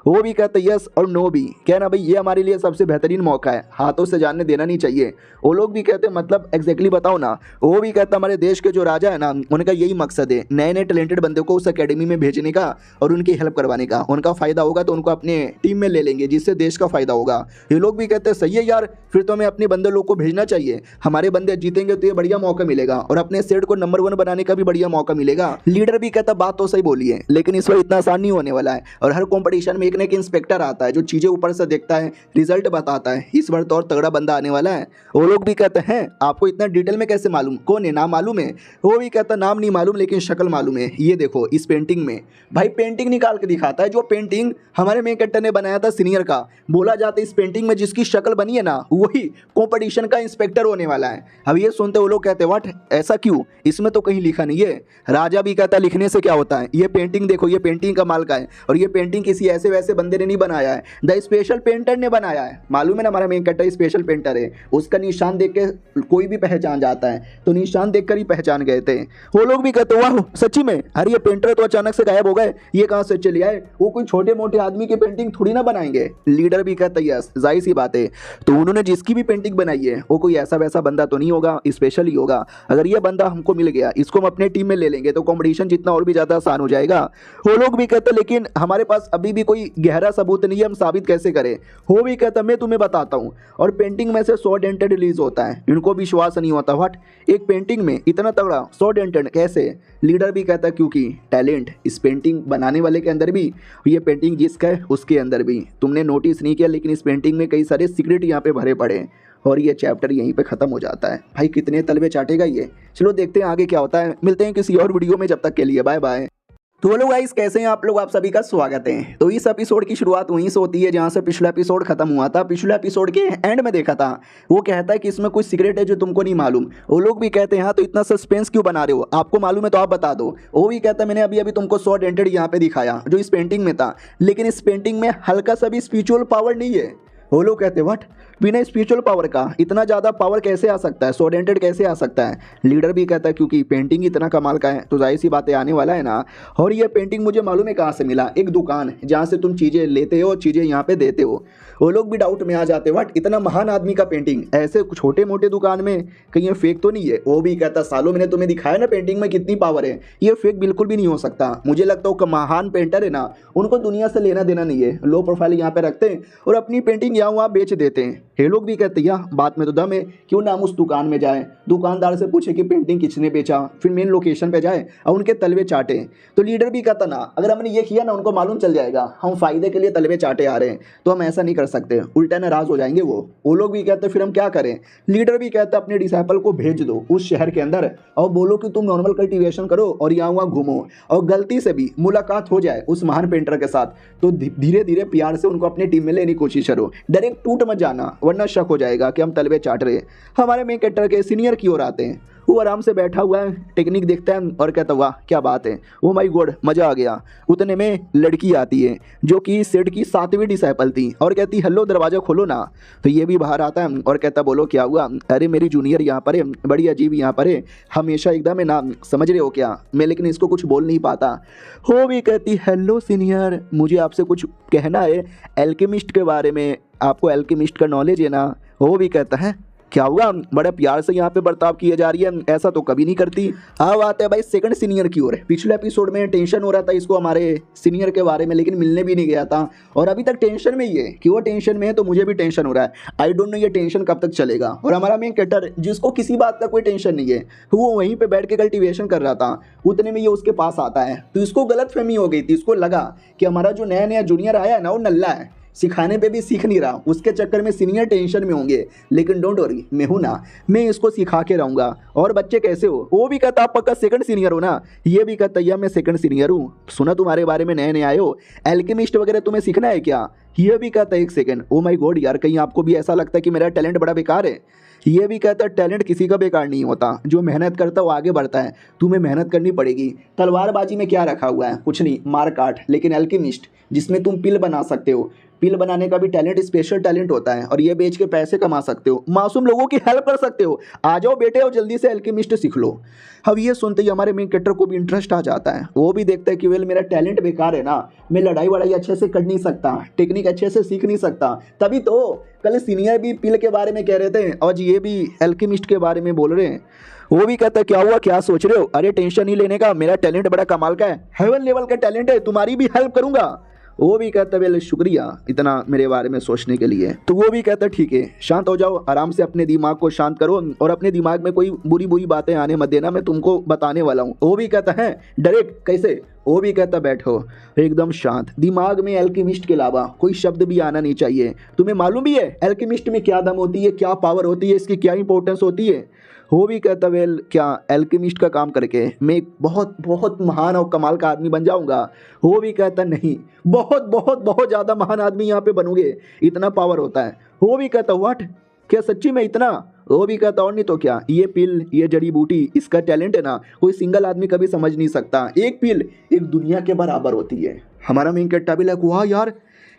वो भी कहते यस और नो भी, कहना भाई ये हमारे लिए सबसे बेहतरीन मौका है, हाथों से जानने देना नहीं चाहिए। वो लोग भी कहते मतलब एग्जैक्टली बताओ ना। वो भी कहता हमारे देश के जो राजा है ना उनका यही मकसद है नए नए टैलेंटेड बंदे को उस एकेडमी में भेजने का और उनकी हेल्प करवाने का, उनका फायदा होगा तो उनको अपने टीम में ले लेंगे जिससे देश का फायदा होगा। ये लोग भी कहते हैं सही है यार, फिर तो हमें अपने बंदे लोग को भेजना चाहिए, हमारे बंदे जीतेंगे तो ये बढ़िया मौका मिलेगा और अपने सेट को नंबर 1 बनाने का भी बढ़िया मौका मिलेगा। लीडर भी कहता बात तो सही बोली है लेकिन इस बार इतना आसान नहीं होने वाला है और हर कंपटीशन में एक ना एक इंस्पेक्टर आता है जो चीजें ऊपर से देखता है, रिजल्ट बताता है, इस बार तो और तगड़ा बंदा आने वाला है। वो लोग भी कहते हैं आपको इतना डिटेल में कैसे मालूम, कौन है, नाम मालूम है। वो भी कहता नाम नहीं मालूम लेकिन शक्ल मालूम है, ये देखो इस पेंटिंग में। भाई पेंटिंग निकाल के दिखाता है, जो पेंटिंग हमारे मेन कैरेक्टर ने बनाया था सीनियर का। बोला जाता है इस पेंटिंग में जिसकी शक्ल बनी है ना वही कंपटीशन का इंस्पेक्टर होने वाला है। अब ये सुनते वो लोग कहते व्हाट, ऐसा क्यों, इसमें तो कहीं लिखा नहीं है। राजा भी कहता लिखने से क्या होता है, ये पेंटिंग देखो, ये पेंटिंग कमाल का है और ये पेंटिंग किसी ऐसे वैसे बंदे ने नहीं बनाया है, द स्पेशल पेंटर ने बनाया है। मालूम है ना हमारा मेन कैरेक्टर स्पेशल पेंटर है, उसका निशान देख के कोई भी पहचान जाता है, तो निशान देखकर ही पहचान गए थे। वो लोग भी कहते वाह सच्ची में, अरे ये पेंटर तो अचानक से गायब हो गए, ये कहाँ से चले आए, वो कोई छोटे मोटे आदमी की पेंटिंग थोड़ी ना बनाएंगे। लीडर भी कहता यस जाहिर सी बात है, तो उन्होंने जिसकी भी पेंटिंग बनाई है वो कोई ऐसा वैसा बंदा तो नहीं होगा, स्पेशल ही होगा। अगर ये बंदा हमको मिल गया, इसको हम अपने टीम में ले लेंगे तो कंपटीशन जितना और भी ज़्यादा आसान हो जाएगा। वो लोग भी कहते लेकिन हमारे पास अभी भी कोई गहरा सबूत नहीं है, हम साबित कैसे करें। वो भी कहता मैं तुम्हें बताता हूँ, और पेंटिंग में से 100 डेंटेड रिलीज होता है। इनको विश्वास नहीं होता, व्हाट, एक पेंटिंग में इतना तगड़ा 100 डेंटेड कैसे। लीडर भी कहता क्योंकि टैलेंट इस पेंटिंग बनाने वाले के अंदर भी, ये पेंटिंग जिसका है उसके अंदर भी। तुमने नोटिस नहीं किया लेकिन इस पेंटिंग में कई सारे सीक्रेट यहाँ पे भरे पड़े हैं। और ये चैप्टर यहीं पे ख़त्म हो जाता है। भाई कितने तलवे चाटेगा ये। चलो देखते हैं आगे क्या होता है, मिलते हैं किसी और वीडियो में, जब तक के लिए बाय बाय। तो हेलो गाइस, कैसे हैं आप लोग, आप सभी का स्वागत है। तो इस एपिसोड की शुरुआत वहीं से होती है जहां से पिछला एपिसोड खत्म हुआ था। पिछले एपिसोड के एंड में देखा था, वो कहता है कि इसमें कुछ सीक्रेट है जो तुमको नहीं मालूम। वो लोग भी कहते हैं हाँ तो इतना सस्पेंस क्यों बना रहे हो, आपको मालूम है तो आप बता दो। वो भी कहता है मैंने अभी अभी तुमको शॉर्ट एंटेड यहाँ पे दिखाया जो इस पेंटिंग में था, लेकिन इस पेंटिंग में हल्का सा भी स्पिरिचुअल पावर नहीं है। वो लोग कहते हैं व्हाट, बिना स्पिरिचुअल पावर का इतना ज़्यादा पावर कैसे आ सकता है, शॉर्ट एंटेड कैसे आ सकता है। लीडर भी कहता है क्योंकि पेंटिंग इतना कमाल का है तो जाहिर सी बातें आने वाला है ना। और ये पेंटिंग मुझे मालूम है कहाँ से मिला, एक दुकान जहाँ से तुम चीज़ें लेते हो, चीज़ें यहाँ पे देते हो। वो लोग भी डाउट में आ जाते हैं व्हाट, इतना महान आदमी का पेंटिंग ऐसे छोटे मोटे दुकान में कहीं ये फेक तो नहीं है। वो भी कहता सालों मैंने तुम्हें दिखाया ना पेंटिंग में कितनी पावर है, ये फेक बिल्कुल भी नहीं हो सकता। मुझे लगता है वो महान पेंटर है ना, उनको दुनिया से लेना देना नहीं है। लो प्रोफाइल यहाँ पे रखते हैं और अपनी पेंटिंग यहाँ वहाँ बेच देते हैं। ये लोग भी कहते हैं यार बात में तो दम है, क्यों ना हम उस दुकान में जाए, दुकानदार से पूछे कि पेंटिंग किसने बेचा, फिर मेन लोकेशन पे जाए और उनके तलवे चाटे। तो लीडर भी कहता ना अगर हमने ये किया ना उनको मालूम चल जाएगा हम फायदे के लिए तलवे चाटे आ रहे हैं, तो हम ऐसा नहीं कर सकते, उल्टा नाराज हो जाएंगे वो लोग भी कहते फिर हम क्या करें। लीडर भी कहता अपने डिसाइपल को भेज दो उस शहर के अंदर और बोलो कि तुम नॉर्मल कल्टीवेशन करो और यहाँ वहाँ घूमो, और गलती से भी मुलाकात हो जाए उस महान पेंटर के साथ तो धीरे धीरे प्यार से उनको अपनी टीम में लेने की कोशिश करो, डायरेक्ट टूट मत जाना वरना शक हो जाएगा कि हम तलवे चाट रहे। हमारे मेन कैरेक्टर के सीनियर की ओर आते हैं, वो आराम से बैठा हुआ है, टेक्निक देखता है और कहता वाह क्या बात है, ओ माय गॉड मज़ा आ गया। उतने में लड़की आती है जो कि सेठ की 7वीं डिसाइपल थी और कहती हेलो दरवाज़ा खोलो ना। तो ये भी बाहर आता है और कहता बोलो क्या हुआ, अरे मेरी जूनियर यहाँ पर है, बड़ी अजीब यहाँ पर है, हमेशा एकदम है ना, समझ रहे हो क्या, मैं लेकिन इसको कुछ बोल नहीं पाता। वो भी कहती हेलो सीनियर, मुझे आपसे कुछ कहना है एल्केमिस्ट के बारे में, आपको एल्केमिस्ट का नॉलेज है ना। वो भी कहता है क्या हुआ, बड़े प्यार से यहाँ पे बर्ताव किया जा रही है, ऐसा तो कभी नहीं करती। अब आते हैं भाई सेकंड सीनियर की ओर। पिछले एपिसोड में टेंशन हो रहा था इसको हमारे सीनियर के बारे में, लेकिन मिलने भी नहीं गया था और अभी तक टेंशन में ही है कि वो टेंशन में है, तो मुझे भी टेंशन हो रहा है। आई डोंट नो ये टेंशन कब तक चलेगा। और हमारा मेन कैरेक्टर जिसको किसी बात का कोई टेंशन नहीं है, वो वहीं पर बैठ के कल्टिवेशन कर रहा था, उतने में ये उसके पास आता है तो इसको गलतफहमी हो गई थी। इसको लगा कि हमारा जो नया नया जूनियर आया है ना वो नल्ला है, सिखाने पे भी सीख नहीं रहा, उसके चक्कर में सीनियर टेंशन में होंगे। लेकिन डोंट वरी, मैं हूं ना, मैं इसको सिखा के रहूँगा। और बच्चे कैसे हो, वो भी कहता आप पक्का सेकंड सीनियर हो ना, ये भी कहता या मैं सेकंड सीनियर हूँ, सुना तुम्हारे बारे में नए नए आए हो, एल्केमिस्ट वगैरह तुम्हें सीखना है क्या। ये भी कहता एक सेकंड, ओ माय गॉड यार कहीं आपको भी ऐसा लगता है कि मेरा टैलेंट बड़ा बेकार है। ये भी कहता है टैलेंट किसी का बेकार नहीं होता, जो मेहनत करता है वो आगे बढ़ता है, तुम्हें मेहनत करनी पड़ेगी। तलवारबाजी में क्या रखा हुआ है, कुछ नहीं, मार काट, लेकिन एल्केमिस्ट जिसमें तुम पिल बना सकते हो, पिल बनाने का भी टैलेंट स्पेशल टैलेंट होता है और ये बेच के पैसे कमा सकते हो, मासूम लोगों की हेल्प कर सकते हो। आ जाओ बेटे और जल्दी से एल्केमिस्ट सीख लो। अब ये सुनते ही हमारे मेन कैरेक्टर को भी इंटरेस्ट आ जाता है, वो भी देखता है कि वेल मेरा टैलेंट बेकार है ना, मैं लड़ाई वड़ाई अच्छे से कर नहीं सकता, टेक्निक अच्छे से सीख नहीं सकता, तभी तो कल सीनियर भी पिल के बारे में कह रहे थे और ये भी एल्केमिस्ट के बारे में बोल रहे हैं। वो भी कहता है क्या हुआ, क्या सोच रहे हो, अरे टेंशन नहीं लेने का, मेरा टैलेंट बड़ा कमाल का है, हेवन लेवल का टैलेंट है, तुम्हारी भी हेल्प करूंगा। वो भी कहता है शुक्रिया इतना मेरे बारे में सोचने के लिए। तो वो भी कहता है ठीक है शांत हो जाओ, आराम से अपने दिमाग को शांत करो और अपने दिमाग में कोई बुरी बुरी बातें आने मत देना, मैं तुमको बताने वाला हूँ। वो भी कहता है डायरेक्ट कैसे, वो भी कहता बैठो एकदम शांत, दिमाग में एल्केमिस्ट के अलावा कोई शब्द भी आना नहीं चाहिए। तुम्हें मालूम भी है एल्केमिस्ट में क्या दम होती है, क्या पावर होती है, इसकी क्या इंपॉर्टेंस होती है। वो भी कहता वेल क्या एल्केमिस्ट का काम करके मैं एक बहुत बहुत महान और कमाल का आदमी बन जाऊंगा। वो भी कहता नहीं, बहुत बहुत बहुत ज़्यादा महान आदमी यहाँ पे बनोगे, इतना पावर होता है। वो भी कहता व्हाट, क्या सच्ची में इतना। वो भी कहता और नहीं तो क्या, ये पिल, ये जड़ी बूटी, इसका टैलेंट है ना कोई सिंगल आदमी कभी समझ नहीं सकता, एक पिल एक दुनिया के बराबर होती है। हमारा मेन कैरेक्टर भी लगा वाह यार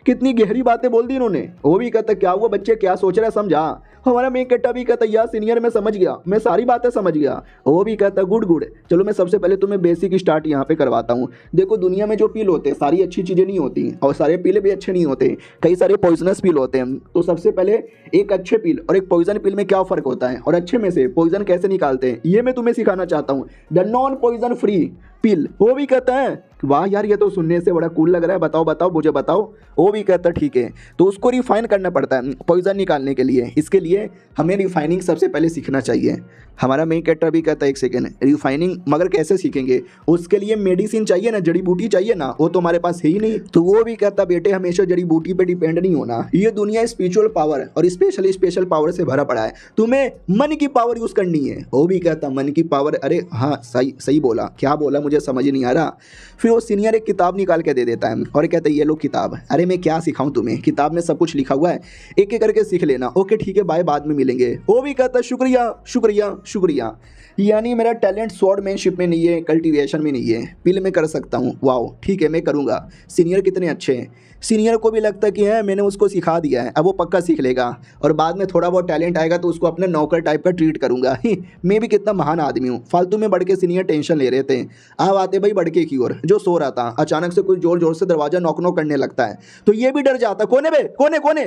कितनी गहरी बातें बोल दी इन्होंने। वो भी कहता क्या हुआ बच्चे, क्या सोच रहा है समझा। हमारा मेन कैरेक्टर भी कहता यार सीनियर मैं समझ गया, मैं सारी बातें समझ गया। वो भी कहता गुड गुड, चलो मैं सबसे पहले तुम्हें बेसिक स्टार्ट यहाँ पे करवाता हूँ। देखो दुनिया में जो पील होते हैं सारी अच्छी चीज़ें नहीं होती और सारे पीले भी अच्छे नहीं होते, कई सारे पॉइजनस पील होते हैं। तो सबसे पहले एक अच्छे पील और एक पॉइजन पील में क्या फ़र्क होता है और अच्छे में से पॉइजन कैसे निकालते हैं, ये मैं तुम्हें सिखाना चाहता हूँ। द नॉन पॉइजन फ्री पिल। वो भी कहता है वाह यार ये तो सुनने से बड़ा कूल लग रहा है, बताओ बताओ मुझे बताओ। वो भी कहता है ठीक है। तो उसको रिफाइन करना पड़ता है पॉइजन निकालने के लिए। इसके लिए हमें रिफाइनिंग सबसे पहले सीखना चाहिए। हमारा मेन कैरेक्टर भी कहता है एक सेकेंड रिफाइनिंग मगर कैसे सीखेंगे, उसके लिए मेडिसिन चाहिए ना, जड़ी बूटी चाहिए ना, वो तो हमारे पास है ही नहीं। तो वो भी कहता बेटे हमेशा जड़ी बूटी पे डिपेंड नहीं होना, ये दुनिया स्पिरिचुअल पावर और स्पेशल पावर से भरा पड़ा है, तुम्हें मन की पावर यूज करनी है। वो भी कहता मन की पावर, अरे हाँ सही सही बोला, क्या बोला मुझे समझ नहीं आ रहा। फिर वो सीनियर एक किताब निकाल के दे देता है और कहता है ये लो किताब। अरे मैं क्या सिखाऊं तुम्हें, किताब में सब कुछ लिखा हुआ है, एक एक करके सीख लेना। ओके ठीक है बाय, बाद में मिलेंगे। वो भी कहता है शुक्रिया शुक्रिया शुक्रिया। यानी मेरा टैलेंट स्वॉर्डमैनशिप में नहीं है, कल्टीवेशन में नहीं है, पिल में कर सकता हूँ। वाओ ठीक है मैं करूँगा। सीनियर कितने अच्छे हैं। सीनियर को भी लगता कि है मैंने उसको सिखा दिया है, अब वो पक्का सीख लेगा और बाद में थोड़ा बहुत टैलेंट आएगा तो उसको अपने नौकर टाइप का ट्रीट करूंगा। मैं भी कितना महान आदमी हूँ। फालतू में बढ़ के सीनियर टेंशन ले रहे थे। अब आते भाई बढ़के की ओर, जो सो रहा था अचानक से कोई जोर जोर से दरवाजा नॉक नॉक करने लगता है तो ये भी डर जाता, कोने बे कोने कोने।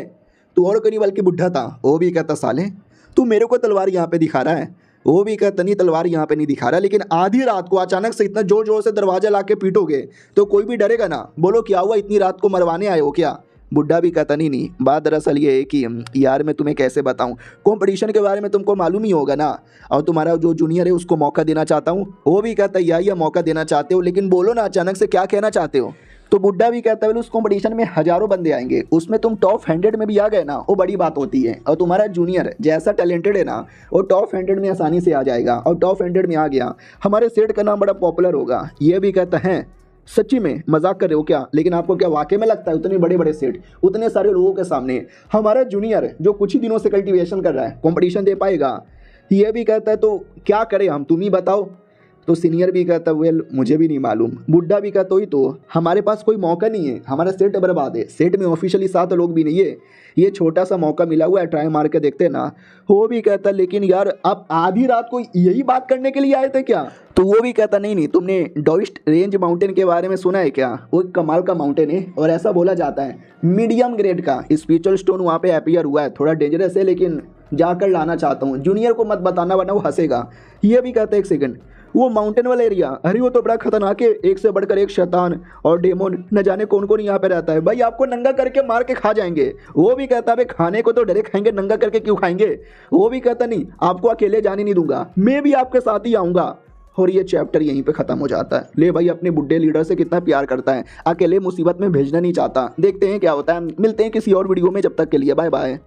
तू और कोई नहीं बल्कि बुढ़ा था। वो भी कहता साले तू मेरे को तलवार यहाँ पे दिखा रहा है। वो भी कहता नहीं तलवार यहाँ पे नहीं दिखा रहा, लेकिन आधी रात को अचानक से इतना जोर जोर से दरवाजा ला के पीटोगे तो कोई भी डरेगा ना। बोलो क्या हुआ, इतनी रात को मरवाने आए हो क्या। बुड्ढा भी कहता नहीं नहीं, बात दरअसल ये है कि यार मैं तुम्हें कैसे बताऊं, कंपटीशन के बारे में तुमको मालूम ही होगा ना, और तुम्हारा जो जूनियर है उसको मौका देना चाहता हूं। वो भी कहता है या मौका देना चाहते हो, लेकिन बोलो ना अचानक से क्या कहना चाहते हो। तो बुड्ढा भी कहता है उस कंपटीशन में हजारों बंदे आएंगे, उसमें तुम टॉप 100 में भी आ गए ना, वो बड़ी बात होती है। और तुम्हारा जूनियर जैसा टैलेंटेड है ना, वो टॉप 100 में आसानी से आ जाएगा, और टॉप 100 में आ गया हमारे सेट का नाम बड़ा पॉपुलर होगा। ये भी कहता है सच्ची में मजाक कर रहे हो क्या, लेकिन आपको क्या वाकई में लगता है उतने बड़े बड़े सेट उतने सारे लोगों के सामने हमारा जूनियर जो कुछ ही दिनों से कल्टीवेशन कर रहा है कंपटीशन दे पाएगा। ये भी कहता है तो क्या करें हम, तुम ही बताओ। तो सीनियर भी कहता है वेल मुझे भी नहीं मालूम। बुड्ढा भी कहता ही तो हमारे पास कोई मौका नहीं है, हमारा सेट बर्बाद है, सेट में ऑफिशियली 7 लोग भी नहीं है, ये छोटा सा मौका मिला हुआ है, ट्राई मार के देखते ना। वो भी कहता लेकिन यार आप आधी रात को यही बात करने के लिए आए थे क्या। तो वो भी कहता नहीं नहीं, तुमने डॉइस्ट रेंज माउंटेन के बारे में सुना है क्या, वो एक कमाल का माउंटेन है और ऐसा बोला जाता है मीडियम ग्रेड का स्पिरिचुअल स्टोन वहाँ पे अपीयर हुआ है, थोड़ा डेंजरस है लेकिन जाकर लाना चाहता हूँ, जूनियर को मत बताना वरना वो हंसेगा। ये भी कहता है एक सेकंड वो माउंटेन वाला एरिया, अरे वो तो बड़ा खतरनाक है, एक से बढ़कर एक शैतान और डेमोन न जाने कौन कौन यहाँ पे रहता है, भाई आपको नंगा करके मार के खा जाएंगे। वो भी कहता है खाने को तो डरे खाएंगे, नंगा करके क्यों खाएंगे। वो भी कहता नहीं आपको अकेले जाने नहीं दूंगा, मैं भी आपके साथ ही आऊँगा। और ये चैप्टर यहीं पे खत्म हो जाता है। ले भाई अपने बुड्ढे लीडर से कितना प्यार करता है, अकेले मुसीबत में भेजना नहीं चाहता। देखते हैं क्या होता है, मिलते हैं किसी और वीडियो में, जब तक के लिए बाय बाय।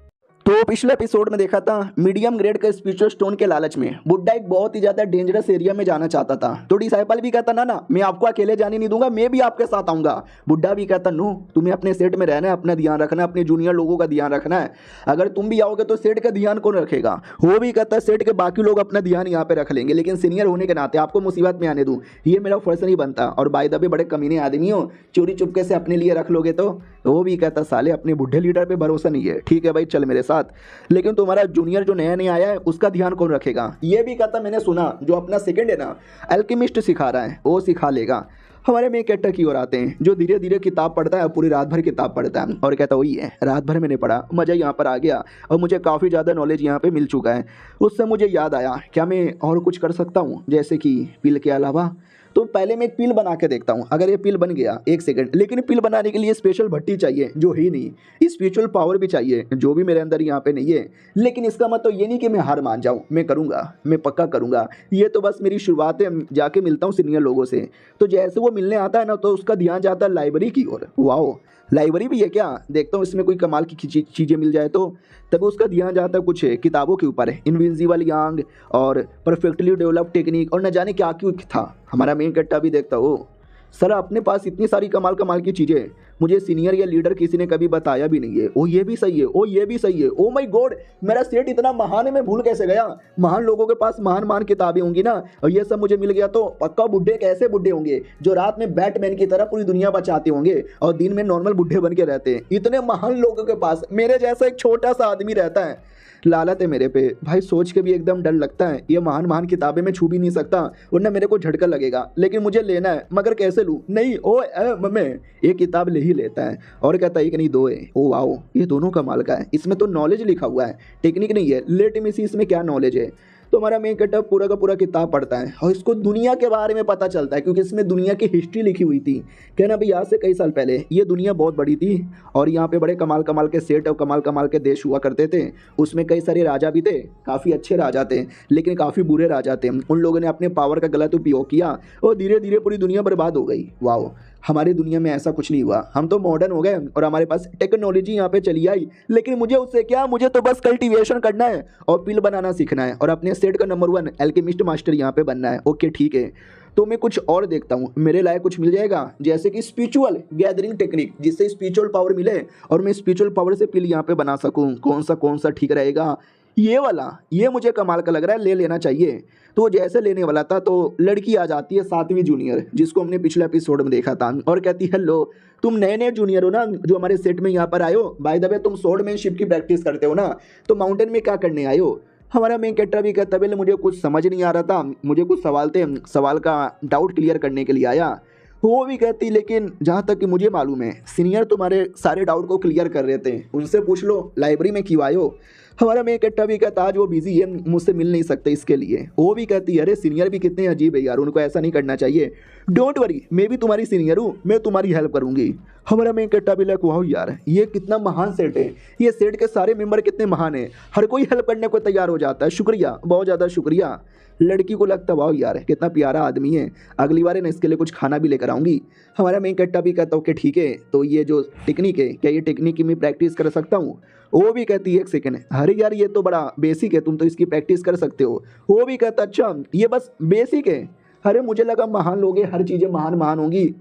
तो पिछले एपिसोड में देखा था मीडियम ग्रेड के स्पिरिचुअल स्टोन के लालच में बुड्ढा एक बहुत ही ज्यादा डेंजरस एरिया में जाना चाहता था। तो डिसाइपल भी कहता ना मैं आपको अकेले जाने नहीं दूंगा, मैं भी आपके साथ आऊंगा। बुड्ढा भी कहता नो तुम्हें अपने सेट में रहना है, अपना ध्यान रखना है, अपने जूनियर लोगों का ध्यान रखना है, अगर तुम भी आओगे तो सेट का ध्यान कौन रखेगा। वो भी कहता है सेट के बाकी लोग अपना ध्यान यहाँ पे रख लेंगे, लेकिन सीनियर होने के नाते आपको मुसीबत में आने दूं ये मेरा फर्ज नहीं बनता, और बाय द वे बड़े कमीने आदमी हो, चोरी चुपके से अपने लिए रख लोगे तो। वो भी कहता साले अपने बुढ़े लीडर पे भरोसा नहीं है, ठीक है भाई चल मेरे साथ, लेकिन तुम्हारा जूनियर जो नया नया आया है उसका ध्यान कौन रखेगा। ये भी कहता मैंने सुना जो अपना सेकंड है ना अल्केमिस्ट सिखा रहा है वो सिखा लेगा। हमारे मेन कैरेक्टर की ओर आते हैं जो धीरे धीरे किताब पढ़ता है, पूरी रात भर किताब पढ़ता है और कहता वही है रात भर मैंने पढ़ा, मज़ा यहाँ पर आ गया और मुझे काफ़ी ज़्यादा नॉलेज यहाँ पे मिल चुका है। उससे मुझे याद आया क्या मैं और कुछ कर सकता हूँ, जैसे कि पिल के अलावा। तो पहले मैं एक पिल बना के देखता हूँ, अगर ये पिल बन गया एक सेकंड, लेकिन पिल बनाने के लिए स्पेशल भट्टी चाहिए जो ही नहीं, स्पिरिचुअल पावर भी चाहिए जो भी मेरे अंदर यहाँ पे नहीं है। लेकिन इसका मतलब ये नहीं कि मैं हार मान जाऊँ, मैं करूँगा, मैं पक्का करूँगा। ये तो बस मेरी शुरुआत है, जाके मिलता हूँ सीनियर लोगों से। तो जैसे वो मिलने आता है ना तो उसका ध्यान जाता है लाइब्रेरी की ओर। वाओ लाइब्रेरी भी है क्या, देखता हूँ इसमें कोई कमाल की चीज़ें मिल जाए तो। तब उसका ध्यान जाता है कुछ किताबों के ऊपर, इनविजिबल यांग और परफेक्टली डेवलप टेक्निक और न जाने क्या क्यों था। हमारा मेन कट्टा भी देखता हो सर अपने पास इतनी सारी कमाल कमाल की चीज़ें मुझे सीनियर या लीडर किसी ने कभी बताया भी नहीं है। ओ ये भी सही है, ओ ये भी सही है, ओ माय गॉड मेरा सेट इतना महान है, मैं भूल कैसे गया। महान लोगों के पास महान महान किताबें होंगी ना, और ये सब मुझे मिल गया तो पक्का बुढ़े कैसे बुढ़े होंगे जो रात में बैटमैन की तरह पूरी दुनिया बचाते होंगे और दिन में नॉर्मल बुढ़े बन के रहते हैं। इतने महान लोगों के पास मेरे जैसा एक छोटा सा आदमी रहता है। लालत है मेरे पे भाई, सोच के भी एकदम डर लगता है। ये महान महान किताबें मैं छू भी नहीं सकता वरना मेरे को झटका लगेगा, लेकिन मुझे लेना है, मगर कैसे लूँ। नहीं ओ मम्मी एक किताब ले ही लेता है और कहता है एक नहीं दो है। ओ वाओ ये दोनों कमाल का है, इसमें तो नॉलेज लिखा हुआ है, टेक्निक नहीं है। लेट मी सी इसमें क्या नॉलेज है। तो हमारा मेन कैरेक्टर पूरा का पूरा किताब पढ़ता है और इसको दुनिया के बारे में पता चलता है, क्योंकि इसमें दुनिया की हिस्ट्री लिखी हुई थी। कहना भाई आज से कई साल पहले ये दुनिया बहुत बड़ी थी और यहाँ पे बड़े कमाल कमाल के सेठ और कमाल कमाल के देश हुआ करते थे। उसमें कई सारे राजा भी थे, काफ़ी अच्छे राजा थे लेकिन काफ़ी बुरे राजा थे। उन लोगों ने अपने पावर का गलत उपयोग किया और धीरे धीरे पूरी दुनिया बर्बाद हो गई। वाह, हमारी दुनिया में ऐसा कुछ नहीं हुआ, हम तो मॉडर्न हो गए और हमारे पास टेक्नोलॉजी यहाँ पे चली आई। लेकिन मुझे उससे क्या, मुझे तो बस कल्टीवेशन करना है और पिल बनाना सीखना है और अपने स्टेट का नंबर 1 एल्केमिस्ट मास्टर यहाँ पे बनना है। ओके ठीक है, तो मैं कुछ और देखता हूँ, मेरे लायक कुछ मिल जाएगा जैसे कि स्पिरिचुअल गैदरिंग टेक्निक, जिससे स्पिरिचुअल पावर मिले और मैं स्पिरिचुअल पावर से पिल यहाँ पे बना सकूँ। कौन सा ठीक रहेगा, ये वाला, ये मुझे कमाल का लग रहा है, ले लेना चाहिए। तो जैसे लेने वाला था तो लड़की आ जाती है 7वीं जूनियर, जिसको हमने पिछले एपिसोड में देखा था, और कहती है हेलो तुम नए नए जूनियर हो ना जो हमारे सेट में यहाँ पर आए हो, बाय द वे तुम स्वॉर्डमैनशिप की प्रैक्टिस करते हो ना, तो माउंटेन में क्या करने आए हो। हमारा मेन कैरेक्टर भी कहता है मुझे कुछ समझ नहीं आ रहा था, मुझे कुछ सवाल थे, सवाल का डाउट क्लियर करने के लिए आया। वो भी कहती लेकिन जहाँ तक कि मुझे मालूम है सीनियर तुम्हारे सारे डाउट को क्लियर कर रहे थे, उनसे पूछ लो लाइब्रेरी में क्यों आए हो। हमारा मेन कैरेक्टर भी कहता आज वो बिजी है, मुझसे मिल नहीं सकते इसके लिए। वो भी कहती है अरे सीनियर भी कितने अजीब है यार, उनको ऐसा नहीं करना चाहिए। डोंट वरी, मैं भी तुम्हारी सीनियर हूँ, मैं तुम्हारी हेल्प करूँगी। हमारा मेन कैरेक्टर भी लाइक वाह यार ये कितना महान सेट है, ये सेट के सारे मेंबर कितने महान हैं, हर कोई हेल्प करने को तैयार हो जाता है, शुक्रिया बहुत ज़्यादा शुक्रिया। लड़की को लगता वाह यार कितना प्यारा आदमी है, अगली बार है ना इसके लिए कुछ खाना भी लेकर आऊँगी। हमारा मेन कैरेक्टर भी कहता ओके ठीक है, तो ये जो टेक्निक है क्या ये टेक्निक की मैं प्रैक्टिस कर सकता हूँ। वो भी कहती है एक सेकंड, अरे यार ये तो बड़ा बेसिक है, तुम तो इसकी प्रैक्टिस कर सकते हो। वो भी कहता अच्छा ये बस बेसिक है, अरे मुझे लगा महान लोग हैं, हर चीज़ें महान महान होंगी,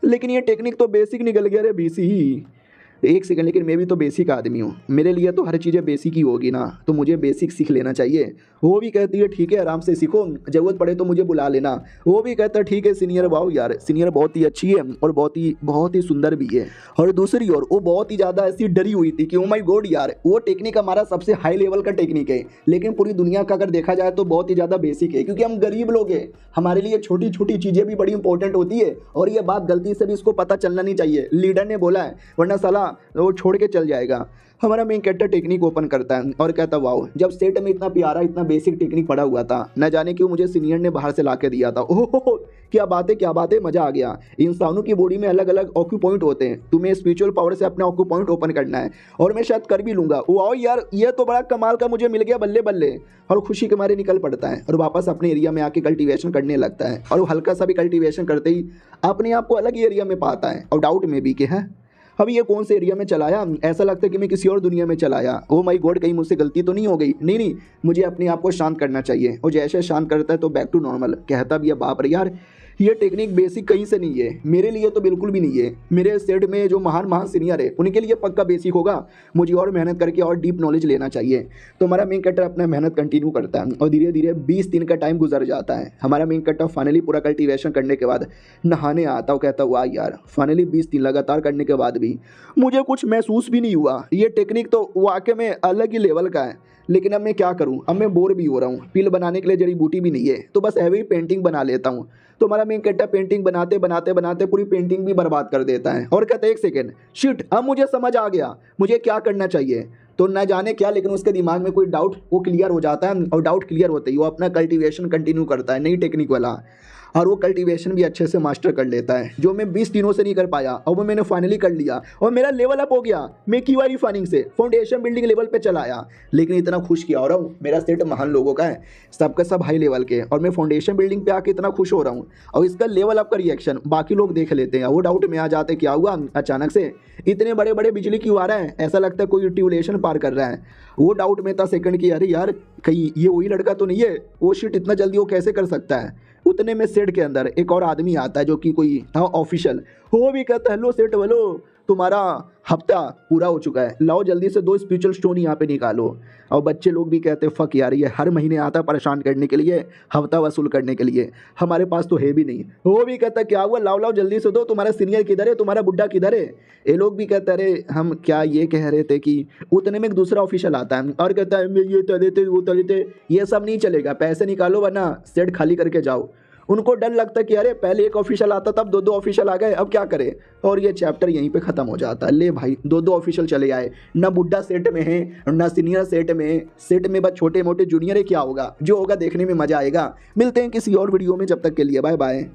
लेकिन ये टेक्निक तो बेसिक निकल गया रे बीसी ही। एक सेकंड, लेकिन मैं भी तो बेसिक आदमी हूँ, मेरे लिए तो हर चीज़ें बेसिक ही होगी ना, तो मुझे बेसिक सीख लेना चाहिए। वो भी कहती है ठीक है आराम से सीखो, ज़रूरत पड़े तो मुझे बुला लेना। वो भी कहता है ठीक है सीनियर। वाओ यार सीनियर बहुत ही अच्छी है और बहुत ही सुंदर भी है। और दूसरी ओर वो बहुत ही ज़्यादा ऐसी डरी हुई थी कि ओ माय गॉड यार वो टेक्निक हमारा सबसे हाई लेवल का टेक्निक है, लेकिन पूरी दुनिया का अगर देखा जाए तो बहुत ही ज़्यादा बेसिक है, क्योंकि हम गरीब लोग हैं, हमारे लिए छोटी छोटी चीज़ें भी बड़ी इंपॉर्टेंट होती है और ये बात गलती से भी इसको पता चलना नहीं चाहिए, लीडर ने बोला है, वरना साला वो छोड़ के चल जाएगा। हमारा मेन कैरेक्टर टेक्निक ओपन करता है और कहता वाओ जब सेट में इतना प्यारा इतना बेसिक टेक्निक पड़ा हुआ था, न जाने क्यों मुझे सीनियर ने बाहर से ला के दिया था। ओहो क्या बात है, मज़ा आ गया। इंसानों की बॉडी में अलग अलग ऑक्यू पॉइंट होते हैं, तुम्हें स्पिरिचुअल पावर से अपना ऑक्यू पॉइंट ओपन करना है और मैं शायद कर भी लूँगा। वाओ यार ये तो बड़ा कमाल का मुझे मिल गया, बल्ले बल्ले। और खुशी के मारे निकल पड़ता है और वापस अपने एरिया में आके कल्टीवेशन करने लगता है, और वो हल्का सा भी कल्टीवेशन करते ही अपने आप को अलग ही एरिया में पाता है और डाउट में भी कि है अभी ये कौन से एरिया में चलाया, ऐसा लगता है कि मैं किसी और दुनिया में चलाया। ओ माय गॉड कहीं मुझसे गलती तो नहीं हो गई। नहीं मुझे अपने आप को शांत करना चाहिए। और जैसे शांत करता है तो बैक टू नॉर्मल। कहता भी है बाप रे यार ये टेक्निक बेसिक कहीं से नहीं है, मेरे लिए तो बिल्कुल भी नहीं है, मेरे सेट में जो महान सीनियर है उनके लिए पक्का बेसिक होगा, मुझे और मेहनत करके और डीप नॉलेज लेना चाहिए। तो हमारा मेन कैरेक्टर अपना मेहनत कंटिन्यू करता है और धीरे धीरे 20 दिन का टाइम गुजर जाता है। हमारा मेन कैरेक्टर फाइनली पूरा कल्टीवेशन करने के बाद नहाने आता है। कहता हुआ यार फाइनली 20 दिन लगातार करने के बाद भी मुझे कुछ महसूस भी नहीं हुआ, ये टेक्निक तो वाकई में अलग ही लेवल का है, लेकिन अब मैं क्या करूं, अब मैं बोर भी हो रहा हूं, पिल बनाने के लिए जड़ी बूटी भी नहीं है, तो बस हैवी पेंटिंग बना लेता हूं। तो हमारा मेन कैरेक्टर पेंटिंग बनाते बनाते बनाते पूरी पेंटिंग भी बर्बाद कर देता है और कहता है एक सेकेंड शिट अब मुझे समझ आ गया मुझे क्या करना चाहिए। तो न जाने क्या, लेकिन उसके दिमाग में कोई डाउट वो क्लियर हो जाता है और डाउट क्लियर होते ही वो अपना कल्टीवेशन कंटिन्यू करता है नई टेक्निक वाला, और वो कल्टीवेशन भी अच्छे से मास्टर कर लेता है, जो मैं 20 दिनों से नहीं कर पाया और वो मैंने फाइनली कर लिया और मेरा लेवल अप हो गया। मैं क्यूआई रिफाइनिंग से फाउंडेशन बिल्डिंग लेवल पे चला आया, लेकिन इतना खुश किया हो रहा हूँ, मेरा सेट महान लोगों का है, सबका सब हाई लेवल के, और मैं फाउंडेशन बिल्डिंग पे आके इतना खुश हो रहा हूँ और इसका लेवल अप का रिएक्शन बाकी लोग देख लेते हैं। वो डाउट में आ जाते क्या हुआ अचानक से इतने बड़े बड़े बिजली क्यों आ रहा है, ऐसा लगता है कोई ट्यूबलेशन पार कर रहा है। वो डाउट में था सेकंड की अरे यार कहीं ये वही लड़का तो नहीं है, वो शिट इतना जल्दी वो कैसे कर सकता है। उतने में सेट के अंदर एक और आदमी आता है जो कि कोई ऑफिशियल, वो भी कहता है हेलो सेट बोलो तुम्हारा हफ्ता पूरा हो चुका है, लाओ जल्दी से 2 स्पिरिचुअल स्टोन यहाँ पे निकालो। और बच्चे लोग भी कहते हैं फक यार ये हर महीने आता है परेशान करने के लिए, हफ्ता वसूल करने के लिए, हमारे पास तो है भी नहीं। वो भी कहता है क्या हुआ लाओ लाओ जल्दी से दो, तुम्हारा सीनियर किधर है, तुम्हारा बुड्ढा किधर है। ये लोग भी कहते अरे हम क्या ये कह रहे थे कि उतने में एक दूसरा ऑफिशियल आता है और कहता है मैं ये तले थे वो तले थे, ये सब नहीं चलेगा, पैसे निकालो वरना सेट खाली करके जाओ। उनको डर लगता है कि अरे पहले एक ऑफिशियल आता तब 2-2 ऑफिशियल आ गए, अब क्या करें। और ये चैप्टर यहीं पे ख़त्म हो जाता है। ले भाई 2-2 ऑफिशियल चले आए, ना बुड्ढा सेट में है ना सीनियर सेट में, सेट में बस छोटे मोटे जूनियर है, क्या होगा जो होगा देखने में मज़ा आएगा। मिलते हैं किसी और वीडियो में, जब तक के लिए बाय बाय।